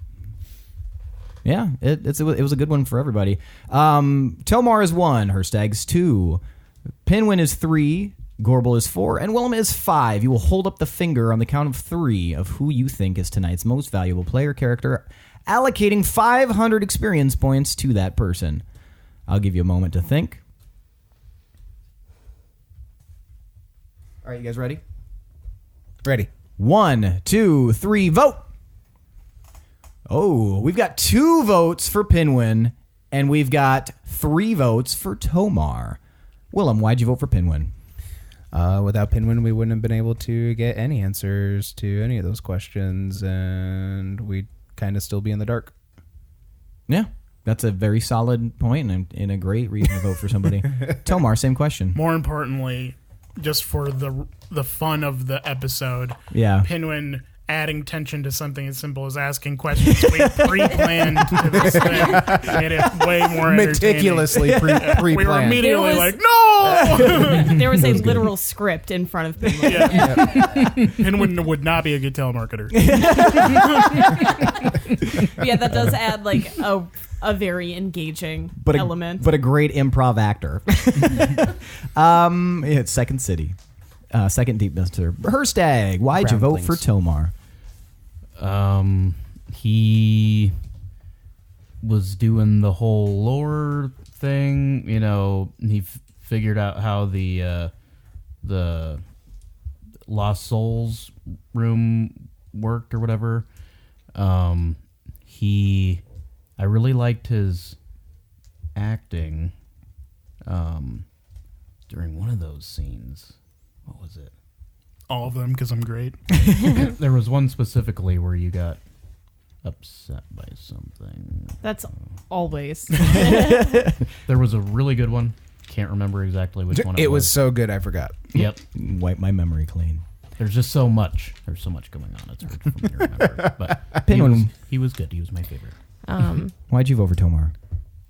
Yeah, it was a good one for everybody. Tomar is 1, Hirstag's 2, Pinwin is 3, Gorbel is 4, and Willem is 5. You will hold up the finger on the count of 3 of who you think is tonight's most valuable player character, allocating 500 experience points to that person. I'll give you a moment to think. All right, you guys ready? Ready. 1, 2, 3, vote! Oh, we've got 2 votes for Pinwin, and we've got 3 votes for Tomar. Willem, why'd you vote for Pinwin? Without Pinwin, we wouldn't have been able to get any answers to any of those questions, and we'd kind of still be in the dark. Yeah, that's a very solid point and a great reason to vote for somebody. Tomar, same question. More importantly, just for the fun of the episode, Yeah. Pinwin adding tension to something as simple as asking questions we pre-planned to this thing made it way more entertaining. Meticulously pre-planned. We were immediately There was- like, no! There was a literal script in front of Pinwin. Yeah. Pinwin would not be a good telemarketer. Yeah, that does add like a very engaging element. But a great improv actor. It's Second City. Second Deep Mister. Hirstag, why'd you vote for Tomar? He was doing the whole lore thing. You know, he figured out how the Lost Souls room worked or whatever. I really liked his acting during one of those scenes. What was it? All of them, because I'm great. There was one specifically where you got upset by something. That's always. There was a really good one. Can't remember exactly which one It was so good, I forgot. Yep. Wipe my memory clean. There's just so much. There's so much going on. It's hard for me to remember. But Pinwin. he was good. He was my favorite. Why'd you vote for Tomar?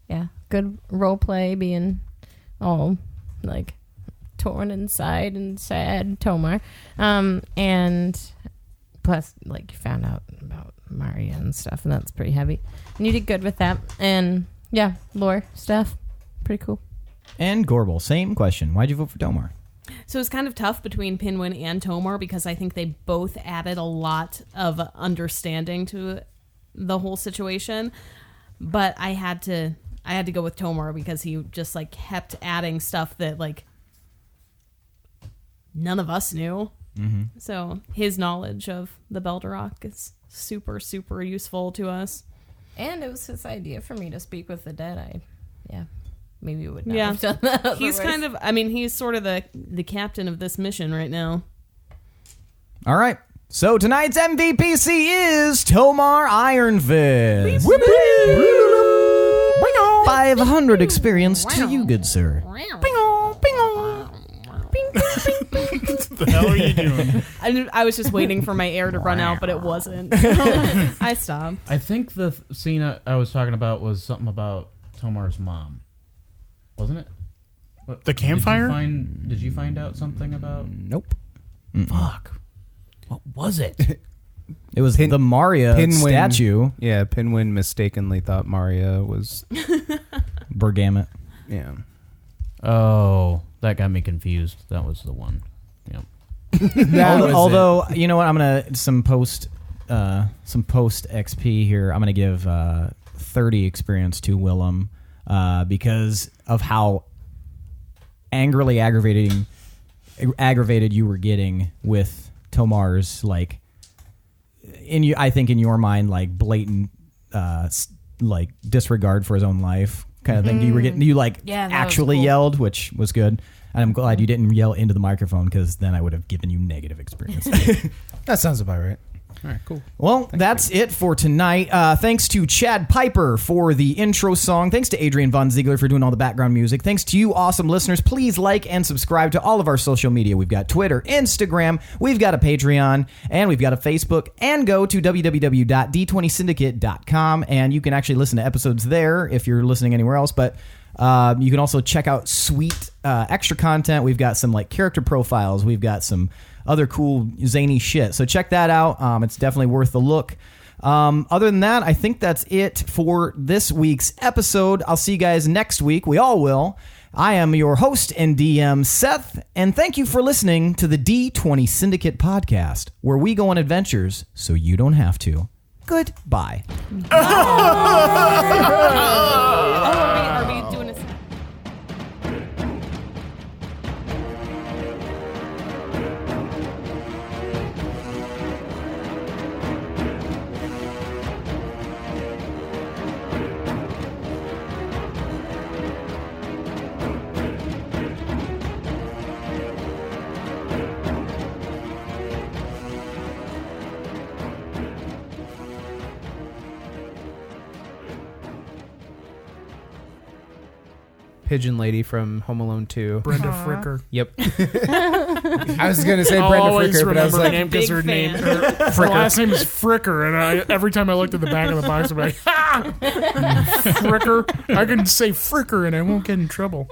Yeah, good role play, being all like torn inside and sad, Tomar. And plus, like, you found out about Maria and stuff, and that's pretty heavy. And you did good with that. And yeah, lore stuff, pretty cool. And Gorbel, same question. Why'd you vote for Tomar? So it's kind of tough between Pinwin and Tomar because I think they both added a lot of understanding to the whole situation. But I had to go with Tomar because he just like kept adding stuff that like none of us knew. Mm-hmm. So his knowledge of the Beldarok is super, super useful to us. And it was his idea for me to speak with the dead. Maybe would not Yeah. have done that. He's otherwise. kind of, I mean, he's sort of the captain of this mission right now. All right. So tonight's MVPC is Tomar Ironfist. 500 experience to you, good sir. What the hell are you doing? I was just waiting for my air to run out, but it wasn't. I stopped. I think the scene I was talking about was something about Tomar's mom. Wasn't it? The campfire? Did you find out something about? Nope. Fuck. What was it? It was the Maria statue. Yeah, Pinwin mistakenly thought Maria was. Bergamot. Yeah. Oh, that got me confused. That was the one. Yep. Although you know what, I'm gonna some post XP here. I'm gonna give 30 experience to Willem because of how angrily aggravated you were getting with Tomar's like I think in your mind like blatant like disregard for his own life kind of thing. You actually yelled, which was good. And I'm glad you didn't yell into the microphone because then I would have given you negative experience. That sounds about right. All right, cool. Well, that's it for tonight. Thanks to Chad Piper for the intro song. Thanks to Adrian Von Ziegler for doing all the background music. Thanks to you, awesome listeners. Please like and subscribe to all of our social media. We've got Twitter, Instagram, we've got a Patreon, and we've got a Facebook. And go to www.d20syndicate.com, and you can actually listen to episodes there if you're listening anywhere else. But you can also check out sweet extra content. We've got some like character profiles. We've got some other cool zany shit. So check that out. It's definitely worth the look. Other than that, I think that's it for this week's episode. I'll see you guys next week. We all will. I am your host and DM, Seth, and thank you for listening to the D20 Syndicate podcast, where we go on adventures so you don't have to. Goodbye. Are we doing a... Pigeon lady from Home Alone 2. Brenda Fricker. Yep. I was going to say Brenda Fricker, but I was like, name because her last name is Fricker, and every time I looked at the back of the box, I'm like, Fricker. I can say Fricker, and I won't get in trouble.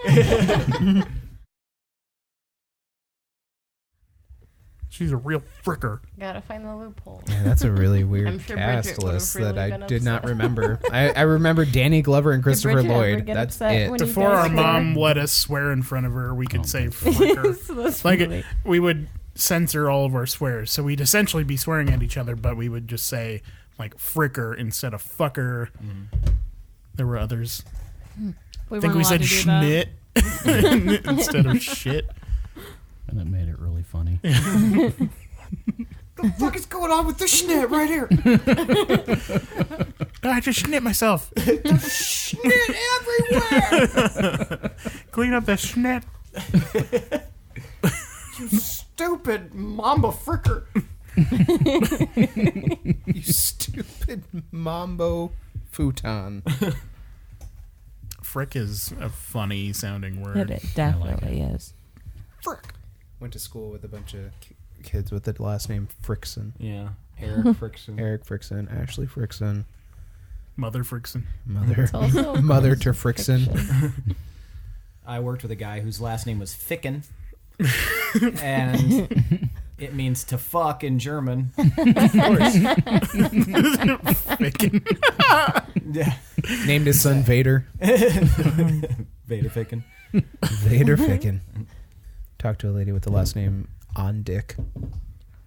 She's a real fricker. Gotta find the loophole. yeah, that's a really weird I'm sure cast Bridget would've list really that I been did not upset. remember. I remember Danny Glover and Christopher Bridget ever Lloyd. get That's upset it. when you Before guys our swear? mom let us swear in front of her, we could say fricker. So that's Like funny. we would censor all of our swears, so we'd essentially be swearing at each other, but we would just say like fricker instead of fucker. There were others. We I think we said schmidt instead of shit. And that made it really funny. What the fuck is going on with this schnit right here? I just schnit myself. Schnit everywhere! Clean up that schnit. You stupid Mamba Fricker. You stupid mambo futon. Frick is a funny sounding word. It definitely is. Frick. Went to school with a bunch of kids with the last name Frickson. Yeah, Eric Frickson. Eric Frickson, Ashley Frickson, Mother Frickson. Mother Also Mother to Frickson. I worked with a guy whose last name was Ficken, and it means to fuck in German. Of course. Ficken. Yeah, Named his son Vader. Vader Ficken. Vader Ficken. Talked to a lady with the last name On Dick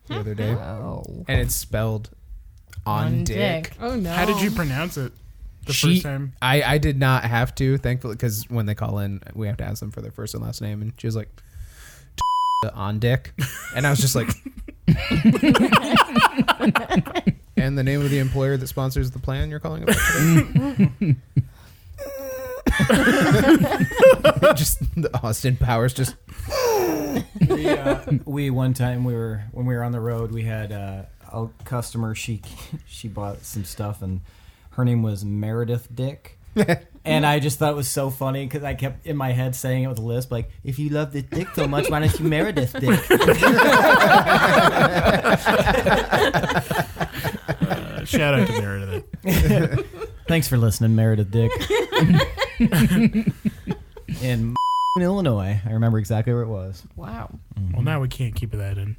the other day. Oh. And it's spelled On Dick. Oh no. How did you pronounce it the first time? I did not have to, thankfully, because when they call in, we have to ask them for their first and last name. And she was like, On Dick. And I was just like, and the name of the employer that sponsors the plan you're calling about today? Just the Austin Powers just We one time when we were on the road, we had a customer. She bought some stuff, and her name was Meredith Dick. And I just thought it was so funny because I kept in my head saying it with a lisp, like, if you love this dick so much, why don't you Meredith Dick? Shout out to Meredith. Thanks for listening, Meredith Dick. And in Illinois. I remember exactly where it was. Wow. Well, now we can't keep that in.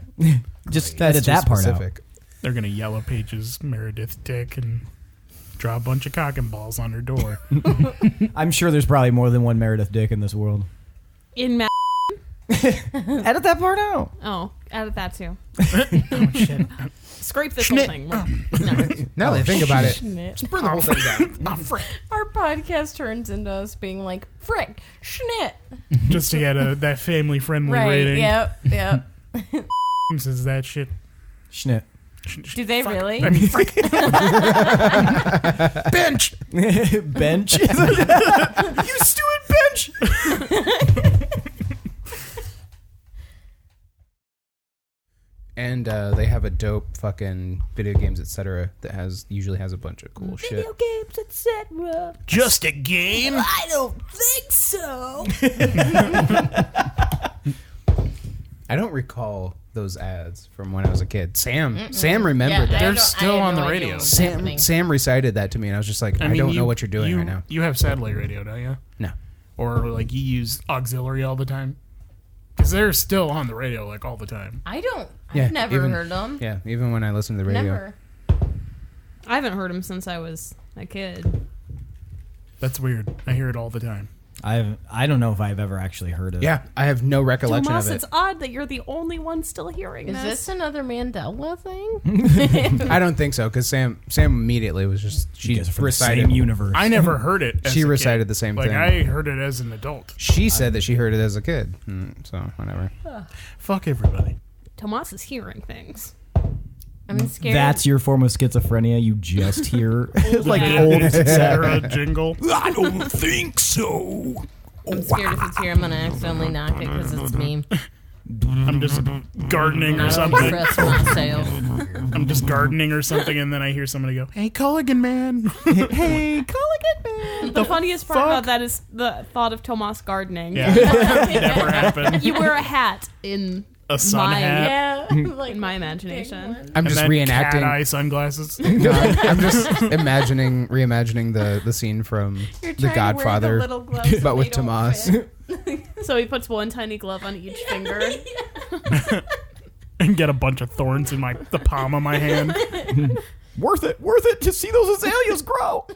Just That's edit too that part out. specific. They're gonna Yellow Pages Meredith Dick and draw a bunch of cock and balls on her door. I'm sure there's probably more than one Meredith Dick in this world. In Edit that part out. Oh, added that too. Oh shit! Scrape this whole thing. No. Now that I think about it, Schnit. burn the whole thing down. Oh, frick. Our podcast turns into us being like, frick, schnit. Just to get that family friendly Right, rating. yep. Says that shit. Schnit. Do they really? I mean, frick. Bench. Bench. You stupid bench. And they have a dope fucking video games, etc. that usually has a bunch of cool shit. games, etc. Just a game. I don't think so. I don't recall those ads from when I was a kid. Sam remembered that. They're still on the radio. Sam recited that to me, and I was just like, I mean, don't know what you're doing right now. You have satellite radio, don't you? No. Or like you use auxiliary all the time? Because they're still on the radio like all the time. I don't. Yeah, I've never even- heard them. Yeah, even when I listen to the radio. Never. I haven't heard him since I was a kid. That's weird. I hear it all the time. I don't know if I've ever actually heard it. Yeah, I have no recollection Tomas, of it. it's odd that you're the only one still hearing Is this another Mandela thing? I don't think so, because Sam immediately was just, You she guys are from the recited. same universe. I never heard it. As She a recited kid. the same like, thing. I heard it as an adult. She said that she heard it as a kid. So, whatever. Fuck everybody. Tomas is hearing things. I'm scared. That's your form of schizophrenia. You just hear like Yeah. old Sarah jingle. I don't think so. I'm scared if it's here, I'm gonna accidentally knock it because it's me. I'm just gardening or I'll something. press myself. I'm just gardening or something, and then I hear somebody go, "Hey, Culligan man." Hey, Culligan man. The funniest part about that is the thought of Tomas gardening. Yeah, never happened. You wear a hat in A sun my hat. Yeah. Like, in my imagination. I'm And just then cat reenacting. eye sunglasses. No, I'm just reimagining the scene from you're The trying Godfather, to wear the little gloves, but with they don't Tomas. fit. So he puts one tiny glove on each finger. And get a bunch of thorns in the palm of my hand. Worth it to see those azaleas grow.